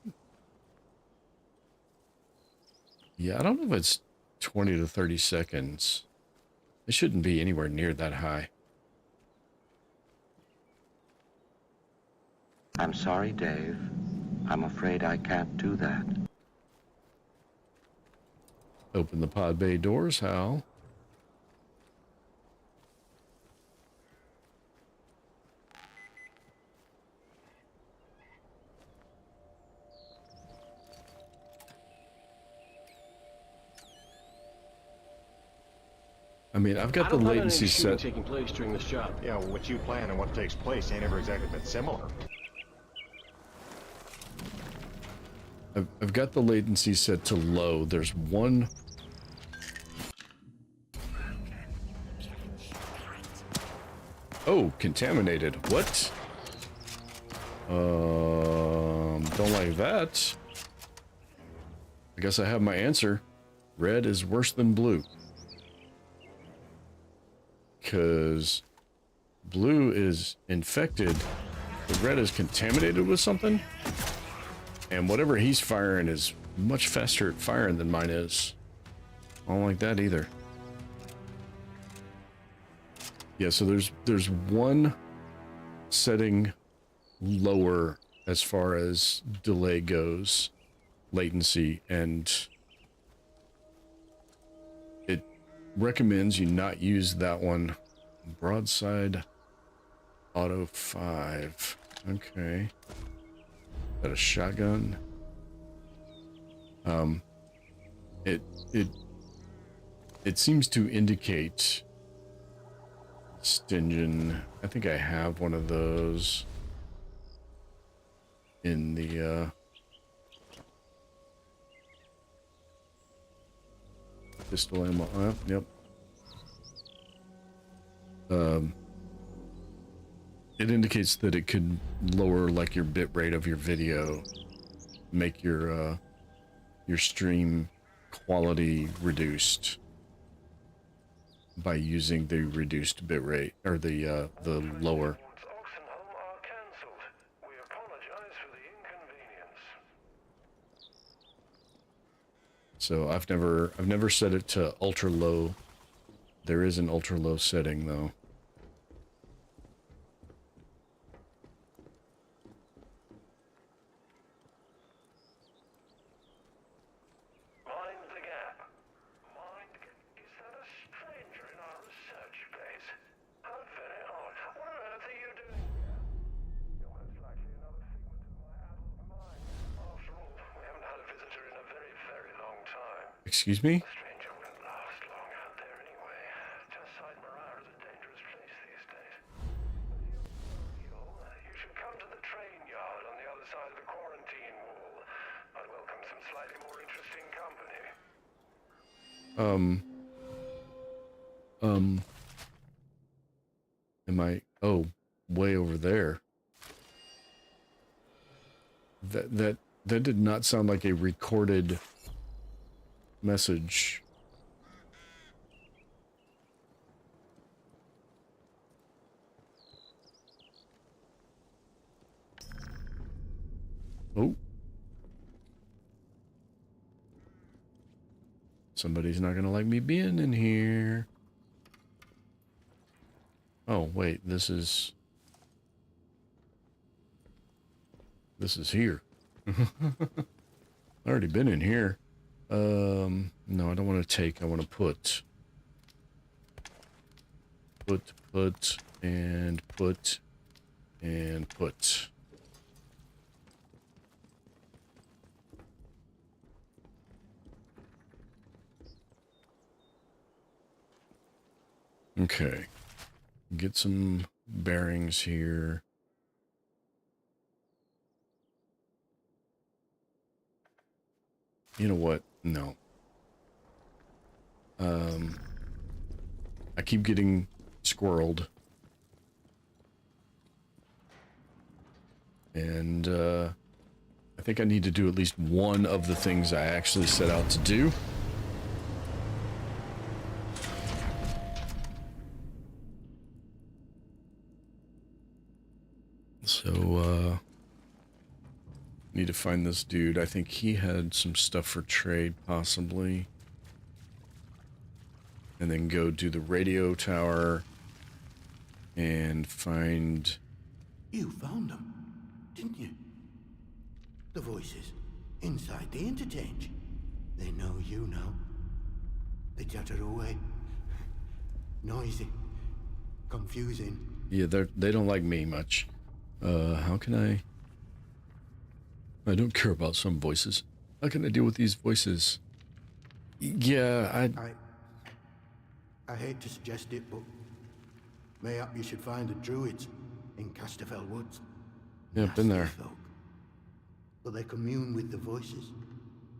Yeah, I don't know if it's 20 to 30 seconds. It shouldn't be anywhere near that high. I'm sorry, Dave. I'm afraid I can't do that. Open the pod bay doors, Hal. I mean, I've got the latency set. Taking place during this job. Yeah, well, what you plan and what takes place ain't ever exactly been similar. I've got the latency set to low. There's one. Oh, contaminated. What? Don't like that. I guess I have my answer. Red is worse than blue. Because blue is infected, the red is contaminated with something, and whatever he's firing is much faster at firing than mine is. I don't like that either. Yeah, so there's one setting lower as far as delay goes, latency, and it recommends you not use that one. Broadside auto 5. Okay. Got a shotgun. It seems to indicate Stygian. I think I have one of those in the Pistol ammo. Yep. It indicates that it could lower like your bit rate of your video, make your stream quality reduced by using the reduced bit rate or the lower. So I've never set it to ultra low. There is an ultra low setting though. Excuse me? Am I? Oh, way over there. That did not sound like a recorded message. Oh. Somebody's not gonna like me being in here. Oh, wait, this is here. I've already been in here. No, I don't want to take, I want to put, and put, and put. Okay. Get some bearings here. You know what? No. I keep getting squirreled. And, I think I need to do at least one of the things I actually set out to do. So, need to find this dude. I think he had some stuff for trade, possibly. And then go do the radio tower and find... You found them, didn't you? The voices inside the interchange. They know you now. They chatter away. Noisy. Confusing. Yeah, they don't like me much. How can I don't care about some voices. How can I deal with these voices? Yeah, I hate to suggest it, but mayhap you should find the druids in Casterfell Woods. Yeah, been there. Nasty folk. But they commune with the voices.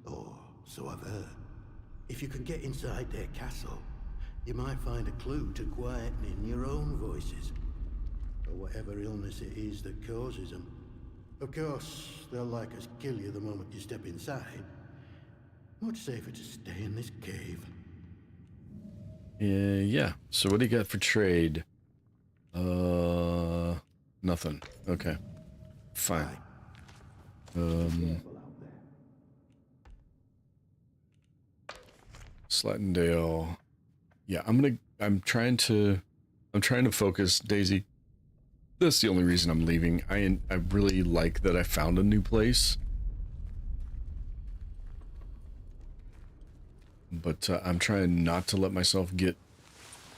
Or so I've heard. If you can get inside their castle, you might find a clue to quietening your own voices. Or whatever illness it is that causes them. Of course, they'll like us kill you the moment you step inside. Much safer to stay in this cave. Yeah. So what do you got for trade? Nothing. Okay. Fine. Slatendale. Yeah, I'm trying to focus, Daisy. That's the only reason I'm leaving. I really like that I found a new place. But I'm trying not to let myself get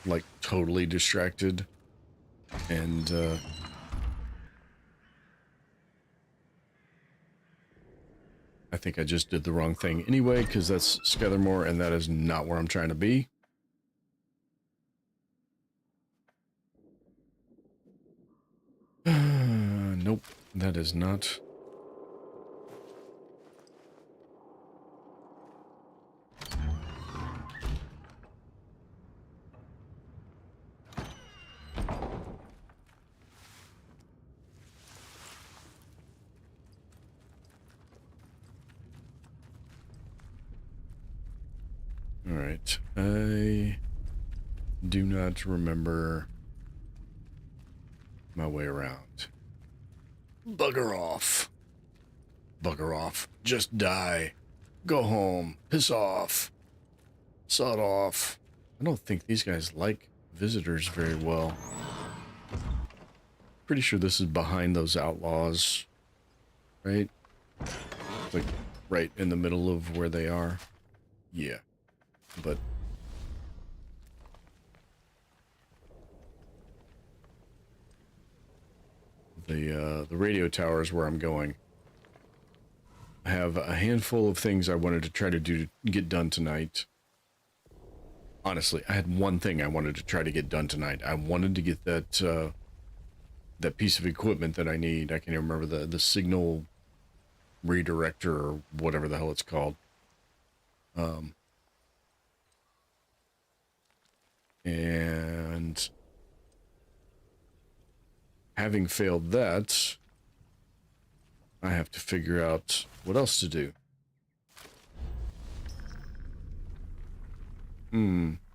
like totally distracted. And I think I just did the wrong thing anyway, because that's Scathermore and that is not where I'm trying to be. Nope, that is not. right. I do not remember my way around. Bugger off. Bugger off. Just die. Go home. Piss off. Sod off. I don't think these guys like visitors very well. Pretty sure this is behind those outlaws, right? Like right in the middle of where they are. Yeah, but the radio tower is where I'm going. I have a handful of things I wanted to try to get done tonight. Honestly, I had one thing I wanted to try to get done tonight. I wanted to get that that piece of equipment that I need. I can't even remember the signal redirector or whatever the hell it's called. And having failed that, I have to figure out what else to do.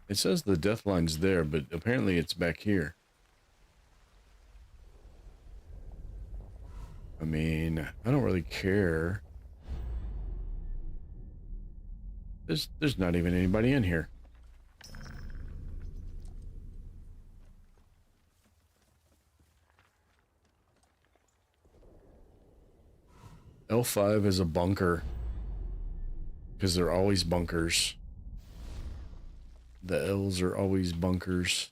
It says the death line's there, but apparently it's back here. I mean, I don't really care. There's not even anybody in here. L5 is a bunker. Because they're always bunkers. The L's are always bunkers.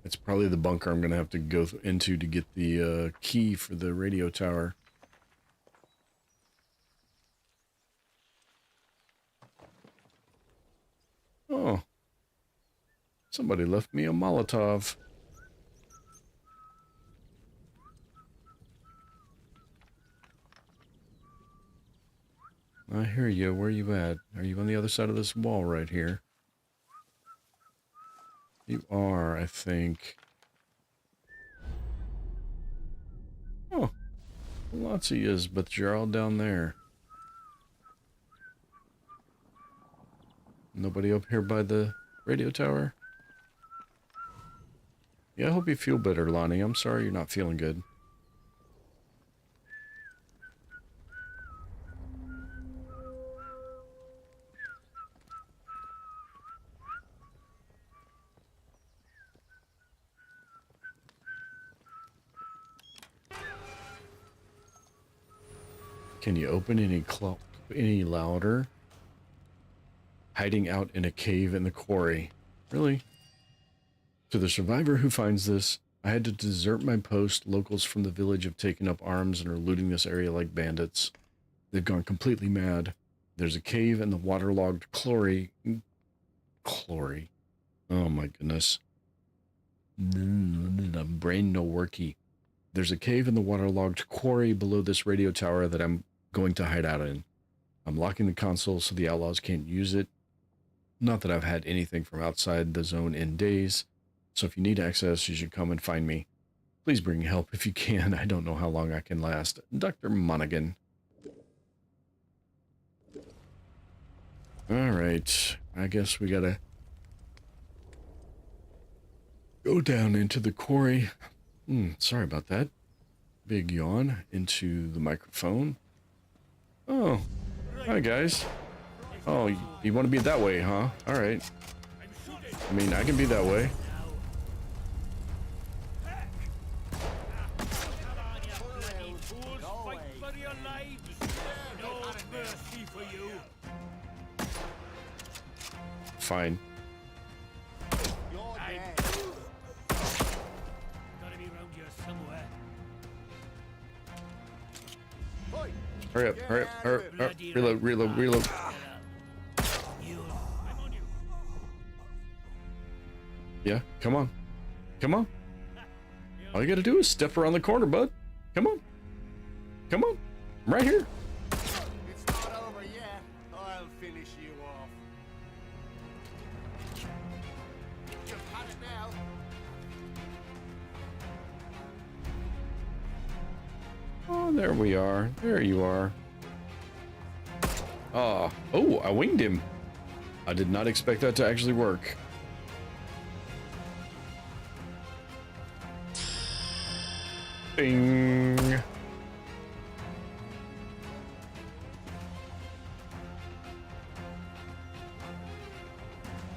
It's probably the bunker I'm going to have to go into to get the key for the radio tower. Oh. Somebody left me a Molotov. I hear you. Where are you at? Are you on the other side of this wall right here? You are, I think. Oh. Lots of yous, but you're all down there. Nobody up here by the radio tower? Yeah, I hope you feel better, Lonnie. I'm sorry you're not feeling good. Can you open any louder? Hiding out in a cave in the quarry. Really? To the survivor who finds this, I had to desert my post. Locals from the village have taken up arms and are looting this area like bandits. They've gone completely mad. There's a cave in the waterlogged quarry. Oh my goodness. Brain no worky. There's a cave in the waterlogged quarry below this radio tower that I'm going to hide out in. I'm locking the console so the outlaws can't use it. Not that I've had anything from outside the zone in days. So if you need access, you should come and find me. Please bring help if you can. I don't know how long I can last. Dr. Monaghan. Alright. I guess we gotta go down into the quarry. Sorry about that. Big yawn into the microphone. Oh. Hi, guys. Oh, you want to be that way, huh? Alright. I mean, I can be that way. Fine. Hurry up, hurry up, hurry up. Reload. Yeah, come on. All you gotta do is step around the corner, bud. Come on. I'm right here. It's not over yet. I'll finish you off. You've had it now. there we are. There you are. Oh, I winged him. I did not expect that to actually work. Bing.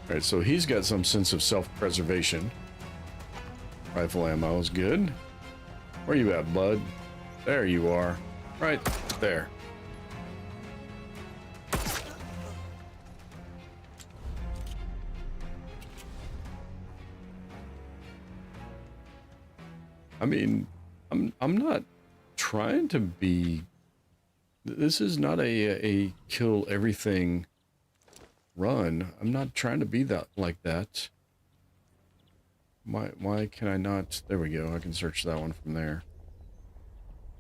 Alright, so he's got some sense of self-preservation. Rifle ammo is good. Where you at, bud? There you are. Right there. I mean, I'm not trying to be... This is not a kill everything run. I'm not trying to be that like that. Why can I not? There we go. I can search that one from there.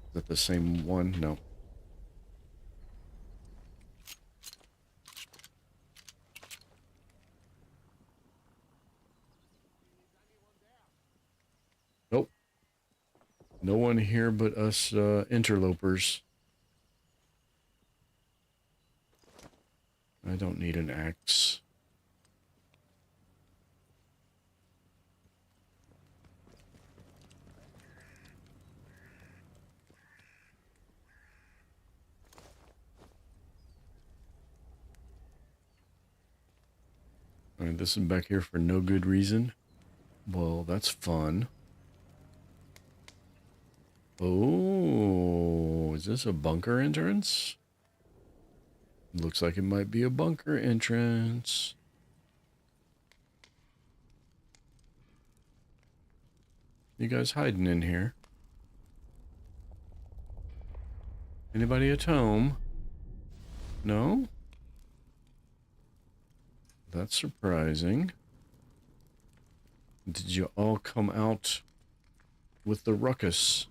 Is that the same one? No. Nope. No one here but us interlopers. I don't need an axe. Alright, this is back here for no good reason. Well, that's fun. Oh, is this a bunker entrance? Looks like it might be a bunker entrance. You guys hiding in here? Anybody at home? No? That's surprising. Did you all come out with the ruckus?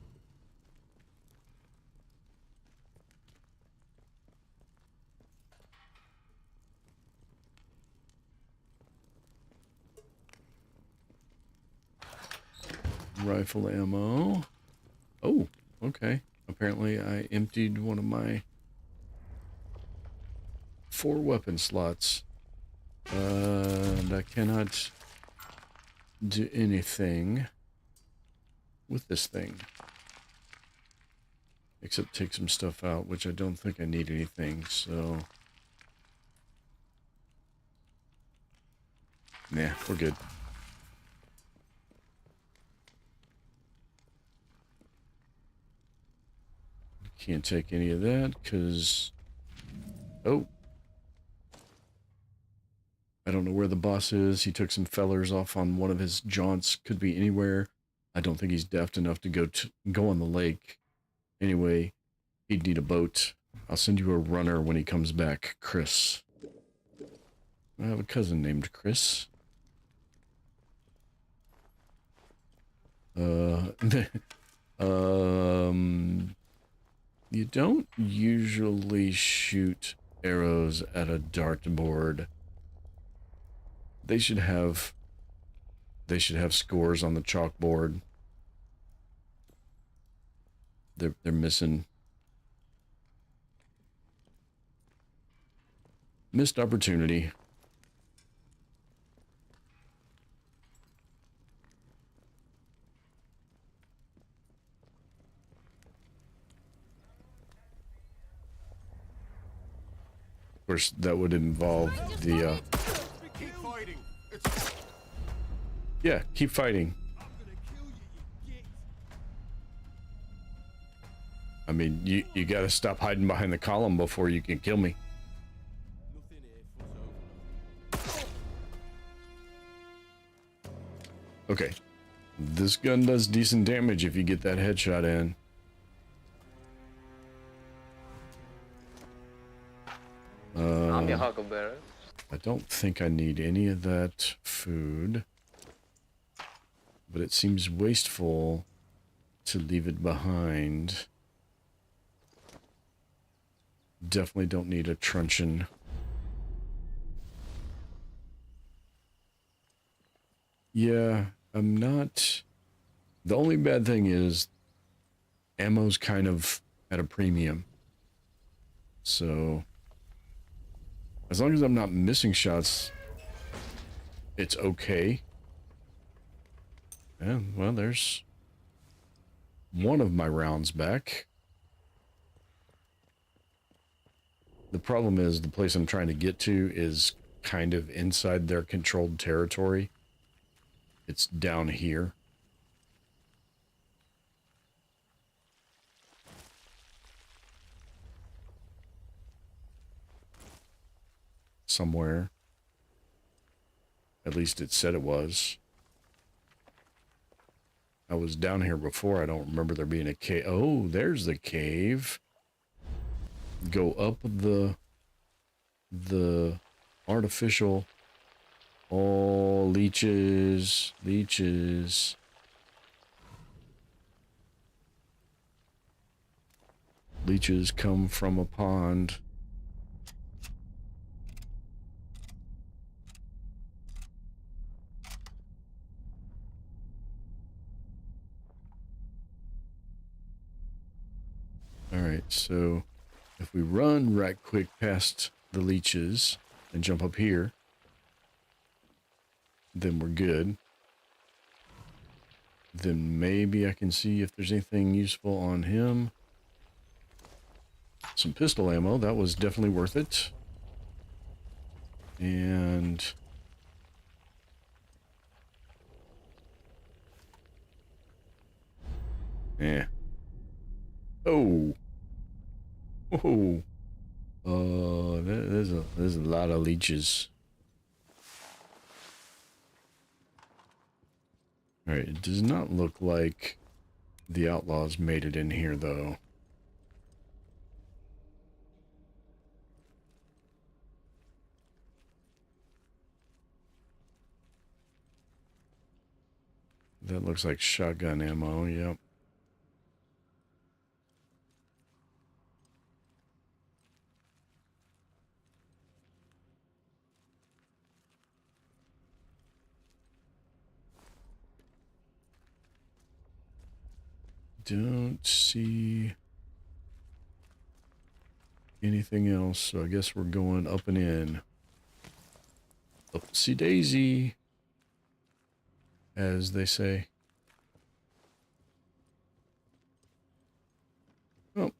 Rifle ammo. Oh, okay. Apparently I emptied one of my 4 weapon slots. And I cannot do anything with this thing. Except take some stuff out, which I don't think I need anything, so... Nah, we're good. Can't take any of that, because... Oh. I don't know where the boss is. He took some fellers off on one of his jaunts. Could be anywhere. I don't think he's daft enough to go on the lake. Anyway, he'd need a boat. I'll send you a runner when he comes back, Chris. I have a cousin named Chris. You don't usually shoot arrows at a dartboard. They should have scores on the chalkboard. They're missing. Missed opportunity. Of course, that would involve the, Keep fighting. Yeah, keep fighting. I mean, you gotta stop hiding behind the column before you can kill me. Okay. This gun does decent damage if you get that headshot in. I'm your huckleberry. I don't think I need any of that food, but it seems wasteful to leave it behind. Definitely don't need a truncheon. Yeah, I'm not... The only bad thing is ammo's kind of at a premium. So as long as I'm not missing shots, it's okay. And well, there's one of my rounds back. The problem is the place I'm trying to get to is kind of inside their controlled territory. It's down here. Somewhere. At least it said it was. I was down here before. I don't remember there being a cave. Oh, there's the cave. Go up the artificial. Oh, leeches. Leeches. Leeches come from a pond. Alright, so if we run right quick past the leeches and jump up here, then we're good. Then maybe I can see if there's anything useful on him. Some pistol ammo, that was definitely worth it. And yeah. Oh. Oh. There's a lot of leeches. All right, it does not look like the outlaws made it in here though. That looks like shotgun ammo, yep. Don't see anything else, so I guess we're going up and in. Upsy daisy, as they say. Oh,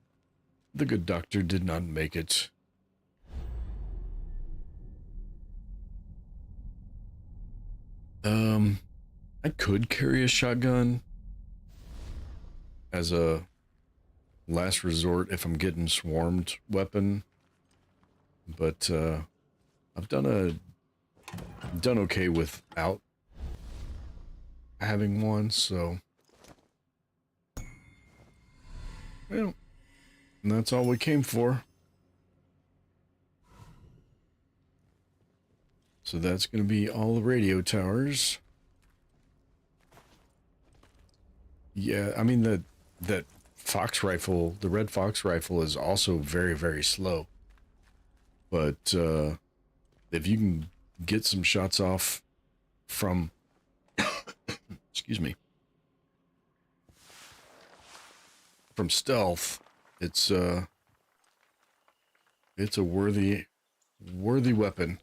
the good doctor did not make it. I could carry a shotgun as a last resort if I'm getting swarmed weapon, but I've done okay without having one, so well, and that's all we came for. So that's going to be all the radio towers. Yeah, I mean that fox rifle, the red fox rifle, is also very, very slow. But if you can get some shots off from, excuse me, from stealth, it's a worthy weapon.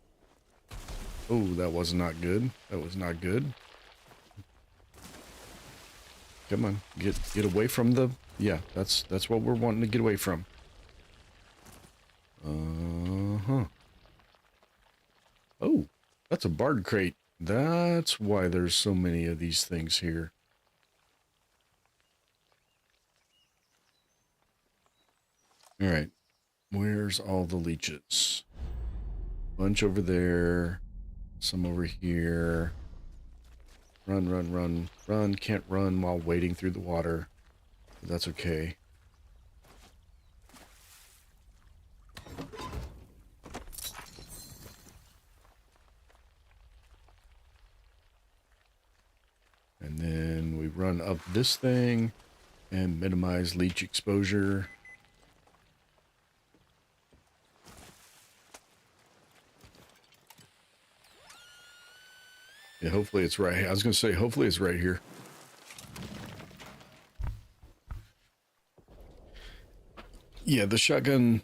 Oh, that was not good. That was not good. Come on, get away from the. Yeah, that's what we're wanting to get away from. Oh, that's a bard crate. That's why there's so many of these things here. All right, where's all the leeches? Bunch over there. Some over here. Run, run, run, run. Can't run while wading through the water. But that's okay. And then we run up this thing and minimize leech exposure. Yeah, hopefully it's right here. I was going to say, hopefully it's right here. Yeah, the shotgun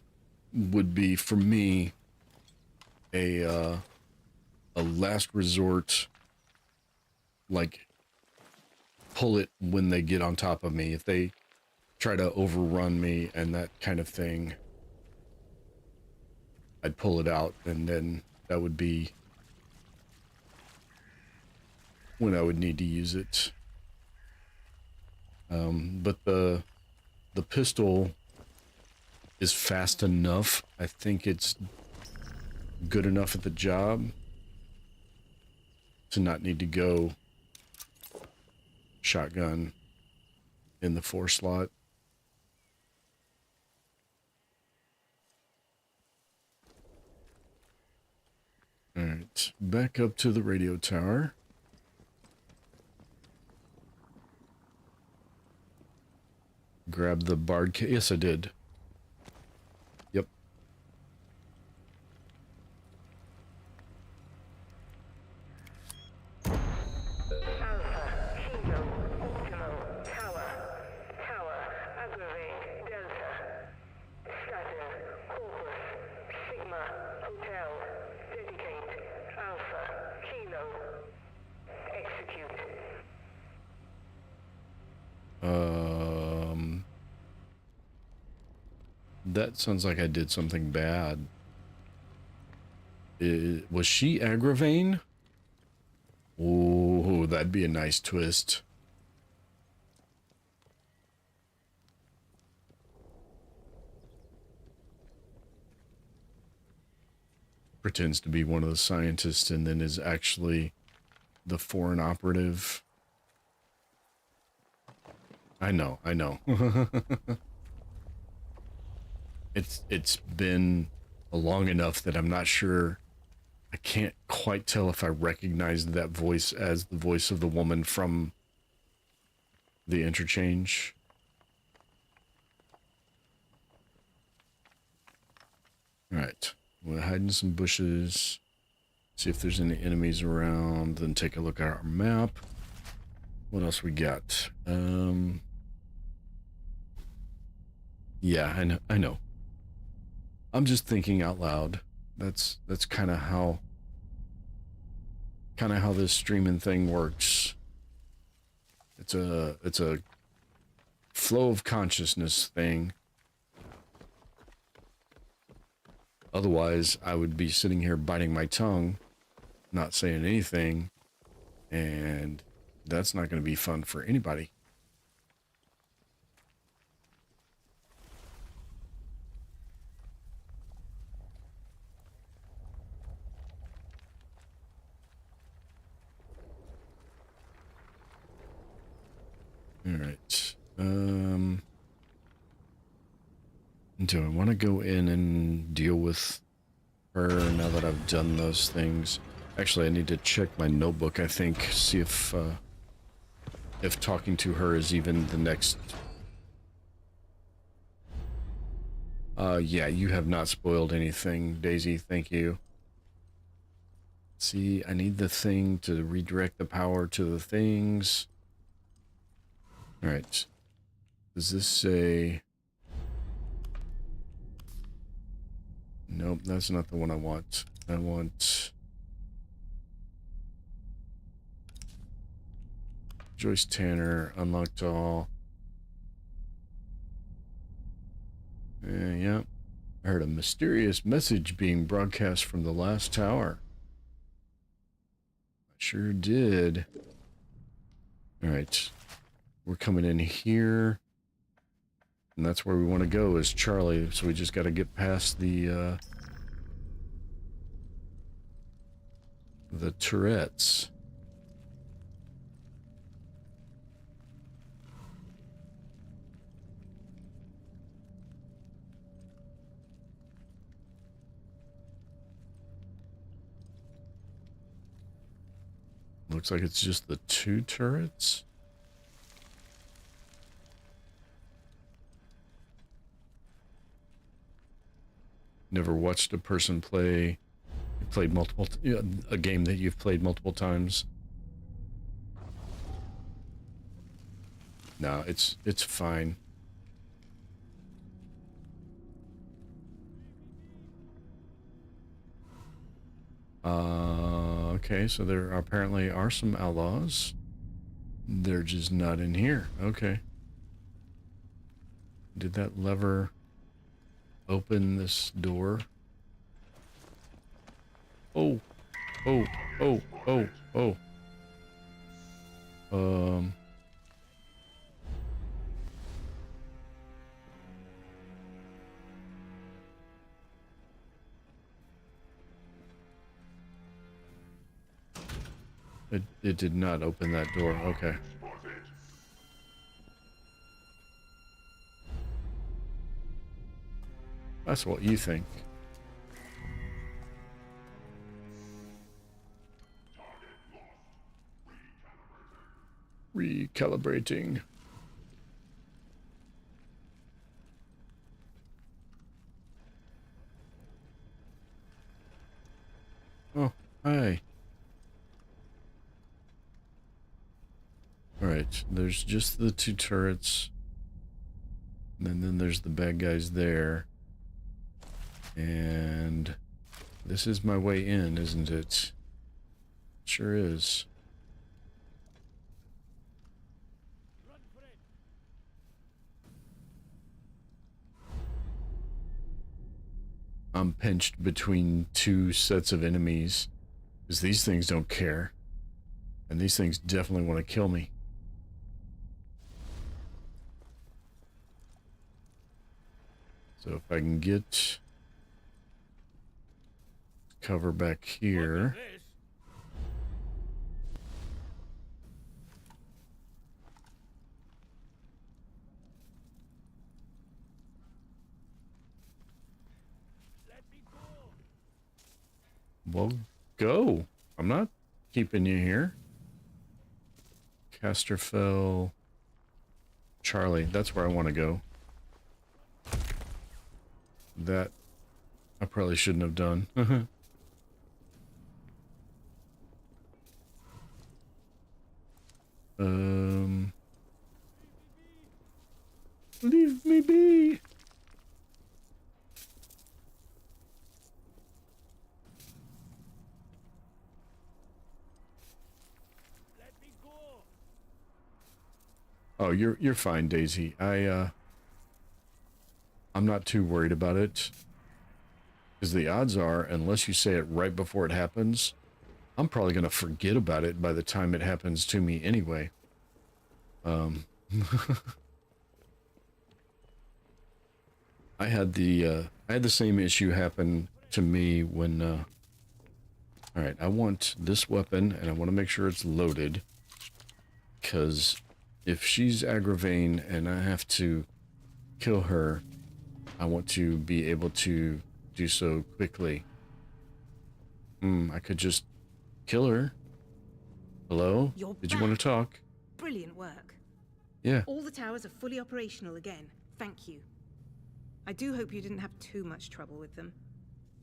would be for me a last resort, like pull it when they get on top of me. If they try to overrun me and that kind of thing, I'd pull it out, and then that would be when I would need to use it. But the pistol is fast enough. I think it's good enough at the job to not need to go shotgun in the 4 slot. All right, back up to the radio tower. Grab the bard kit. Yes, I did. Yep. That sounds like I did something bad. Was she Agravain? Oh, that'd be a nice twist. Pretends to be one of the scientists and then is actually the foreign operative. I know. It's been long enough that I'm not sure. I can't quite tell if I recognized that voice as the voice of the woman from the interchange. All right, we'll hide in some bushes, see if there's any enemies around, then take a look at our map. What else we got? Yeah, I know. I'm just thinking out loud. That's kind of how this streaming thing works. It's a flow of consciousness thing. Otherwise, I would be sitting here biting my tongue, not saying anything, and that's not going to be fun for anybody. All right. Do I want to go in and deal with her now that I've done those things? Actually, I need to check my notebook, I think, see if talking to her is even the next... yeah, you have not spoiled anything, Daisy, thank you. See, I need the thing to redirect the power to the things. All right. Does this say... Nope, that's not the one I want. I want... Joyce Tanner, unlocked all. Yeah. I heard a mysterious message being broadcast from the last tower. I sure did. All right. We're coming in here. And that's where we want to go, is Charlie. So we just got to get past the turrets. Looks like it's just the 2 turrets. Never watched a person play. You played multiple, a game that you've played multiple times. No, it's fine. Okay, so there apparently are some outlaws. They're just not in here. Okay. Did that lever open this door? Oh, oh, oh, oh, oh. It did not open that door. Okay. That's what you think. Recalibrating. Oh, hi. Alright, there's just the two turrets. And then there's the bad guys there. And this is my way in, isn't it? Sure is. I'm pinched between two sets of enemies. Because these things don't care. And these things definitely want to kill me. So if I can get cover back here. Well, go. I'm not keeping you here. Casterfell. Charlie, that's where I want to go. That I probably shouldn't have done. Leave me be. Oh, you're fine, Daisy. I'm not too worried about it. Because the odds are, unless you say it right before it happens, I'm probably going to forget about it by the time it happens to me anyway. I had the same issue happen to me when, alright, I want this weapon, and I want to make sure it's loaded. Because if she's aggravating and I have to kill her, I want to be able to do so quickly. I could just kill her. Hello? Did you want to talk? Brilliant work. Yeah. All the towers are fully operational again. Thank you. I do hope you didn't have too much trouble with them.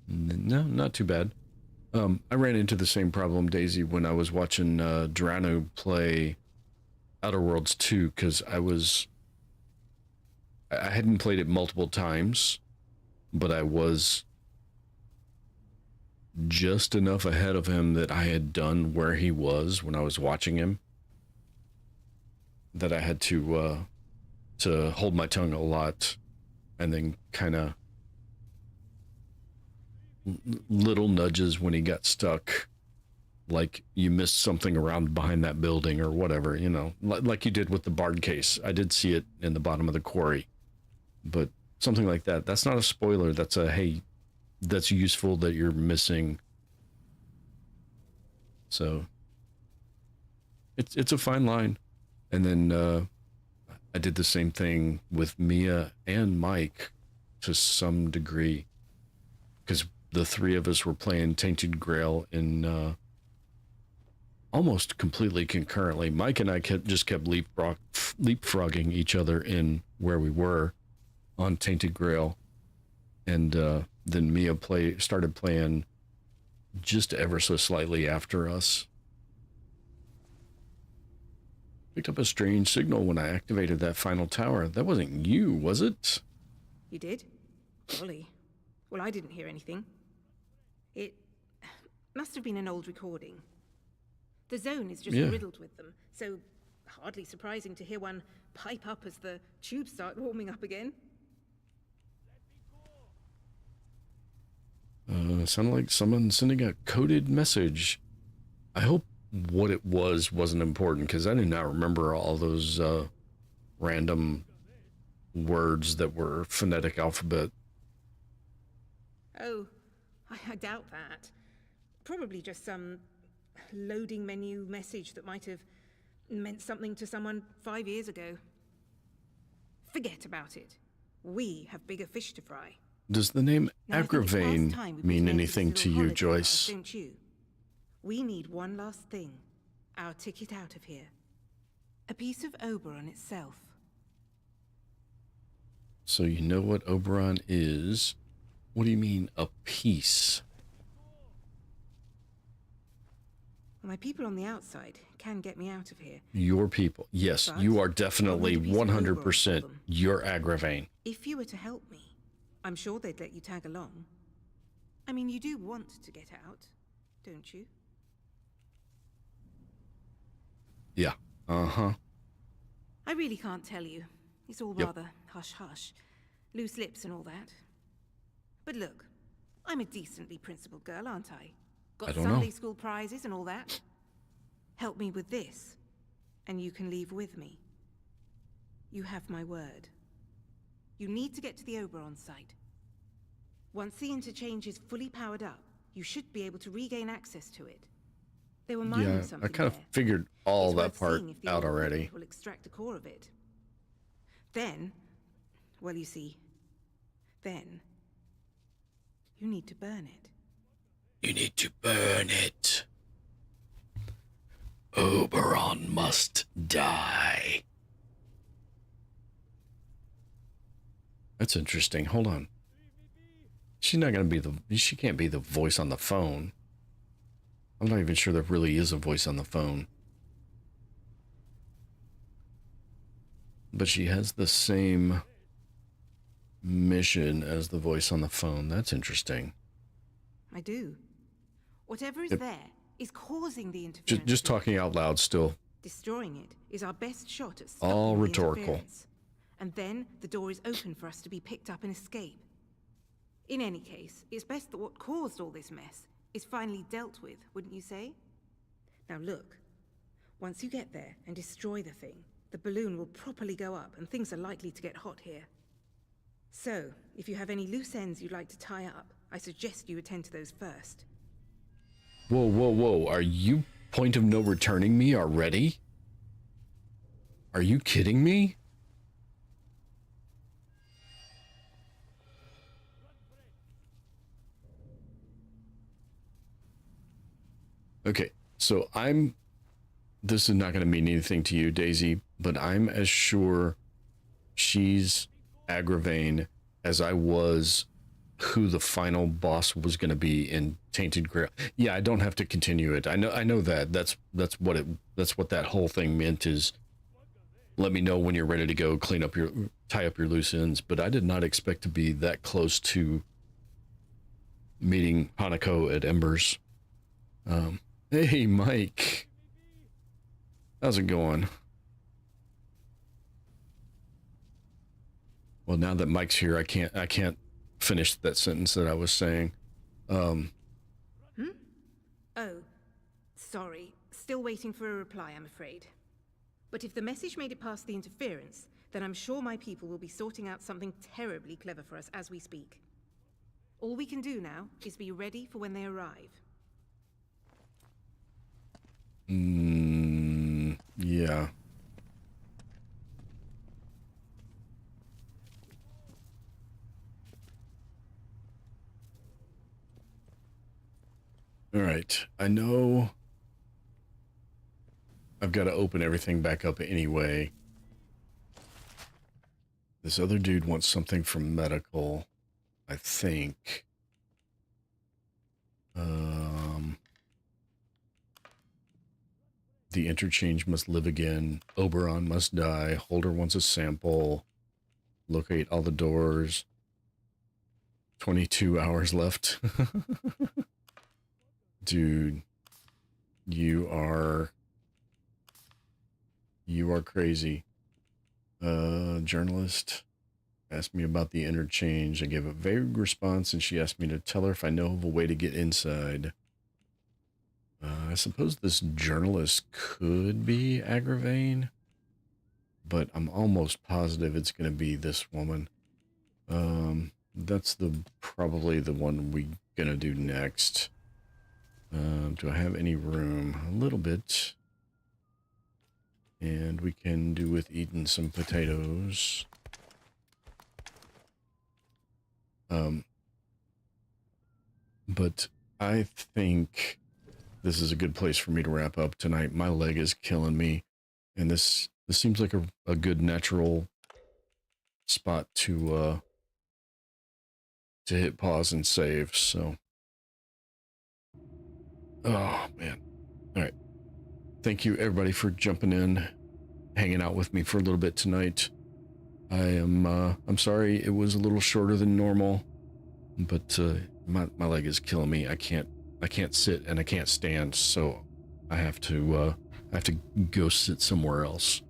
No, not too bad. I ran into the same problem, Daisy, when I was watching Drano play Outer Worlds 2, because I hadn't played it multiple times, but I was just enough ahead of him that I had done where he was when I was watching him, that I had to hold my tongue a lot, and then kind of little nudges when he got stuck, like you missed something around behind that building or whatever, you know, like you did with the Bard case. I did see it in the bottom of the quarry, but something like that. That's not a spoiler. That's a, hey, that's useful that you're missing. So it's a fine line. And then I did the same thing with Mia and Mike to some degree, because the three of us were playing Tainted Grail in almost completely concurrently. Mike and I just kept leapfrogging each other in where we were on Tainted Grail, and then Mia started playing just ever so slightly after us. Picked up a strange signal when I activated that final tower. That wasn't you, was it? You did? Golly. Well, I didn't hear anything. Must have been an old recording. The zone is just Yeah. riddled with them, so hardly surprising to hear one pipe up as the tubes start warming up again. Sounded like someone sending a coded message. I hope what it wasn't important, because I did not remember all those random words that were phonetic alphabet. Oh, I doubt that. Probably just some loading menu message that might have meant something to someone 5 years ago. Forget about it. We have bigger fish to fry. Does the name Now, I think it's past Agravain time we mean put an end to anything this to little you, holiday of ours, Joyce? Don't you? We need one last thing. Our ticket out of here. A piece of Oberon itself. So you know what Oberon is. What do you mean, a piece? My people on the outside can get me out of here. Your people. Yes, But you are definitely I'll need a piece of Oberon 100% for them. your Agravain. If you were to help me, I'm sure they'd let you tag along. I mean, you do want to get out, don't you? Yeah. Uh-huh. I really can't tell you. It's all Yep. rather hush-hush. Loose lips and all that. But look, I'm a decently principled girl, aren't I? Got I don't know. Sunday school prizes and all that. Help me with this, and you can leave with me. You have my word. You need to get to the Oberon site. Once the interchange is fully powered up, you should be able to regain access to it. They were mining Yeah, I something kind of there. figured all It's that worth part seeing if the out old already. equipment will extract the core of it. Then, well, you see, then you need to burn it. You need to burn it. Oberon must die. That's interesting. Hold on. She's not going to be she can't be the voice on the phone. I'm not even sure there really is a voice on the phone. But she has the same mission as the voice on the phone. That's interesting. I do. Whatever is Yep. there is causing the interference. Just talking out loud still. Destroying it is our best shot at stopping All the rhetorical. interference. And then the door is open for us to be picked up and escape. In any case, it's best that what caused all this mess is finally dealt with, wouldn't you say? Now look, once you get there and destroy the thing, the balloon will properly go up and things are likely to get hot here. So, if you have any loose ends you'd like to tie up, I suggest you attend to those first. Whoa, whoa, whoa. Are you point of no returning me already? Are you kidding me? Okay, so this is not going to mean anything to you, Daisy, but I'm as sure she's Agravain as I was who the final boss was going to be in Tainted Grail. Yeah, I don't have to continue it. I know that. That's what that whole thing meant, is let me know when you're ready to go, tie up your loose ends, but I did not expect to be that close to meeting Hanako at Embers. Hey, Mike. How's it going? Well, now that Mike's here, I can't finish that sentence that I was saying. Oh, sorry. Still waiting for a reply, I'm afraid. But if the message made it past the interference, then I'm sure my people will be sorting out something terribly clever for us as we speak. All we can do now is be ready for when they arrive. Yeah. All right. I know I've got to open everything back up anyway. This other dude wants something from medical, I think. The interchange must live again. Oberon must die. Holder wants a sample. Locate all the doors. 22 hours left. Dude, you are crazy. Journalist asked me about the interchange. I gave a vague response, and she asked me to tell her if I know of a way to get inside. I suppose this journalist could be Agravain, but I'm almost positive it's going to be this woman. That's probably the one we're going to do next. Do I have any room? A little bit. And we can do with eating some potatoes. But I think this is a good place for me to wrap up tonight. My leg is killing me, and this seems like a good natural spot to hit pause and save. So, oh man, all right. Thank you everybody for jumping in, hanging out with me for a little bit tonight. I'm sorry it was a little shorter than normal, but my leg is killing me. I can't sit and I can't stand, so I have to go sit somewhere else.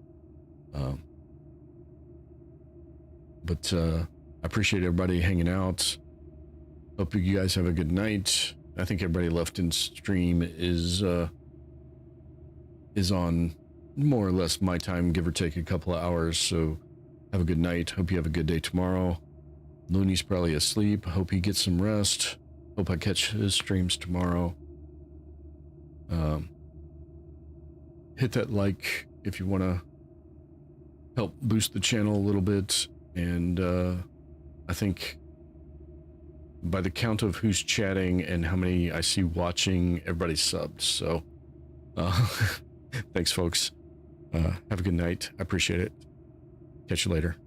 But I appreciate everybody hanging out. Hope you guys have a good night. I think everybody left in stream is on more or less my time, give or take a couple of hours. So have a good night. Hope you have a good day tomorrow. Looney's probably asleep. Hope he gets some rest. Hope I catch his streams tomorrow. Hit that like if you want to help boost the channel a little bit. And I think by the count of who's chatting and how many I see watching, everybody's subbed. So thanks, folks. Have a good night. I appreciate it. Catch you later.